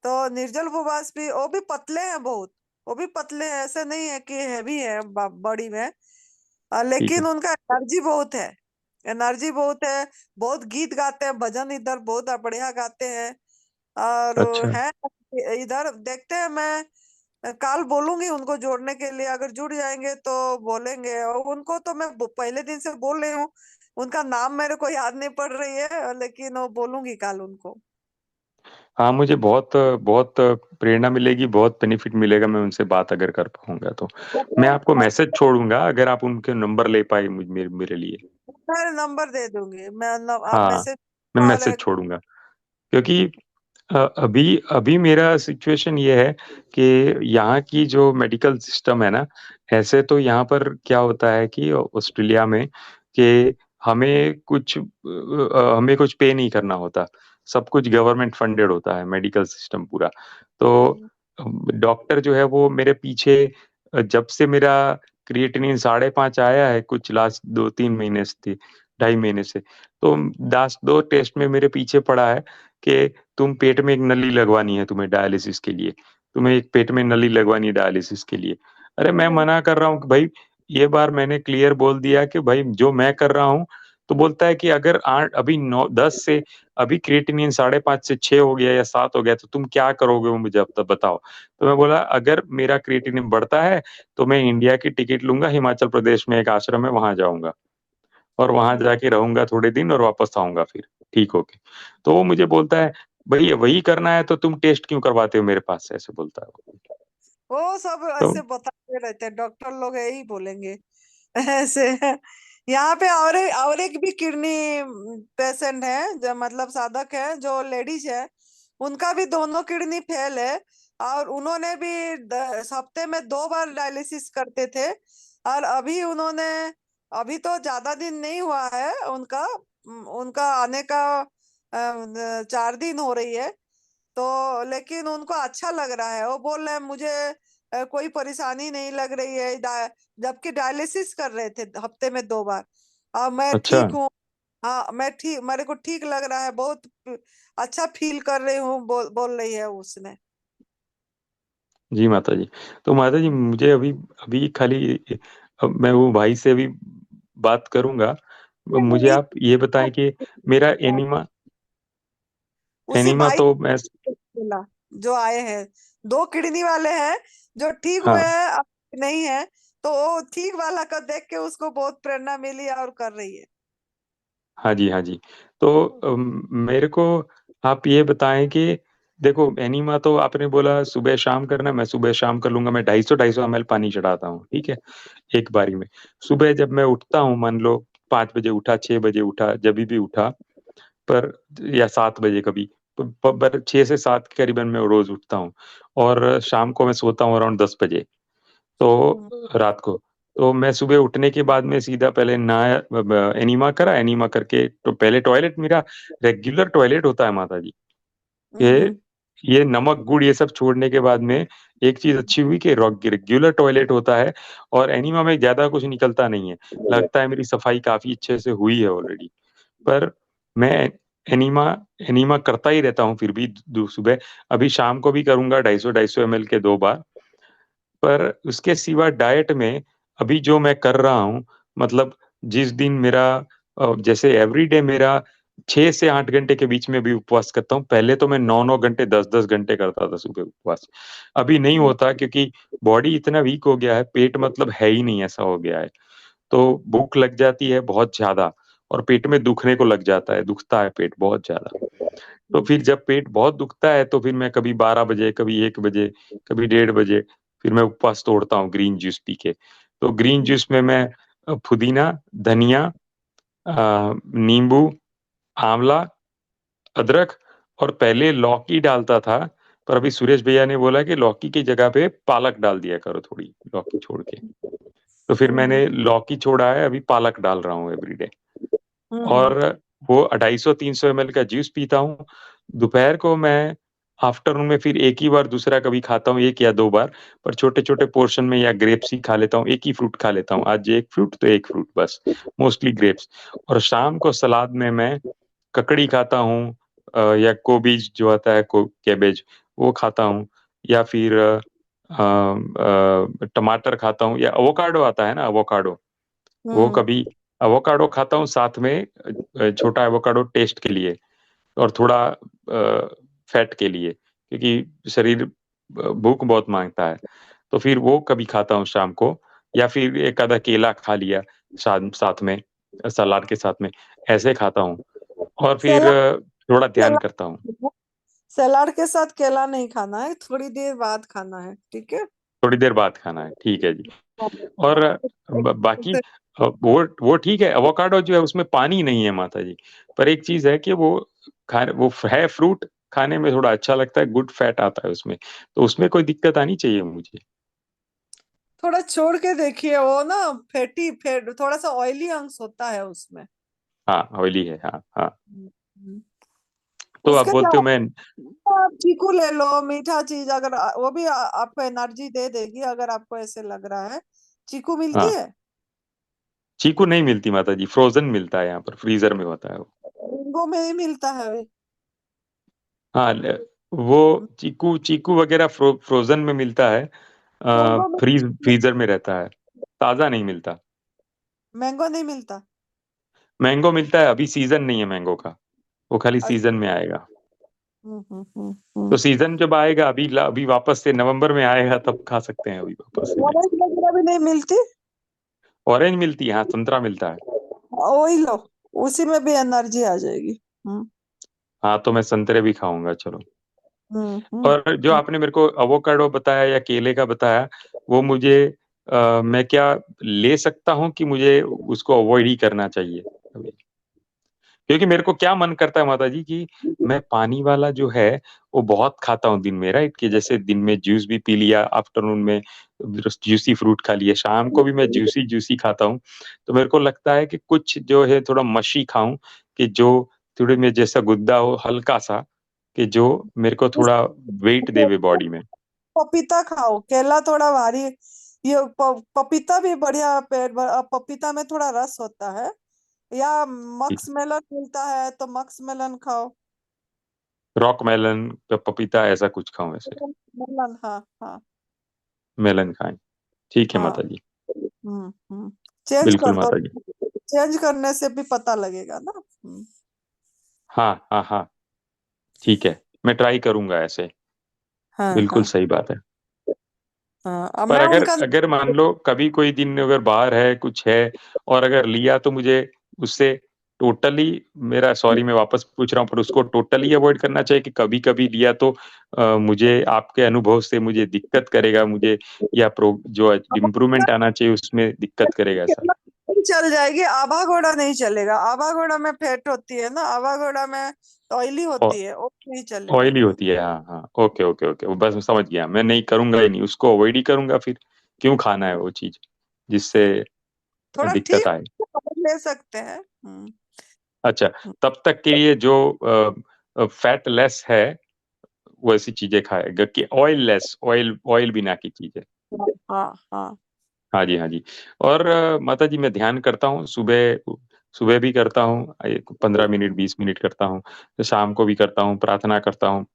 तो निर्जल उपवास भी, वो भी पतले हैं बहुत। वो भी पतले हैं, ऐसे नहीं है कि हैवी है बॉडी में। ठीक लेकिन है। उनका एनर्जी बहुत है। एनर्जी बहुत है। बहुत गीत गाते हैं, भजन इधर बहुत बढ़िया गाते हैं। और अच्छा है इधर, देखते हैं। मैं कल बोलूंगी उनको जोड़ने के लिए, अगर जुड़ जाएंगे तो बोलेंगे। और उनको तो मैं पहले दिन से बोल रही हूँ, उनका नाम मेरे को याद नहीं पड़ रही है, लेकिन वो बोलूंगी कल उनको। हाँ, मुझे बहुत बहुत प्रेरणा मिलेगी, बहुत बेनिफिट मिलेगा मैं उनसे बात अगर कर पाऊंगा तो। मैं आपको मैसेज छोड़ूंगा अगर आप उनके नंबर ले पाए मेरे लिए। मैं नंबर दे दूंगी, आप हाँ, मैसेज मैं कॉल है। मैसेज छोड़ूंगा क्योंकि अभी अभी मेरा सिचुएशन ये है कि यहाँ की जो मेडिकल सिस्टम है ना, ऐसे तो यहाँ पर क्या होता है कि ऑस्ट्रेलिया में कि हमें कुछ पे नहीं करना होता। सब कुछ गवर्नमेंट फंडेड होता है मेडिकल सिस्टम पूरा। तो डॉक्टर जो है वो मेरे पीछे, जब से मेरा क्रिएटिनिन 5.5 आया है कुछ लास्ट 2-3 महीने से, 2.5 महीने से, तो लास्ट 2 टेस्ट में मेरे पीछे पड़ा है कि तुम पेट में एक नली लगवानी है तुम्हें डायलिसिस के लिए, तुम्हें एक पेट में नली लगवानी है डायलिसिस के लिए। अरे मैं मना कर रहा हूँ कि भाई ये बार मैंने क्लियर बोल दिया कि भाई जो मैं कर रहा हूँ। तो बोलता है कि अगर 8 अभी 9-10 से अभी क्रिएटिनिन 5.5 से 6 हो गया या 7 हो गया तो तुम क्या करोगे वो मुझे अब तक बताओ। तो मैं बोला अगर मेरा क्रिएटिनिन बढ़ता है तो मैं इंडिया की टिकट लूंगा, हिमाचल प्रदेश में एक आश्रम है वहां जाऊंगा और वहां जाके रहूंगा थोड़े दिन और वापस आऊंगा फिर ठीक होके। तो वो मुझे बोलता है भाई वही करना है तो तुम टेस्ट क्यों करवाते हो मेरे पास से, ऐसे बोलता है वो। वो सब तो ऐसे बताते रहते हैं, डॉक्टर लोग यही बोलेंगे ऐसे। यहाँ पे और एक भी किडनी पेशेंट है, जो मतलब साधक है, जो लेडीज है। उनका भी दोनों किडनी फेल है। और उन्होंने भी हफ्ते में 2 बार डायलिसिस करते थे। और अभी तो ज्यादा दिन नहीं हुआ है उनका, उनका आने का 4 दिन हो रही है, तो लेकिन उनको अच्छा लग रहा है। वो बोल रहे हैं मुझे कोई परेशानी नहीं लग रही है, जबकि डायलिसिस कर रहे थे हफ्ते में 2 बार। मैं अच्छा ठीक हूँ। हाँ, मैं ठीक, मेरे को ठीक लग रहा है, बहुत अच्छा फील कर रही हूँ, बोल रही है उसने। जी माता जी। तो माता जी मुझे अभी अभी खाली मैं वो भाई से अभी बात करूंगा। मुझे आप ये बताएं कि मेरा एनीमा उसी एनीमा भाई तो मैं बोला, जो आए हैं 2 किडनी वाले हैं जो ठीक हुए हाँ हैं, अब नहीं है, तो वो ठीक वाला का देख के उसको बहुत प्रेरणा मिली और कर रही है। हाँ जी हाँ जी। तो मेरे को आप ये बताएं कि देखो एनीमा तो आपने बोला सुबह शाम करना, मैं सुबह शाम कर लूंगा। मैं 250 ml पानी चढ़ाता हूँ, ठीक है, एक बारी में। सुबह जब मैं उठता हूँ, मान लो 5 बजे उठा, 6 बजे उठा, जब भी उठा, पर या 7 बजे कभी, पर 6 से 7 के करीबन मैं रोज उठता हूँ। और शाम को मैं सोता हूँ अराउंड 10 बजे, तो रात को। तो मैं सुबह उठने के बाद में सीधा पहले नहाया, एनीमा करा, एनीमा करके तो पहले टॉयलेट मेरा रेगुलर टॉयलेट होता है माता जी। ये नमक गुड़ ये सब छोड़ने के बाद में एक चीज अच्छी हुई कि रेगुलर टॉयलेट होता है और एनीमा में ज्यादा कुछ निकलता नहीं है। लगता है मेरी सफाई काफी अच्छे से हुई है ऑलरेडी। पर मैं एनीमा एनीमा करता ही रहता हूँ फिर भी सुबह। अभी शाम को भी करूंगा 250 ml के 2 बार। पर उसके सिवा डाइट में अभी जो मैं कर रहा हूँ, मतलब जिस दिन मेरा जैसे एवरीडे मेरा 6 से 8 घंटे के बीच में भी उपवास करता हूँ। पहले तो मैं 9-9 घंटे 10-10 घंटे करता था सुबह उपवास। अभी नहीं होता क्योंकि बॉडी इतना वीक हो गया है, पेट मतलब है ही नहीं, ऐसा हो गया है। तो भूख लग जाती है बहुत ज्यादा और पेट में दुखने को लग जाता है, दुखता है पेट बहुत ज्यादा। तो फिर जब पेट बहुत दुखता है तो फिर मैं कभी 12 बजे, कभी 1 बजे, कभी 1:30 बजे फिर मैं उपवास तोड़ता हूँ ग्रीन जूस पी के। तो ग्रीन जूस में मैं पुदीना, धनिया, नींबू, आंवला, अदरक और पहले लौकी डालता था। पर अभी सुरेश भैया ने बोला कि लौकी की जगह पे पालक डाल दिया करो, थोड़ी लौकी छोड़ के। तो फिर मैंने लौकी छोड़ा है, अभी पालक डाल रहा हूँ एवरीडे। और वो 250-300 ml का जूस पीता हूँ। दोपहर को मैं आफ्टरनून में फिर एक ही बार दूसरा कभी खाता हूँ, 1 या 2 बार, पर छोटे-छोटे पोर्शन में, या ग्रेप्स ही खा लेता हूँ, एक ही फ्रूट खा लेता हूँ। आज 1 फ्रूट तो 1 फ्रूट बस, मोस्टली ग्रेप्स। और शाम को सलाद में मैं ककड़ी खाता हूँ, या कोबीज जो आता है, कैबेज, वो खाता हूँ, या फिर टमाटर खाता हूँ, या एवोकाडो आता है ना, एवोकाडो, वो कभी एवोकाडो खाता हूँ साथ में, छोटा एवोकाडो टेस्ट के लिए और थोड़ा फैट के लिए, क्योंकि शरीर भूख बहुत मांगता है। तो फिर वो कभी खाता हूँ शाम को, या फिर एक आधा केला खा लिया साथ में, सलाद के साथ में, ऐसे खाता हूँ। और फिर सलाद थोड़ा ध्यान करता हूँ। सलाद के साथ केला नहीं खाना है, थोड़ी देर बाद खाना है, ठीक है। थोड़ी देर बाद खाना है, ठीक है जी। और बाकी वो ठीक है। एवोकाडो जो है उसमें पानी नहीं है माता जी, पर एक चीज है कि वो वो है फ्रूट, खाने में थोड़ा अच्छा लगता है, गुड फैट आता है उसमें, तो उसमें कोई दिक्कत आनी चाहिए मुझे। थोड़ा छोड़ के देखिए, वो ना फैट थोड़ा सा ऑयली अंश होता है उसमें। हाँ ऑयली है, हाँ हाँ। हम्म। तो आप उसके बोलते हो मैं अलावा आप चीकू ले लो, मीठा चीज, अगर वो भी आपको एनर्जी दे देगी, अगर आपको ऐसे लग रहा है। चीकू मिलती हाँ, है? चीकू नहीं मिलती माता जी, फ्रोजन मिलता है यहाँ पर, फ्रीजर में होता है वो। मैंगो में ही मिलता है वे। हाँ वो चीकू चीकू वगैरह फ्रोजन में मिलता है, मैंगो में फ्रीजर में रहता है, ताजा नहीं मिलता। मैंगो नहीं मिलता? मैंगो मिलता है, अभी सीजन नहीं है मैंगो का, वो खाली सीजन में आएगा। तो सीजन जब आएगा, अभी वापस से नवंबर में आएगा, तब खा सकते हैं अभी वापस से ऑरेंज मैंगो। वगैरह भी नहीं मिलती? ऑरेंज मिलती है, हाँ, संतरा मिलता है। वही लो, उसी में भी एनर्जी आ जाएगी। हाँ तो मैं संतरे भी खाऊंगा, चलो। हम्म। और जो आपने मेरे को अवोकाडो बताया या केले का बताया, वो मुझे मैं क्या ले सकता हूँ कि मुझे उसको अवॉइड ही करना चाहिए अभी? क्योंकि मेरे को क्या मन करता है माता जी कि मैं पानी वाला जो है वो बहुत खाता हूँ दिन में, राइट, कि जैसे दिन में जूस भी पी लिया, आफ्टरनून में जूसी फ्रूट खा लिया, शाम को भी मैं जूसी जूसी खाता हूँ। तो मेरे को लगता है कि कुछ जो है थोड़ा मशी खाऊं, कि जो थोड़े में जैसा गुद्दा हो हल्का सा, कि जो मेरे को थोड़ा वेट देवे बॉडी में। पपीता खाओ, केला थोड़ा भारी, ये पपीता भी बढ़िया पेट भर, पपीता में थोड़ा रस होता है, या मक्स मेलन मिलता है तो मक्स मेलन खाओ। रॉक मेलन, पपीता, ऐसा कुछ खाऊं ऐसे? मेलन, हाँ हाँ मेलन खाएं, ठीक है हाँ। माता जी, चेंज बिल्कुल कर दो, माता जी। चेंज करने से भी पता लगेगा ना। हाँ हाँ हाँ, ठीक है, मैं ट्राई करूंगा ऐसे, हाँ बिल्कुल हाँ सही बात है। हाँ। अब पर मैं अगर उनका अगर मान लो कभी कोई दिन अगर बाहर है कुछ है और अगर लिया तो मुझे उससे टोटली, मेरा सॉरी मैं वापस पूछ रहा हूँ, पर उसको टोटली अवॉइड करना चाहिए कि कभी कभी लिया तो मुझे आपके अनुभव से मुझे दिक्कत करेगा, मुझे या जो इम्प्रूवमेंट आना चाहिए उसमें दिक्कत करेगा ऐसा? चल जाएगी, आभा घोड़ा नहीं चलेगा, आभा घोड़ा में फैट होती है ना, आभा घोड़ा में ऑयली होती है, वो नहीं चलेगा। ऑयली होती है, हाँ हाँ, ओके ओके ओके, बस मैं समझ गया, मैं नहीं करूंगा ही नहीं, उसको अवॉइड ही करूंगा, फिर क्यों खाना है वो चीज जिससे थोड़ा दिक्कत ठीक आए। ले सकते हैं। अच्छा, तब तक के लिए जो फैट लेस है वैसी चीजें खाएगा, कि ऑयल लेस, ऑयल ऑयल बिना की चीजें। हाँ हाँ हाँ जी हाँ जी। और माता जी मैं ध्यान करता हूँ, सुबह सुबह भी करता हूँ, 15 मिनट 20 मिनट करता हूँ, तो शाम को भी करता हूँ, प्रार्थना करता हूँ,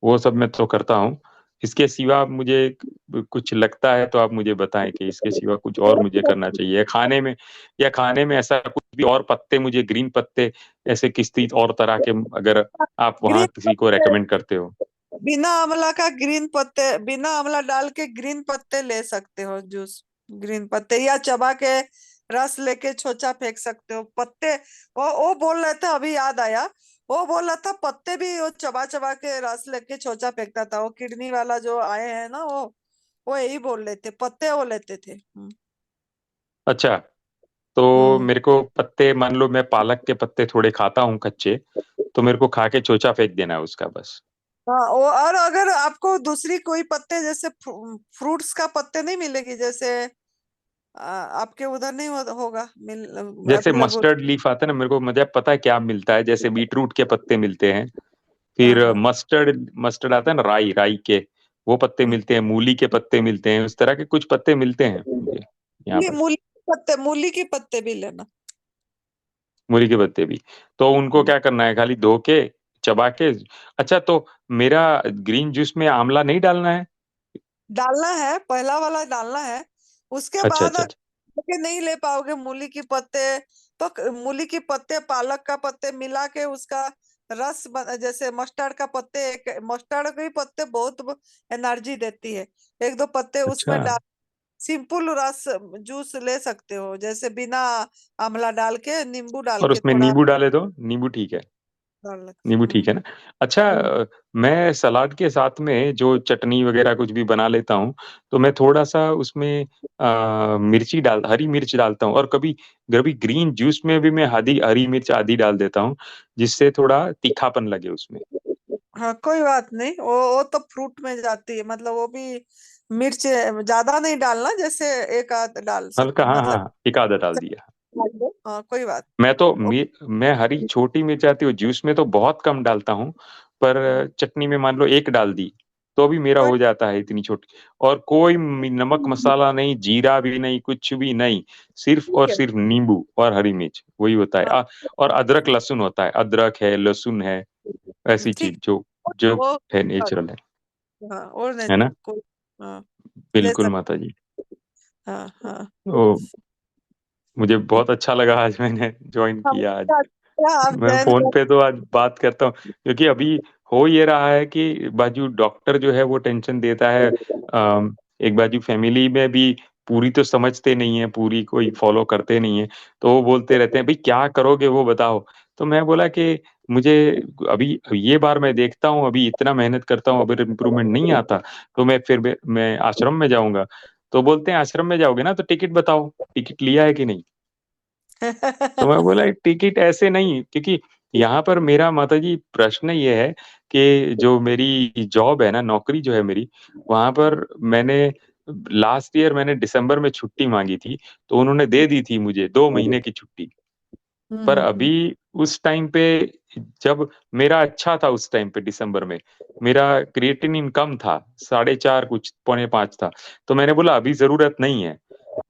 वो सब मैं तो करता हूँ। इसके सिवा मुझे कुछ लगता है तो आप मुझे बताएं कि इसके सिवा कुछ और मुझे करना चाहिए खाने में, या खाने में ऐसा कुछ भी और पत्ते, मुझे ग्रीन पत्ते ऐसे किसी और तरह के, अगर आप वहाँ ग्रीन किसी को पत्ते, रेकमेंड करते हो? बिना आंवला का ग्रीन पत्ते, बिना आंवला डाल के ग्रीन पत्ते ले सकते हो जूस, ग्रीन पत्ते, या चबा के रस लेके छोचा फेंक सकते हो। पत्ते, वो बोल रहे थे, अभी याद आया, वो बोल रहा था पत्ते भी वो चबा चबा के रस लेके छोचा फेंकता था, वो किडनी वाला जो आए हैं ना, वो यही बोल रहे थे, पत्ते वो लेते थे। अच्छा, तो मेरे को पत्ते, मान लो मैं पालक के पत्ते थोड़े खाता हूँ कच्चे, तो मेरे को खा के चोचा फेंक देना है उसका बस? हाँ, और अगर आपको दूसरी कोई पत्ते, जैसे फ्रूट्स का पत्ते नहीं मिलेगी, जैसे आपके उधर नहीं होगा जैसे अवेलेबल। मस्टर्ड लीफ आता है ना, मेरे को मुझे पता है क्या मिलता है, जैसे बीटरूट के पत्ते मिलते हैं, हाँ फिर हाँ मस्टर्ड मस्टर्ड आता है ना, राई राई के वो पत्ते मिलते हैं, मूली के पत्ते मिलते हैं, उस तरह के कुछ पत्ते मिलते हैं मुझे यहाँ पर। मूली के पत्ते भी लेना। मूली के पत्ते भी, तो उनको क्या करना है, खाली धो के चबा के? अच्छा, तो मेरा ग्रीन जूस में आंवला नहीं डालना है? डालना है, पहला वाला डालना है, उसके अच्छा बाद अच्छा अच्छा। अगर नहीं ले पाओगे मूली की पत्ते, तो मूली की पत्ते, पालक का पत्ते मिला के उसका रस जैसे मस्टर्ड का पत्ते, मस्टर्ड के पत्ते बहुत एनर्जी देती है, एक दो पत्ते अच्छा, उसमें डाल, सिंपल रस जूस ले सकते हो, जैसे बिना आंवला डाल के, नींबू डाल और के उसमें थोड़ा नींबू डाले तो? नींबू ठीक है, डाल। नींबू ठीक है ना? अच्छा, मैं सलाद के साथ में जो चटनी वगैरह कुछ भी बना लेता हूँ, तो मैं थोड़ा सा उसमें मिर्ची हरी मिर्च डालता हूँ, और कभी कभी ग्रीन जूस में भी मैं हरी हरी मिर्च आधी डाल देता हूँ, जिससे थोड़ा तीखापन लगे उसमें। हाँ कोई बात नहीं, वो तो फ्रूट में जाती है, मतलब वो भी मिर्च ज्यादा नहीं डालना, जैसे एक आध डाल हल्का, सकते, हाँ हाँ मतलब हाँ, एक आधा डाल दिया। हाँ कोई बात। मैं तो मैं हरी छोटी मिर्च आती है जूस में तो बहुत कम डालता हूँ, पर चटनी में मान लो एक डाल दी तो भी मेरा कोई हो जाता है इतनी छोटी। और कोई नमक मसाला नहीं, जीरा भी नहीं, कुछ भी नहीं, सिर्फ ठीक और है। सिर्फ नींबू और हरी मिर्च, वही होता है। हाँ और अदरक लहसुन होता है, अदरक है, लहसुन है, ऐसी ठीक, चीज जो जो वो है नेचुरल हाँ, और है ना? कोई, हाँ ले बिल्कुल सकते, माता जी। हाँ हाँ। ओ, मुझे बहुत अच्छा लगा आज मैंने ज्वाइन हम किया आज। आप मैं जैन फोन पे तो आज बात करता हूँ, क्योंकि अभी हो ये रहा है कि बाजू डॉक्टर जो है वो टेंशन देता है, एक बाजू फैमिली में भी पूरी तो समझते नहीं है, पूरी कोई फॉलो करते नहीं है, तो वो बोलते रहते हैं भाई क्या करोगे वो बताओ। तो मैं बोला कि मुझे अभी ये बार मैं देखता हूँ, अभी इतना मेहनत करता हूँ, अगर इम्प्रूवमेंट नहीं आता तो मैं आश्रम में जाऊंगा। तो बोलते हैं आश्रम में जाओगे ना तो टिकट बताओ, टिकट लिया है कि नहीं? तो मैं बोला टिकट ऐसे नहीं, क्योंकि यहाँ पर मेरा माता जी प्रश्न ये है कि जो मेरी जॉब है ना, नौकरी जो है मेरी, वहां पर मैंने लास्ट ईयर मैंने दिसंबर में छुट्टी मांगी थी, तो उन्होंने दे दी थी मुझे 2 महीने की छुट्टी। पर अभी उस टाइम पे जब मेरा अच्छा था, उस टाइम पे दिसंबर में मेरा क्रिएटिनिन कम था, 4.5 कुछ 4.5 था। तो मैंने बोला अभी जरूरत नहीं है।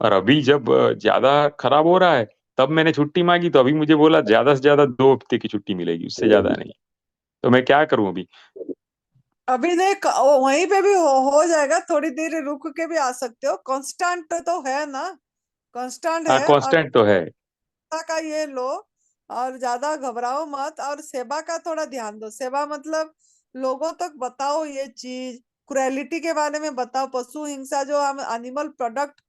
और अभी जब ज्यादा खराब हो रहा है तब मैंने छुट्टी मांगी, तो अभी मुझे बोला ज्यादा से ज्यादा 2 हफ्ते की छुट्टी मिलेगी, उससे ज्यादा नहीं। तो मैं क्या करूं अभी? अभी नहीं, वहीं पे भी हो जाएगा, थोड़ी देर रुक के भी आ सकते हो। कांस्टेंट तो है ना, कांस्टेंट हाँ, है। और कांस्टेंट तो है। सेवा का ये लो, और ज्यादा घबराओ मत, और सेवा का थोड़ा ध्यान दो। सेवा मतलब लोगों तक बताओ ये चीज, क्रुएलिटी के बारे में बताओ। पशु हिंसा जो हम एनिमल प्रोडक्ट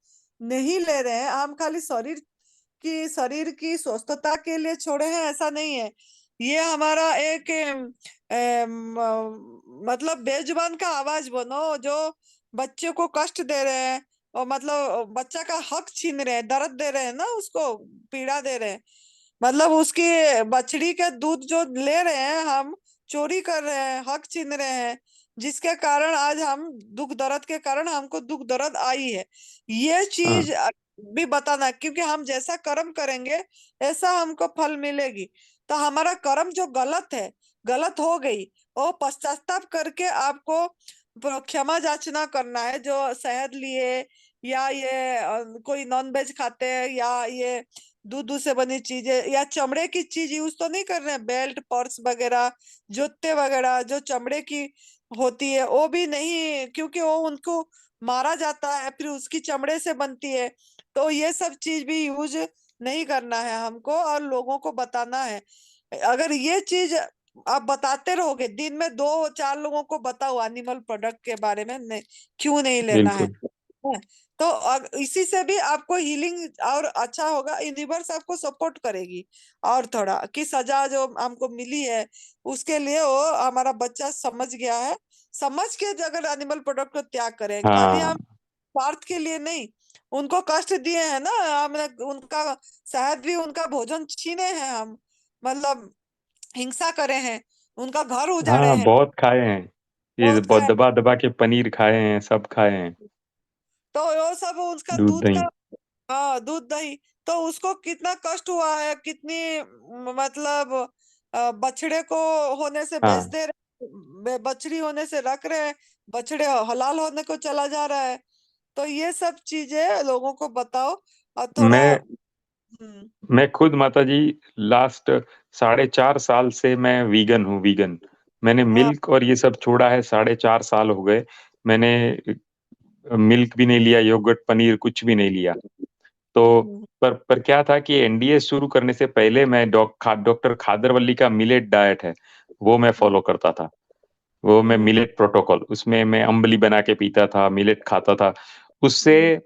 नहीं ले रहे हैं, हम खाली शरीर की स्वस्थता के लिए छोड़े हैं, ऐसा नहीं है। ये हमारा एक मतलब बेजुबान का आवाज बनो, जो बच्चे को कष्ट दे रहे हैं, और मतलब बच्चा का हक छीन रहे हैं, दर्द दे रहे हैं ना, उसको पीड़ा दे रहे हैं। मतलब उसकी बछड़ी के दूध जो ले रहे हैं हम, चोरी कर रहे हैं, हक छीन रहे हैं, जिसके कारण आज हम दुख दर्द के कारण हमको दुख दर्द आई है। ये चीज भी बताना, क्योंकि हम जैसा कर्म करेंगे ऐसा हमको फल मिलेगी। तो हमारा कर्म जो गलत है, गलत हो गई, वो पश्चाताप करके आपको क्षमा याचना करना है। जो शहद लिए, या ये कोई नॉन वेज खाते हैं, या ये दूध से बनी चीजें, या चमड़े की चीज यूज तो नहीं कर रहे हैं, बेल्ट पर्स वगैरह, जूते वगैरह जो चमड़े की होती है, वो भी नहीं, क्योंकि वो उनको मारा जाता है, फिर उसकी चमड़े से बनती है। तो ये सब चीज भी यूज नहीं करना है हमको, और लोगों को बताना है। अगर ये चीज आप बताते रहोगे, दिन में 2-4 लोगों को बताओ एनिमल प्रोडक्ट के बारे में, क्यों नहीं लेना है। बिल्कुल। तो इसी से भी आपको हीलिंग और अच्छा होगा, यूनिवर्स आपको सपोर्ट करेगी। और थोड़ा कि सजा जो हमको मिली है उसके लिए वो हमारा बच्चा समझ गया है, समझ के अगर एनिमल प्रोडक्ट को त्याग करें, खाली हम हाँ, स्वार्थ के लिए नहीं। उनको कष्ट दिए हैं ना हमने, उनका शायद भी उनका भोजन छीने हैं हम, मतलब हिंसा करे हैं, उनका घर उजाड़े हाँ, हैं, बहुत खाए हैं। ये बहुत खाया। दबा दबा के पनीर खाए हैं, सब खाए हैं। तो वो सब उसका दूध दूध दही। का, हाँ दूध दही, तो उसको कितना कष्ट हुआ है, कितनी मतलब बछड़े को होने से बेच हाँ, दे रहे, बछड़ी होने से रख रहे हैं, बछड़े हलाल होने को चला जा रहा है। तो ये सब चीजें लोगों को बताओ, और थोड़ा मैं मैं खुद माता जी लास्ट 4.5 साल से मैं वीगन हूँ, वीगन। मैंने हाँ मिल्क और ये सब छोड़ा है, 4.5 साल हो गए। मैंने मिल्क भी नहीं लिया, योगर्ट, पनीर कुछ भी नहीं लिया। तो पर क्या था कि एनडीए शुरू करने से पहले मैं डॉक्टर खादरवल्ली का मिलेट डाइट है, वो मैं फॉलो करता था। वो मैं मिलेट प्रोटोकॉल, उसमें मैं अम्बली बना के पीता था, मिलेट खाता था। उससे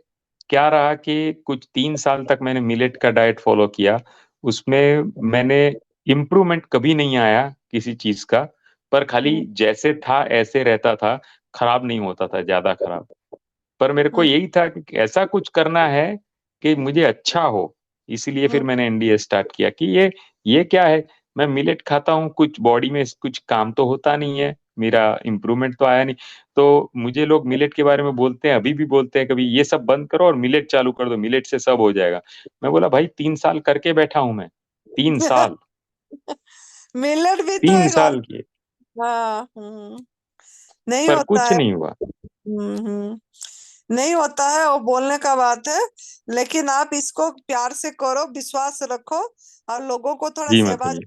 क्या रहा कि कुछ 3 साल तक मैंने मिलेट का डाइट फॉलो किया। उसमें मैंने इम्प्रूवमेंट कभी नहीं आया किसी चीज का, पर खाली जैसे था ऐसे रहता था, खराब नहीं होता था, ज्यादा खराब। पर मेरे को यही था कि ऐसा कुछ करना है कि मुझे अच्छा हो। इसीलिए फिर मैंने एनडीए स्टार्ट किया कि ये क्या है, मैं मिलेट खाता हूँ, कुछ बॉडी में कुछ काम तो होता नहीं है, मेरा इम्प्रूवमेंट तो आया नहीं। तो मुझे लोग मिलेट के बारे में बोलते हैं, अभी भी बोलते हैं कभी, ये सब बंद करो और मिलेट चालू कर दो, मिलेट से सब हो जाएगा। मैं बोला भाई 3 साल करके बैठा हूं मैं, 3 साल, मिलेट भी तो 3 एक साल किए, हाँ नहीं पर होता कुछ है। नहीं हुआ। नहीं होता है, वो बोलने का बात है। लेकिन आप इसको प्यार से करो, विश्वास रखो, और लोगों को थोड़ा जी माता सेवा जी,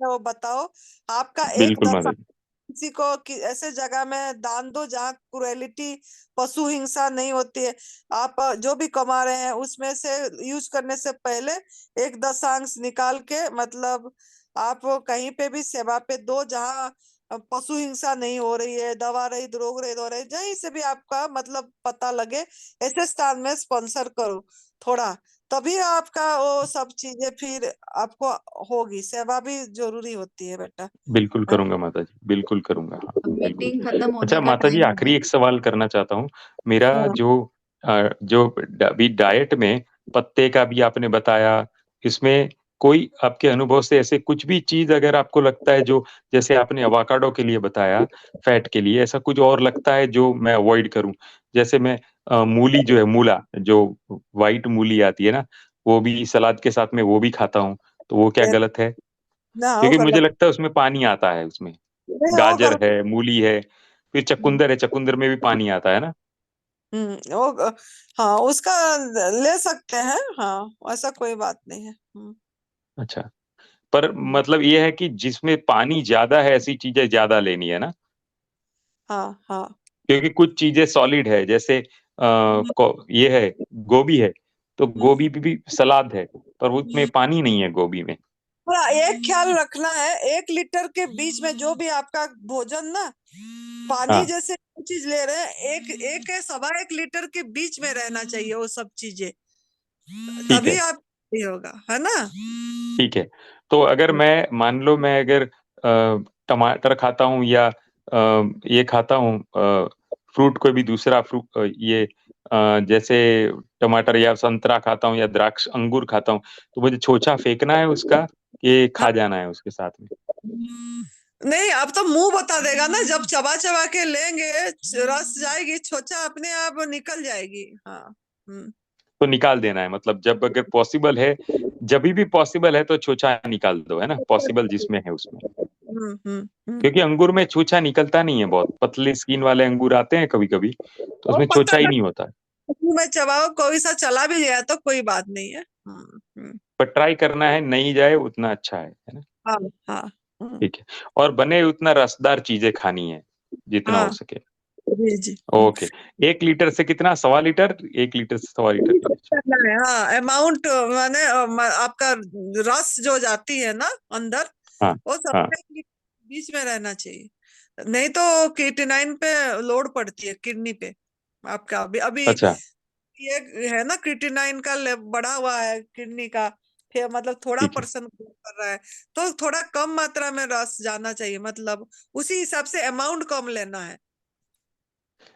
वो बताओ। आपका एक बिल्कुल दफा माता जी। किसी को ऐसे जगह में दान दो जहाँ क्रुएलिटी, पशु हिंसा नहीं होती है। आप जो भी कमा रहे हैं उसमें से यूज करने से पहले एक दशांश निकाल के, मतलब आप कहीं पे भी सेवा पे दो जहाँ पशु हिंसा नहीं हो रही है, दवा रहित, रोग रहित हो रही है, जहीं से भी आपका मतलब पता लगे, ऐसे स्थान में स्पॉन्सर करो थोड़ा। तभी आपका वो सब चीजें फिर आपको होगी। सेवा भी जरूरी होती है बेटा। बिल्कुल करूंगा माता जी, बिल्कुल करूंगा, हाँ अब बिल्कुल। मीटिंग खत्म अच्छा होने का माता जी, टाइम हो आखिरी गया। एक सवाल करना चाहता हूँ। मेरा हाँ। जो अभी डाइट में पत्ते का भी आपने बताया, इसमें कोई आपके अनुभव से ऐसे कुछ भी चीज अगर आपको लगता है, जो जैसे आपने अवाकाडो के लिए बताया, फैट के लिए, ऐसा कुछ और लगता है जो मैं अवॉइड करूं? जैसे मैं मूली जो है, मूला जो व्हाइट मूली आती है ना, वो भी सलाद के साथ में वो भी खाता हूँ। तो वो क्या गलत है? ना वो क्योंकि मुझे गलत लगता है उसमें पानी आता है, उसमें नहीं, वो गाजर गलत है, मूली है, फिर चकुंदर है, चकुंदर में भी पानी आता है ना। वो हाँ उसका ले सकते हैं, हाँ ऐसा कोई बात नहीं है। अच्छा, पर मतलब ये है कि जिसमें पानी ज्यादा है ऐसी चीजें ज्यादा लेनी है ना, हाँ हाँ क्योंकि कुछ चीजें सॉलिड है, जैसे ये है गोभी है, तो गोभी भी सलाद है, पर उसमें पानी नहीं है गोभी में। पूरा एक ख्याल रखना है, 1 लीटर के बीच में जो भी आपका भोजन ना, पानी हाँ जैसे चीज ले रहे हैं, एक है 1.25 लीटर के बीच में रहना चाहिए वो सब चीजें, ठीक तभी है, आप ये होगा, है ना। ठीक है। तो अगर मैं मान लो मैं अगर टमाटर खाता हूँ या ये खाता हूँ फ्रूट, कोई भी दूसरा फ्रूट, ये जैसे टमाटर या संतरा खाता हूँ या द्राक्ष अंगूर खाता हूँ, तो मुझे छोचा फेंकना है उसका, ये खा जाना है उसके साथ में? नहीं, अब तो मुंह बता देगा ना, जब चबा चबा के लेंगे रस जाएगी, छोचा अपने आप निकल जाएगी। हाँ तो निकाल देना है, मतलब जब अगर पॉसिबल है, जब भी पॉसिबल है तो छोचा निकाल दो, है ना, पॉसिबल जिसमें है उसमें। क्योंकि अंगूर में छोचा निकलता नहीं है, बहुत पतले स्किन वाले अंगूर आते हैं कभी कभी, तो और उसमें पता छोचा ही है, नहीं होता। मुंह में चबाओ, कोई सा चला भी गया तो कोई बात नहीं है। पर ट्राई करना है, नहीं जाए उतना अच्छा है ना। हाँ हाँ ठीक है, और बने उतना रसदार चीजें खानी है जितना हो हाँ सके। जी जी। ओके, 1 लीटर से कितना, 1.25 लीटर, 1 लीटर से 1.25 लीटर के बीच? करना है, हाँ अमाउंट माने आपका रस जो जाती है ना अंदर, हाँ वो सब हाँ, के बीच में रहना चाहिए, नहीं तो क्रिएटिनाइन पे लोड पड़ती है किडनी पे आपका। अभी अभी अच्छा ये है ना, क्रिएटिनाइन का बढ़ा हुआ है किडनी का, फिर मतलब थोड़ा ठीक है। पर्सन कर रहा है, तो थोड़ा कम मात्रा में रस जाना चाहिए, मतलब उसी हिसाब से अमाउंट कम लेना है।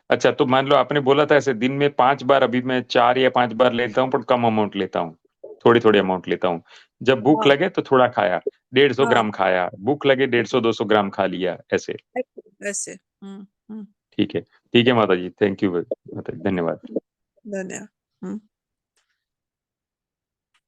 अच्छा, तो मान लो आपने बोला था ऐसे दिन में 5 बार, अभी मैं 4 या 5 बार लेता हूँ, पर कम अमाउंट लेता हूँ, थोड़ी थोड़ी अमाउंट लेता हूँ। जब भूख हाँ लगे तो थोड़ा खाया, 150 हाँ ग्राम खाया, भूख लगे 150-200 ग्राम खा लिया, ऐसे। ऐसे। ठीक है, ठीक है माता जी, थैंक यू माता जी, धन्यवाद। धन्यवाद।